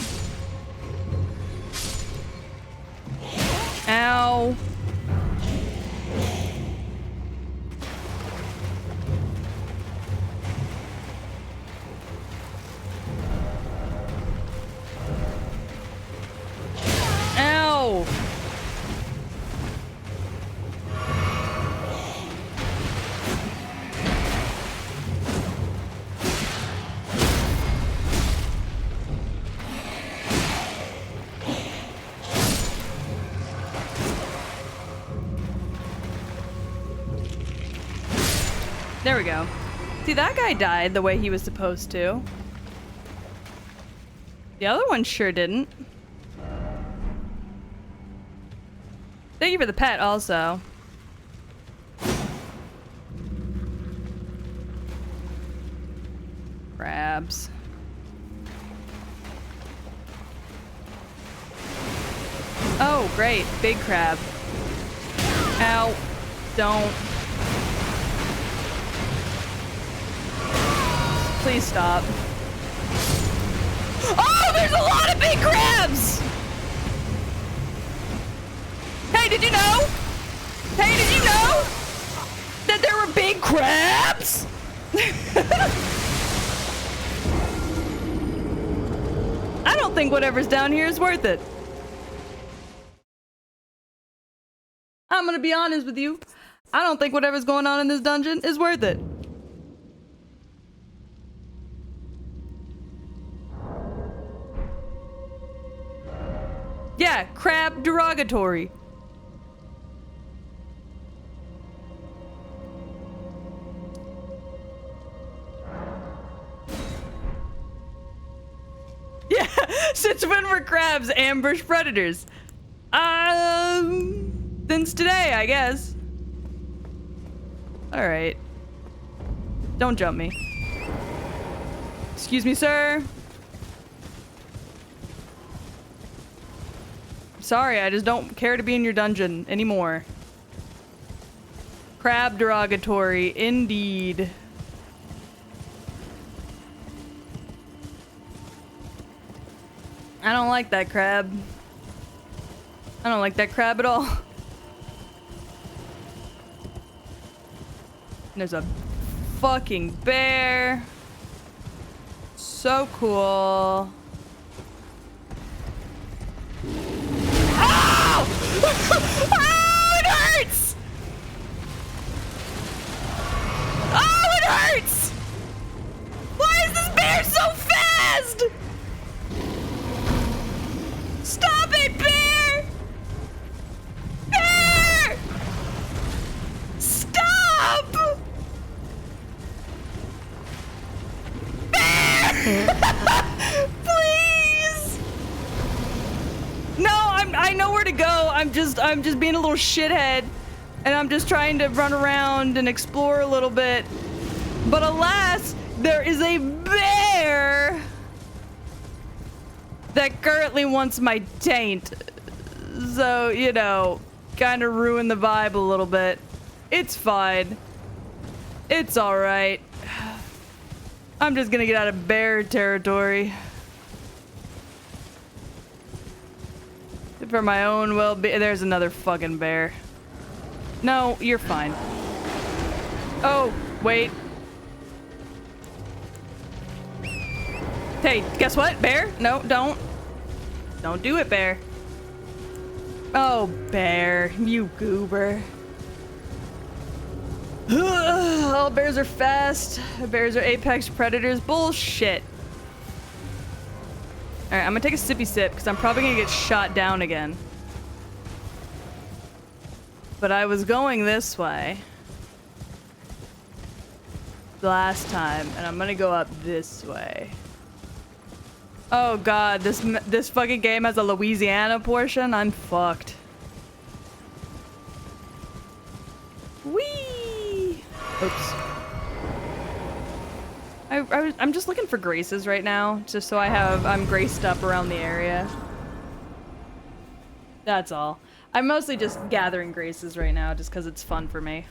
Ow. There we go. See, that guy died the way he was supposed to. The other one sure didn't. Thank you for the pet, also. Crabs. Oh, great. Big crab. Ow. Don't. Please stop. Oh, there's a lot of big crabs! Hey, did you know? Hey, did you know that there were big crabs? I don't think whatever's down here is worth it. I'm gonna be honest with you. I don't think whatever's going on in this dungeon is worth it. Yeah, crab derogatory. Yeah, since when were crabs ambush predators? Since today, I guess. All right. Don't jump me. Excuse me, sir. Sorry, I just don't care to be in your dungeon anymore. Crab derogatory, indeed. I don't like that crab. I don't like that crab at all. There's a fucking bear. So cool. Oh! Oh, it hurts! Oh, it hurts! Why is this bear so fast? Stop it, bear! Bear! Stop! Bear! Please! No, I know where to go. I'm just being a little shithead, and I'm just trying to run around and explore a little bit. But alas, there is a bear that currently wants my taint. So, you know, kind of ruin the vibe a little bit. It's fine. It's all right. I'm just gonna get out of bear territory. For my own well-being. There's another fucking bear. No, you're fine. Oh, wait. Hey, guess what, bear? No, don't. Don't do it, bear. Oh, bear, you goober. All bears are fast. Bears are apex predators. Bullshit. Alright, I'm gonna take a sippy sip because I'm probably gonna get shot down again. But I was going this way last time, and I'm gonna go up this way. Oh god, this fucking game has a Louisiana portion? I'm fucked. Whee! Oops. I'm just looking for graces right now, just so I'm graced up around the area. That's all. I'm mostly just gathering graces right now, just because it's fun for me.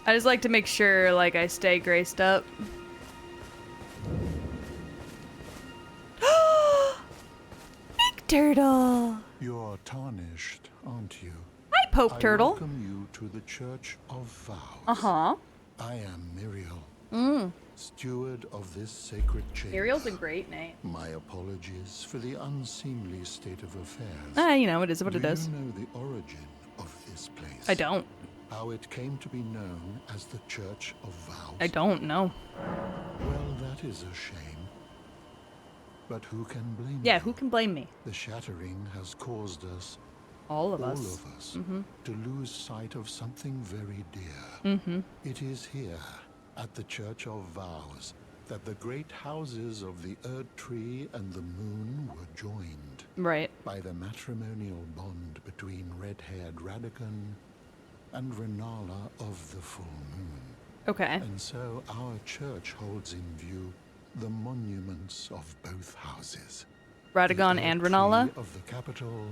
I just like to make sure, like, I stay graced up. Big turtle! You're tarnished, aren't you? Hi, Pope Turtle. I welcome you to the Church of Vows. Uh-huh. I am Muriel, steward of this sacred chamber. Ariel's a great name. My apologies for the unseemly state of affairs. You know, it is what it is. Do you know the origin of this place? I don't. How it came to be known as the Church of Vows? I don't know. Well, that is a shame. But who can blame Yeah, you? who can blame me? The shattering has caused us All of all us. of us, to lose sight of something very dear. It is here, at the Church of Vows, that the great houses of the Erd Tree and the Moon were joined Right. by the matrimonial bond between red-haired Radagon and Renala of the Full Moon. Okay. And so our church holds in view the monuments of both houses. Radagon The and Erd Renala? Tree of the capital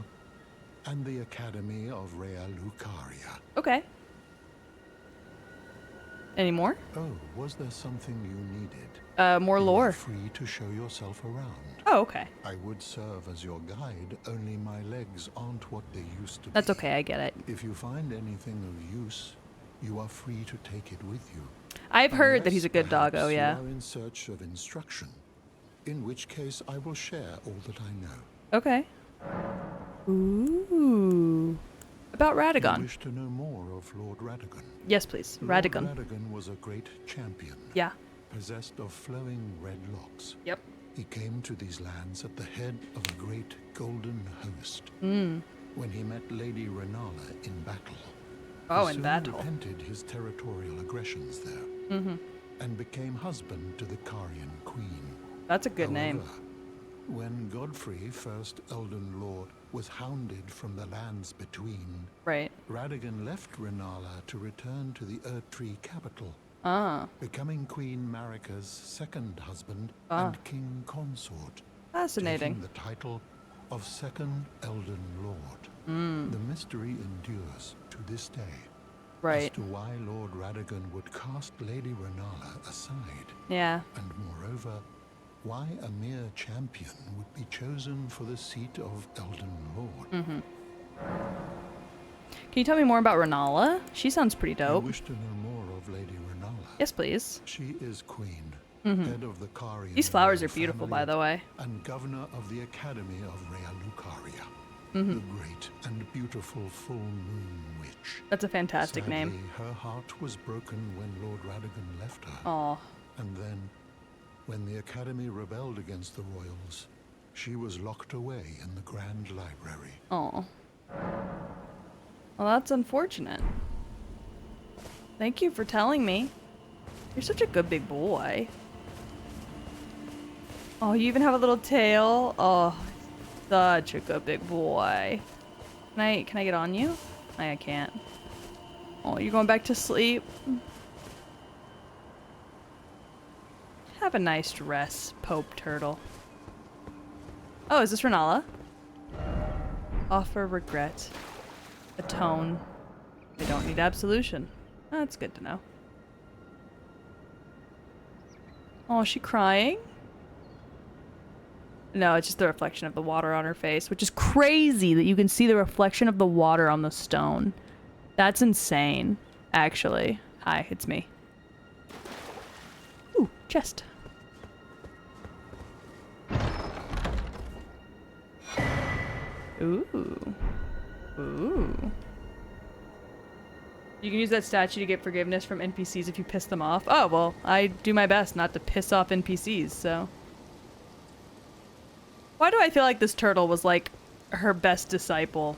and the Academy of Rea Lucaria. Okay. Any more? Oh, was there something you needed? More You are lore. free to show yourself around. Oh, okay. I would serve as your guide, only my legs aren't what they used to be. That's okay, I get it. If you find anything of use, you are free to take it with you. I've heard that Unless he's a good doggo, perhaps yeah. You are in search of instruction, in which case I will share all that I know. Okay. Ooh. About You Radagon. wish to know more of Lord Radagon? Yes, please. Lord Radagon. Radagon was a great champion, Yeah. possessed of flowing red locks. Yep. He came to these lands at the head of a great golden host. Mm. When he met Lady Renala in battle, Oh, he in soon battle. repented his territorial aggressions there, and became husband to the Carian queen. That's a good name. However, when Godfrey, first Elden Lord, was hounded from the lands between, Right. Radagon left Renala to return to the Erd Tree capital, Ah. becoming Queen Marika's second husband Ah. and king consort, Fascinating. taking the title of Second Elden Lord. The mystery endures to this day as Right. to why Lord Radagon would cast Lady Renala aside, Yeah. and moreover, why a mere champion would be chosen for the seat of Elden Lord. Can you tell me more about Renala? She sounds pretty You dope. wish to know more of Lady Renala? Yes, please. She is queen, head of the Carian These flowers royal are beautiful, family, by the way. and governor of the Academy of Rea Lucaria, the great and beautiful full moon witch. That's a fantastic Sadly, name. her heart was broken when Lord Radagon left her. Aw. And then, when the Academy rebelled against the royals, she was locked away in the Grand Library. Aw. Well, that's unfortunate. Thank you for telling me. You're such a good big boy. Oh, you even have a little tail? Oh, such a good big boy. Can I get on you? I can't. Oh, you're going back to sleep? Have a nice rest, Pope Turtle. Oh, is this Renala? Offer regret. Atone. They don't need absolution. That's good to know. Oh, is she crying? No, it's just the reflection of the water on her face, which is crazy that you can see the reflection of the water on the stone. That's insane, actually. Hi, it's me. Ooh, chest. Ooh. Ooh. You can use that statue to get forgiveness from NPCs if you piss them off. Oh, well, I do my best not to piss off NPCs, so. Why do I feel like this turtle was like her best disciple?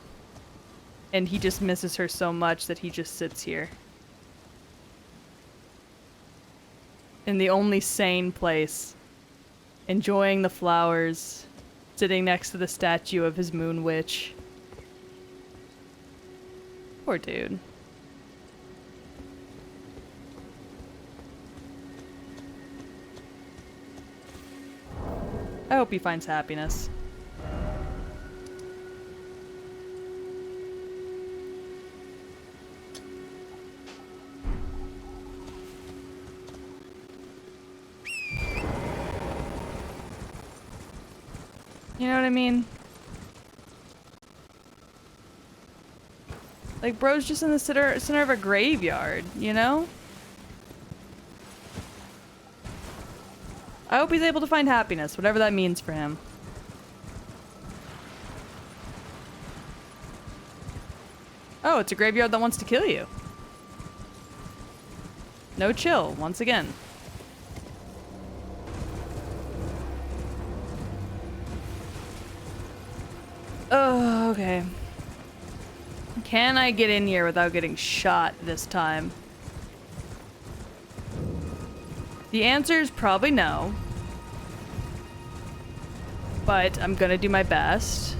And he just misses her so much that he just sits here. In the only sane place. Enjoying the flowers. Sitting next to the statue of his moon witch. Poor dude. I hope he finds happiness. You know what I mean? Like, bro's just in the center of a graveyard, you know? I hope he's able to find happiness, whatever that means for him. Oh, it's a graveyard that wants to kill you. No chill, once again. Oh, okay. Can I get in here without getting shot this time? The answer is probably no. But I'm gonna do my best.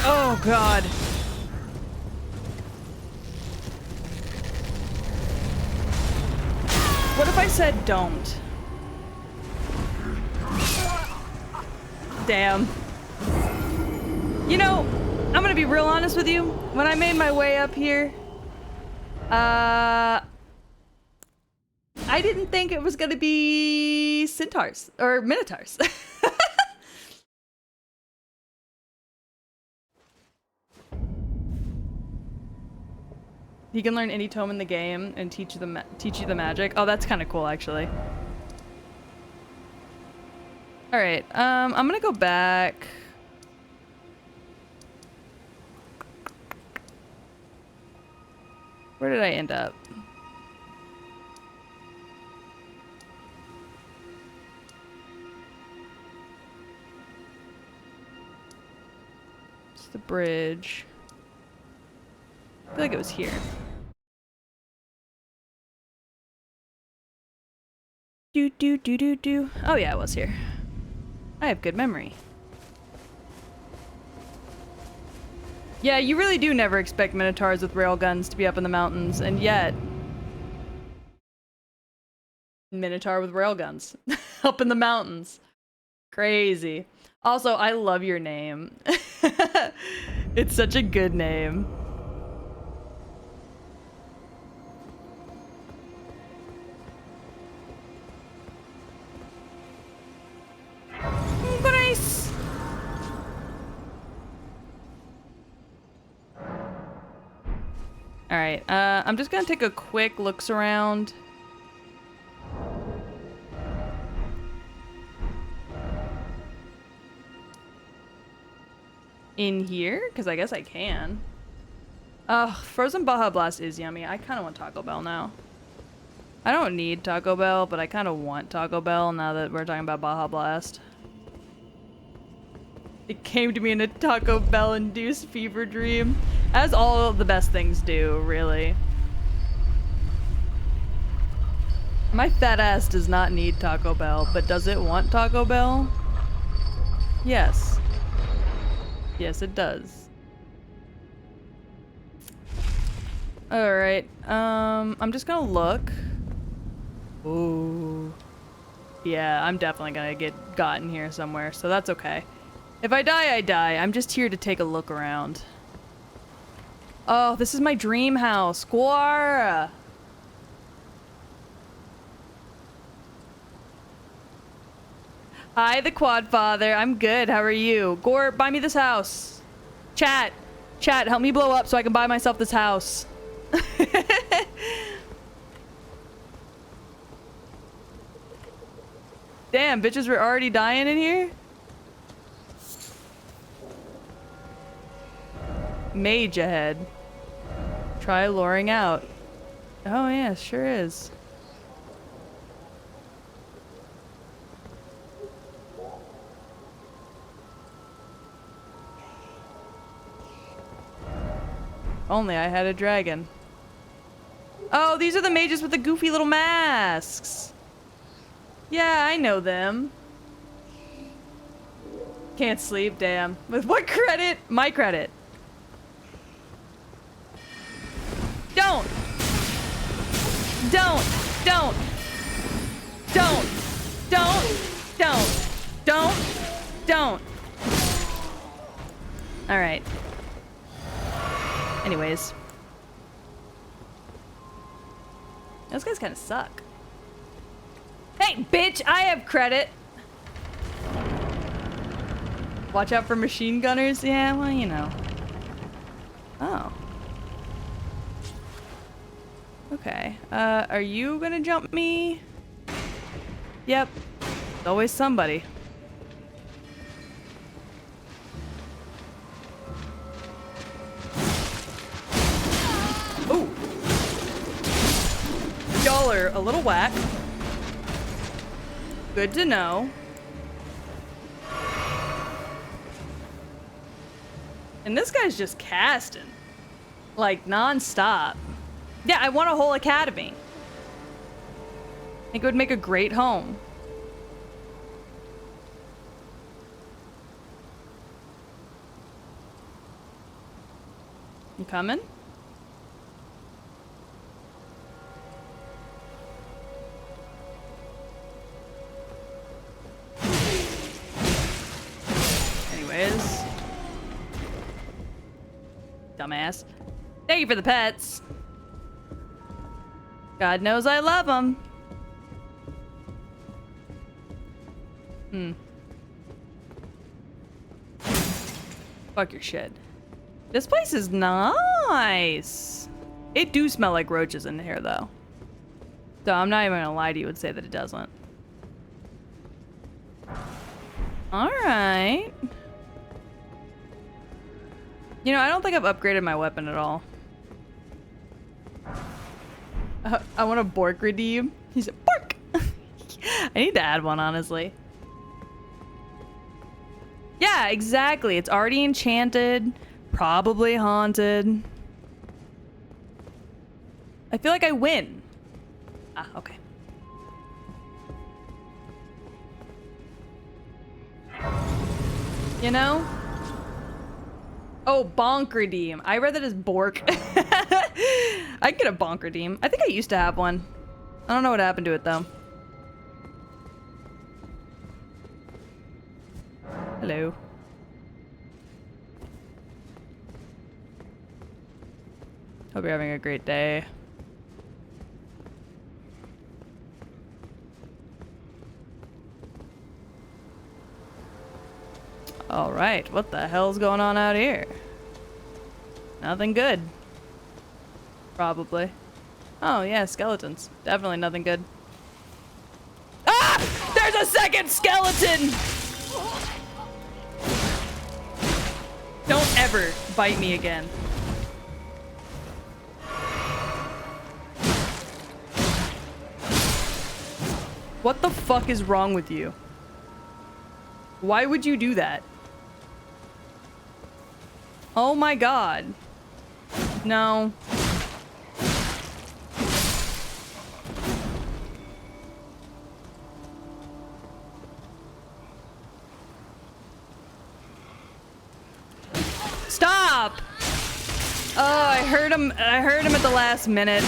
Oh God. What if I said don't? Damn. You know, I'm gonna be real honest with you. When I made my way up here, I didn't think it was gonna be centaurs or minotaurs. You can learn any tome in the game and teach you the magic. Oh, that's kind of cool, actually. All right, I'm gonna go back. Where did I end up? It's the bridge. I feel like it was here. Do. Oh yeah, it was here. I have good memory. Yeah, you really do never expect minotaurs with railguns to be up in the mountains, and yet... Minotaur with railguns. Up in the mountains. Crazy. Also, I love your name. It's such a good name. Nice. All right, I'm just gonna take a quick looks around. In here, because I guess I can. Frozen Baja Blast is yummy. I kind of want Taco Bell now. I don't need Taco Bell, but I kind of want Taco Bell now that we're talking about Baja Blast. It came to me in a Taco Bell-induced fever dream. As all the best things do, really. My fat ass does not need Taco Bell, but does it want Taco Bell? Yes. Yes, it does. Alright, I'm just gonna look. Ooh. Yeah, I'm definitely gonna get gotten here somewhere, so that's okay. If I die, I die. I'm just here to take a look around. Oh, this is my dream house. Squara! Hi, the Quad Father. I'm good. How are you? Gore, buy me this house. Chat, help me blow up so I can buy myself this house. Damn, bitches were already dying in here? Mage ahead. Try luring out. Oh yeah, sure is. Only I had a dragon. Oh, these are the mages with the goofy little masks. Yeah, I know them. Can't sleep, damn. With what credit? My credit. Don't! Don't! Don't! Don't! Don't! Don't! Don't! Don't! Alright. Anyways. Those guys kind of suck. Hey, bitch! I have credit! Watch out for machine gunners? Yeah, well, you know. Oh. Okay. Are you gonna jump me? Yep. There's always somebody. Ooh. are a little whack. Good to know. And this guy's just casting. Like, non-stop. Yeah, I want a whole academy. I think it would make a great home. You coming? Anyways. Dumbass. Thank you for the pets. God knows I love them. Fuck your shit. This place is nice. It do smell like roaches in here, though. So I'm not even gonna lie to you and say that it doesn't. Alright. You know, I don't think I've upgraded my weapon at all. I want a Bork redeem. He said, Bork! I need to add one, honestly. Yeah, exactly. It's already enchanted. Probably haunted. I feel like I win. Ah, okay. You know? Oh, bonk redeem. I read that as Bork. I can get a bonk redeem. I think I used to have one. I don't know what happened to it, though. Hello. Hope you're having a great day. All right, what the hell's going on out here? Nothing good. Probably. Oh yeah, skeletons. Definitely nothing good. Ah! There's a second skeleton! Don't ever bite me again. What the fuck is wrong with you? Why would you do that? Oh my god. No. Stop! Oh, I heard him at the last minute.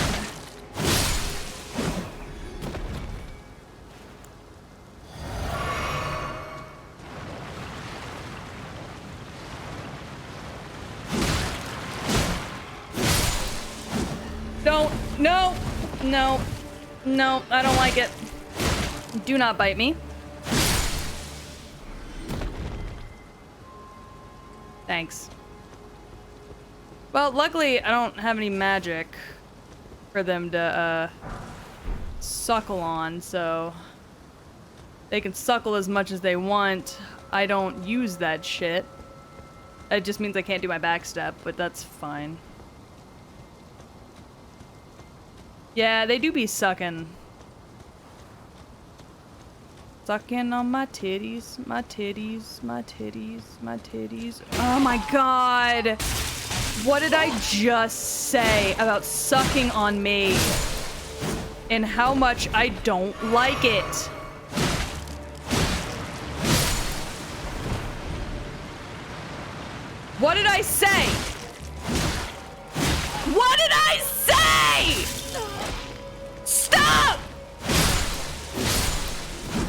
No, I don't like it. Do not bite me. Thanks. Well, luckily I don't have any magic for them to suckle on, so they can suckle as much as they want. I don't use that shit. It just means I can't do my backstep, but that's fine. Yeah, they do be sucking. Sucking on my titties, my titties, my titties, my titties. Oh my god! What did I just say about sucking on me? And how much I don't like it. What did I say? What did I say? Stop!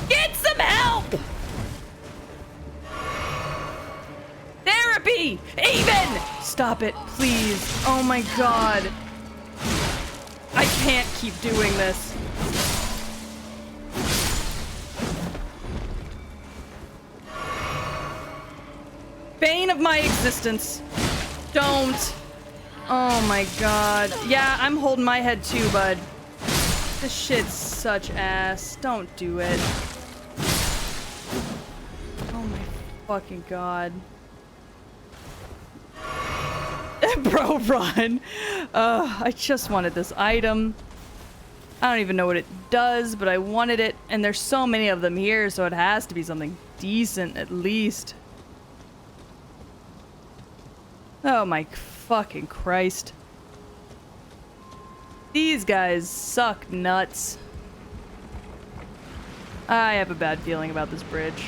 Get some help! Therapy! Even! Stop it, please. Oh my god. I can't keep doing this. Bane of my existence. Don't. Oh my god. Yeah, I'm holding my head too, bud. This shit's such ass. Don't do it. Oh my fucking god. Bro, run. I just wanted this item. I don't even know what it does, but I wanted it, and there's so many of them here, so it has to be something decent at least. Oh my fucking Christ. These guys suck nuts. I have a bad feeling about this bridge.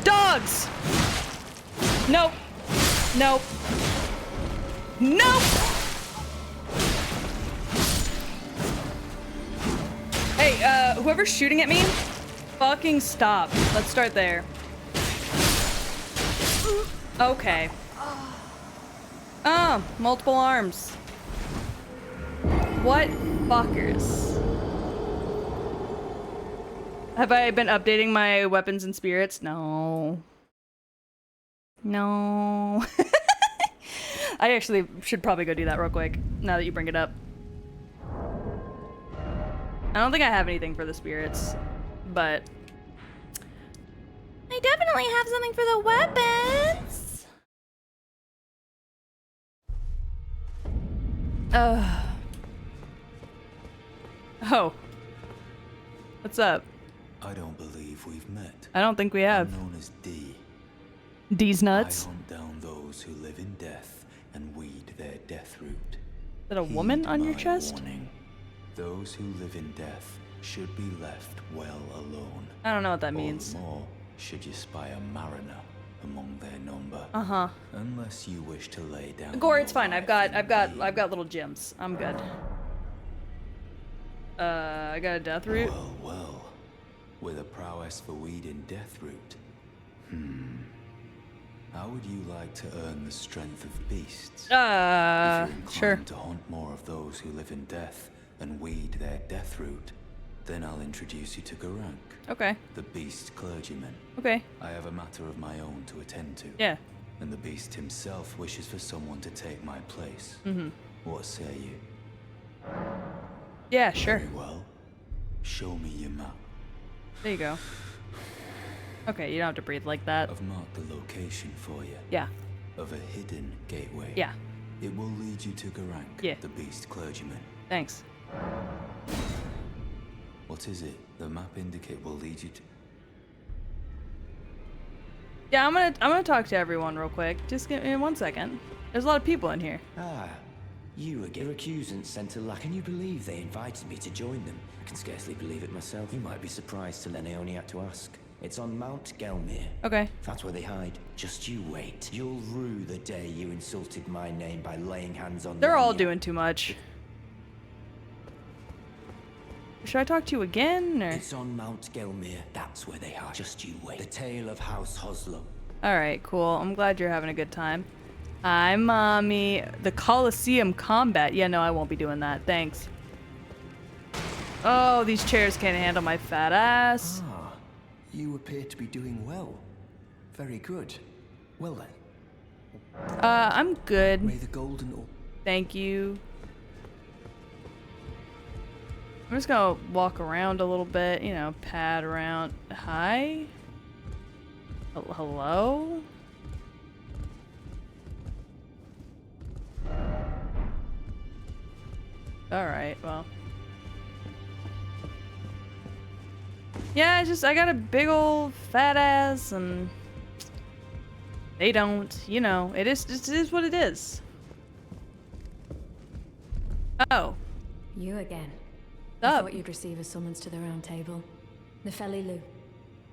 Dogs! Nope. Nope. Nope! Hey, whoever's shooting at me, fucking stop. Let's start there. Okay. Oh, multiple arms. What fuckers? Have I been updating my weapons and spirits? No. No. I actually should probably go do that real quick, now that you bring it up. I don't think I have anything for the spirits, but... I definitely have something for the weapons. Oh. What's up? I don't believe we've met. I don't think we have. I'm known as D. D's nuts? I hunt down those who live in death and weed their death root. Is that a woman on your my chest? warning. Those who live in death should be left well alone. I don't know what that All means. the more should you spy a mariner among their number. Uh-huh. Unless you wish to lay down. Gore, your it's fine. life I've in got little gems. I'm good. I got a death root. Well, well. With a prowess for weeding death root. How would you like to earn the strength of beasts? If you're inclined Sure. to hunt more of those who live in death and weed their death root, then I'll introduce you to Garank, Okay. the beast clergyman. Okay. I have a matter of my own to attend to. Yeah. And the beast himself wishes for someone to take my place. What say you? Yeah, sure. Very well. Show me your map. There you go. Okay, you don't have to breathe like that. I've marked the location for you. Yeah. Of a hidden gateway. Yeah. It will lead you to Garank, Yeah. the beast clergyman. Thanks. What is it? The map indicate will lead you to... Yeah, I'm gonna talk to everyone real quick. Just give me 1 second. There's a lot of people in here. Ah, you again. Your accusants sent a lack. Can you believe they invited me to join them? I can scarcely believe it myself. You might be surprised to learn I only had to ask. It's on Mount Gelmir. Okay. That's where they hide. Just you wait. You'll rue the day you insulted my name by laying hands on They're all Lanya. doing too much. Should I talk to you again, or? It's on Mount Gelmir. That's where they hide. Just you wait. The tale of House Hoslam. Alright, cool. I'm glad you're having a good time. Hi, Mommy. The Coliseum combat. Yeah, no, I won't be doing that. Thanks. Oh, these chairs can't handle my fat ass. Ah, you appear to be doing well. Very good. Well then, I'm may good. the golden or Thank you. I'm just gonna walk around a little bit, you know, pad around. Hi? Hello? Alright, well. Yeah, it's just, I got a big old fat ass and they don't, you know, it is what it is. Oh. You again. Up. I thought you'd receive a summons to the round table. Nefeli Lu.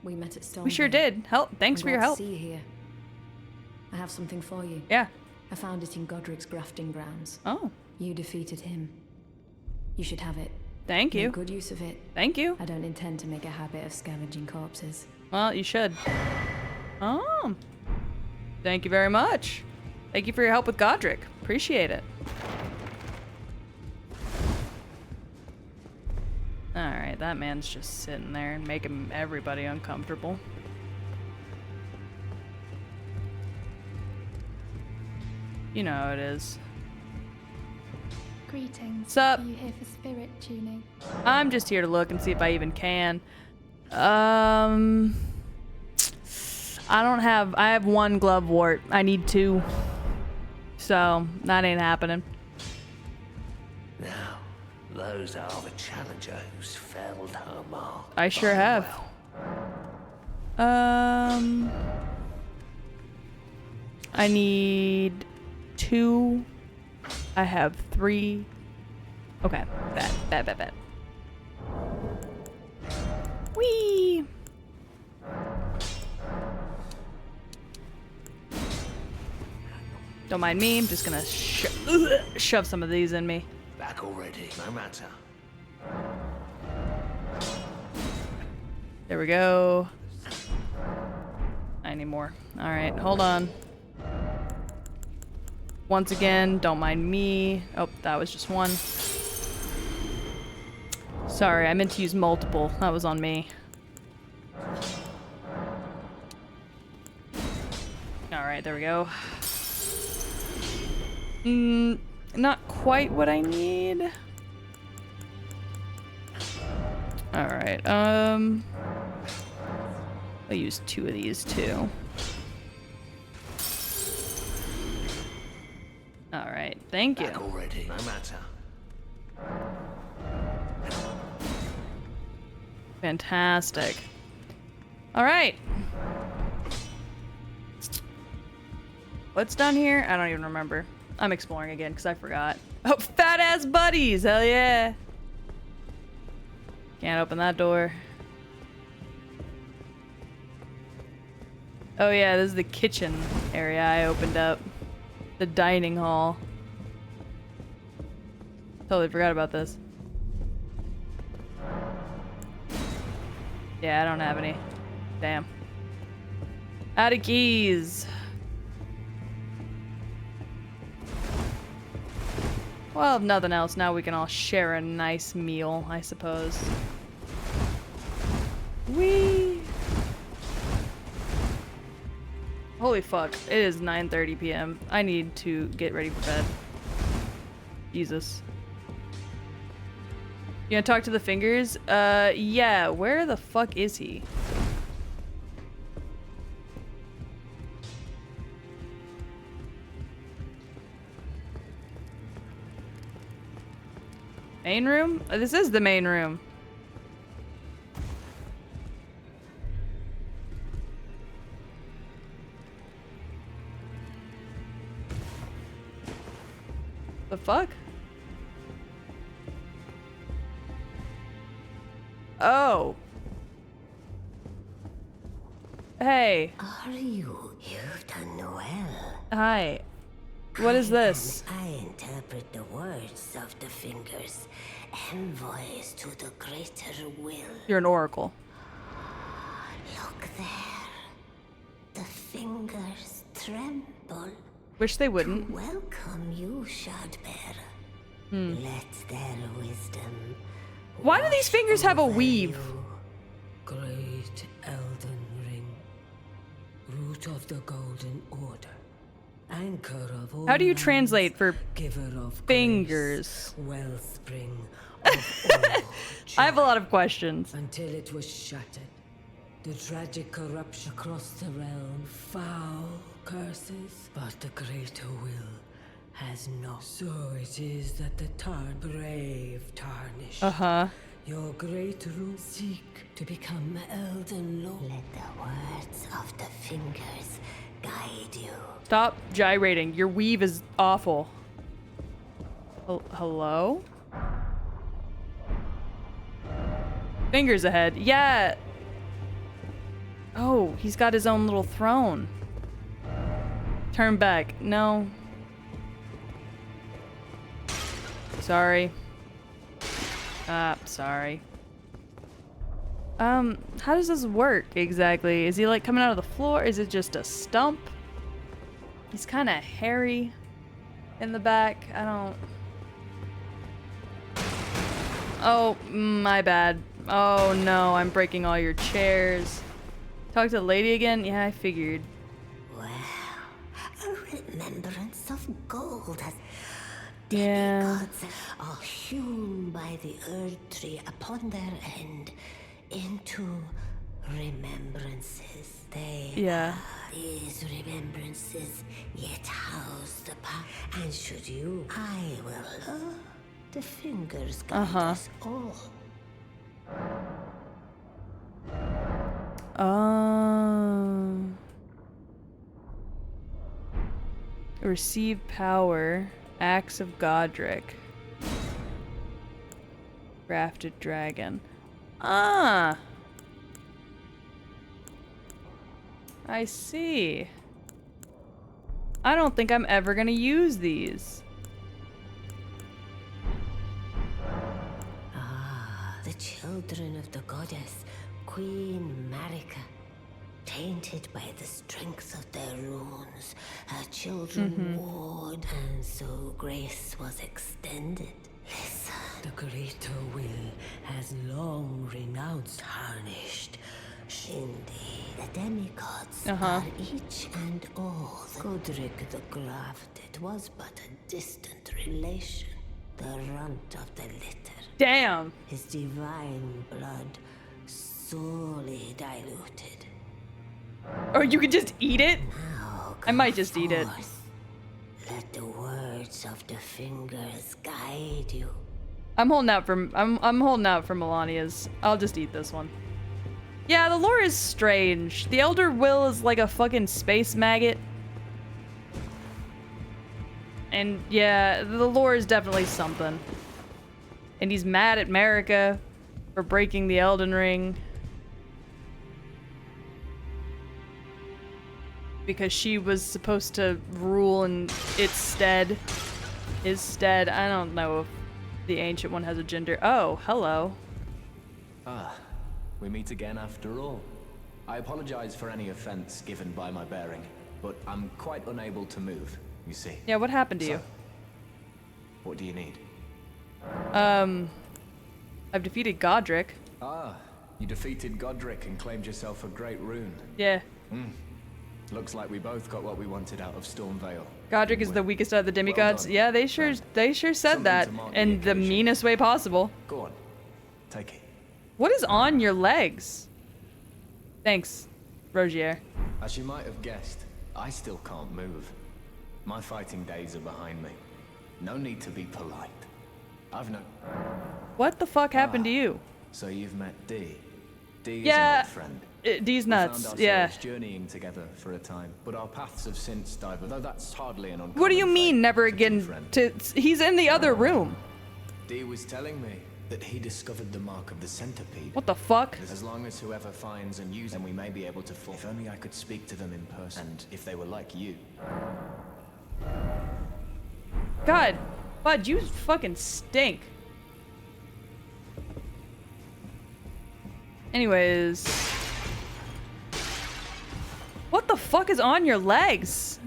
We met at Stone. We sure did. Thanks for your help. To see you here. I have something for you. Yeah. I found it in Godric's grafting grounds. Oh. You defeated him. You should have it. Thank you. Make good use of it. Thank you. I don't intend to make a habit of scavenging corpses. Well, you should. Oh. Thank you very much. Thank you for your help with Godric. Appreciate it. Alright, that man's just sitting there and making everybody uncomfortable. You know how it is. Greetings. Sup? Are you here for spirit tuning? I'm just here to look and see if I even can. I have 1 glove wart. I need 2. So, that ain't happening. Now, those are the challenger who's felled her mark. I sure by have. well. I need 2. I have 3. Okay, bet. Whee! Don't mind me, I'm just gonna shove some of these in me. Back already, no matter. There we go. I need more. Alright, hold on. Once again, don't mind me. Oh, that was just one. Sorry, I meant to use multiple. That was on me. Alright, there we go. Not quite what I need. Alright, I'll use 2 of these too. Alright, thank you. Back already, no matter. Fantastic. Alright. What's down here? I don't even remember. I'm exploring again because I forgot. Oh, fat ass buddies! Hell yeah! Can't open that door. Oh yeah, this is the kitchen area I opened up. The dining hall. Totally forgot about this. Yeah, I don't have any. Damn. Out of keys. Well, if nothing else, now we can all share a nice meal, I suppose. Whee! Holy fuck, it is 9:30 p.m. I need to get ready for bed. Jesus. You gonna talk to the fingers? Yeah, where the fuck is he? Main room? This is the main room. The fuck? Oh. Hey. Are you? You've done well. Hi. What is this? I interpret the words of the fingers, envoys to the greater will. You're an oracle. Look there. The fingers tremble. Wish they wouldn't. Welcome you, Shardbear. Let their wisdom. Why do these fingers have a weave? Great Elden Ring, root of the Golden Order, anchor of all. How do you translate for giver of fingers? Grace, wellspring of all I have a lot of questions. until it was shattered. The tragic corruption across the realm, foul curses, but the greater will has not. So it is that the brave tarnish. Your great rune seek to become Elden Lord. Let the words of the fingers guide you. Stop gyrating. Your weave is awful. Hello? Fingers ahead. Yeah. Oh, he's got his own little throne. Turn back. No. Sorry. Sorry. How does this work exactly? Is he like coming out of the floor? Is it just a stump? He's kind of hairy in the back. I don't... Oh, my bad. Oh no, I'm breaking all your chairs. Talk to the lady again? Yeah, I figured. Well, a remembrance of gold has Yeah. demigods are hewn by the Earth Tree upon their end into remembrances. They Yeah. these remembrances yet house the power. And should you, I will The fingers guide us all. Receive power. Axe of Godric. Crafted dragon. Ah! I see. I don't think I'm ever gonna use these. Ah, the children of the goddess, Queen Marika. Tainted by the strength of their runes, her children warred, and so grace was extended. Listen. The greater will has long renounced Harnished. Shindy, the demigods are each and all. Godric the Grafted was but a distant relation, the runt of the litter. Damn! His divine blood sorely diluted. Or you could just eat it? Now I might just eat it. Let the words of the fingers guide you. I'm holding out for I'm holding out for Melania's. I'll just eat this one. Yeah, the lore is strange. The Elder Will is like a fucking space maggot. And yeah, the lore is definitely something. And he's mad at Marika for breaking the Elden Ring. Because she was supposed to rule in its stead. His stead. I don't know if the Ancient One has a gender. Oh, hello. Ah, we meet again after all. I apologize for any offense given by my bearing, but I'm quite unable to move, you see. Yeah, what happened to you? What do you need? I've defeated Godric. Ah, you defeated Godric and claimed yourself a great rune. Yeah. Looks like we both got what we wanted out of Stormvale. Godric is the weakest out of the demigods. Well done. Yeah, they sure said Something that to mark the in the occasion. meanest way possible. Go on, take it. What is on your legs? Thanks, Rogier. As you might have guessed, I still can't move. My fighting days are behind me. No need to be polite. I've no... What the fuck happened to you? So you've met Dee. Dee is Yeah, an old friend. D's We nuts. found Yeah. ourselves journeying together for a time, but our paths have since diverged. Though that's hardly an uncommon What do you fate mean, never for two again? friends. He's in the other room. Dee was telling me that he discovered the mark of the centipede. What the fuck? As long as whoever finds and uses them, we may be able to fall. If only I could speak to them in person, and if they were like you. God, Bud, you fucking stink. Anyways. What the fuck is on your legs?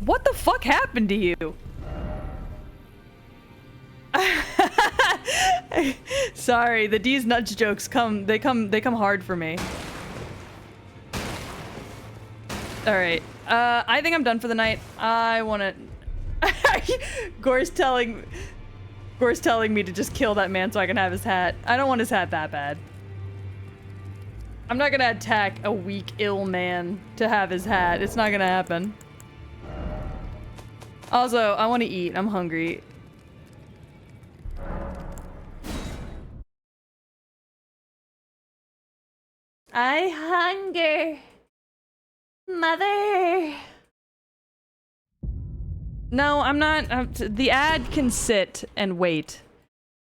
What the fuck happened to you? Sorry, the D's nuts jokes come hard for me. All right. I think I'm done for the night. I want to Gore's telling me to just kill that man so I can have his hat. I don't want his hat that bad. I'm not gonna attack a weak, ill man to have his hat. It's not gonna happen. Also, I want to eat. I'm hungry. I hunger. Mother. No, I'm not. The ad can sit and wait.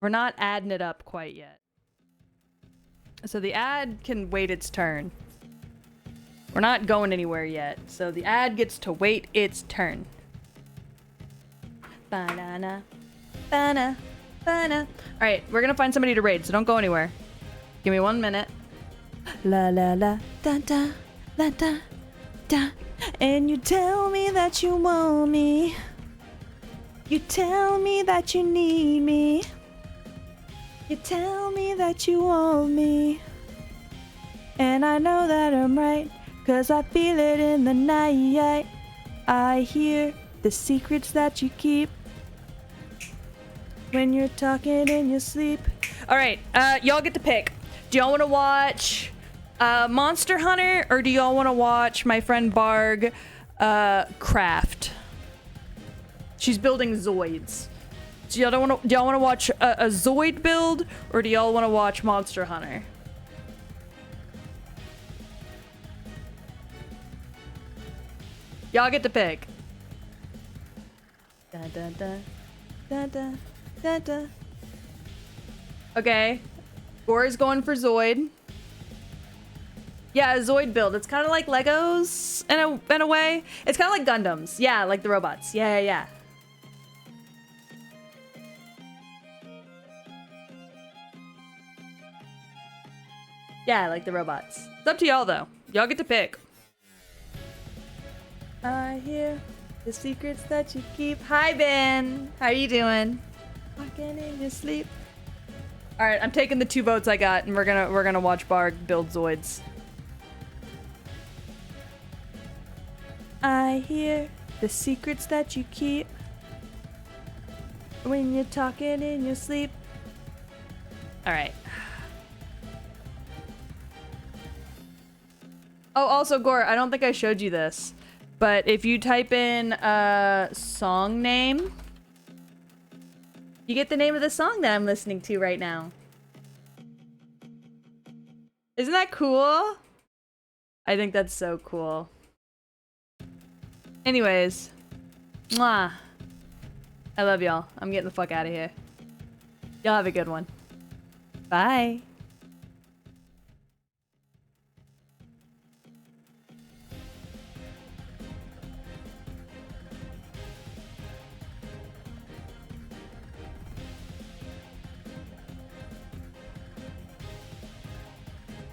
We're not adding it up quite yet. So the ad can wait its turn. We're not going anywhere yet. So the ad gets to wait its turn. Banana. Banana. Banana. Alright, we're gonna find somebody to raid, so don't go anywhere. Give me 1 minute. La la la. Da da. La da. Da. And you tell me that you want me. You tell me that you need me. You tell me that you want me. And I know that I'm right, 'cause I feel it in the night. I hear the secrets that you keep when you're talking in your sleep. Alright, y'all get to pick. Do y'all want to watch Monster Hunter, or do y'all want to watch my friend Barg craft? What do you want? What do y'all want to watch? Do y'all want to watch Monster Hunter, or do y'all want to watch my friend Barg craft? 'Cause I feel it in the night. I hear the secrets that you keep when you're talking in your sleep. Alright, y'all get to pick. Do y'all want to watch Monster Hunter, or do y'all want to watch my friend Barg She's building Zoids. So y'all don't want to? Do y'all want to watch a Zoid build, or do y'all want to watch Monster Hunter? Y'all get to pick. Da da da da da da da. Okay, Gore is going for Zoid. Yeah, a Zoid build. It's kind of like Legos in a way. It's kind of like Gundams. Yeah, like the robots. Yeah, yeah, yeah. Yeah, like the robots. It's up to y'all though. Y'all get to pick. I hear the secrets that you keep. Hi, Ben. How you doing? Walking in your sleep. All right, I'm taking the 2 votes I got, and we're gonna watch Barg build Zoids. I hear the secrets that you keep when you're talking in your sleep. All right. Oh, also, Gore, I don't think I showed you this, but if you type in a song name, you get the name of the song that I'm listening to right now. Isn't that cool? I think that's so cool. Anyways, mwah. I love y'all. I'm getting the fuck out of here. Y'all have a good one. Bye.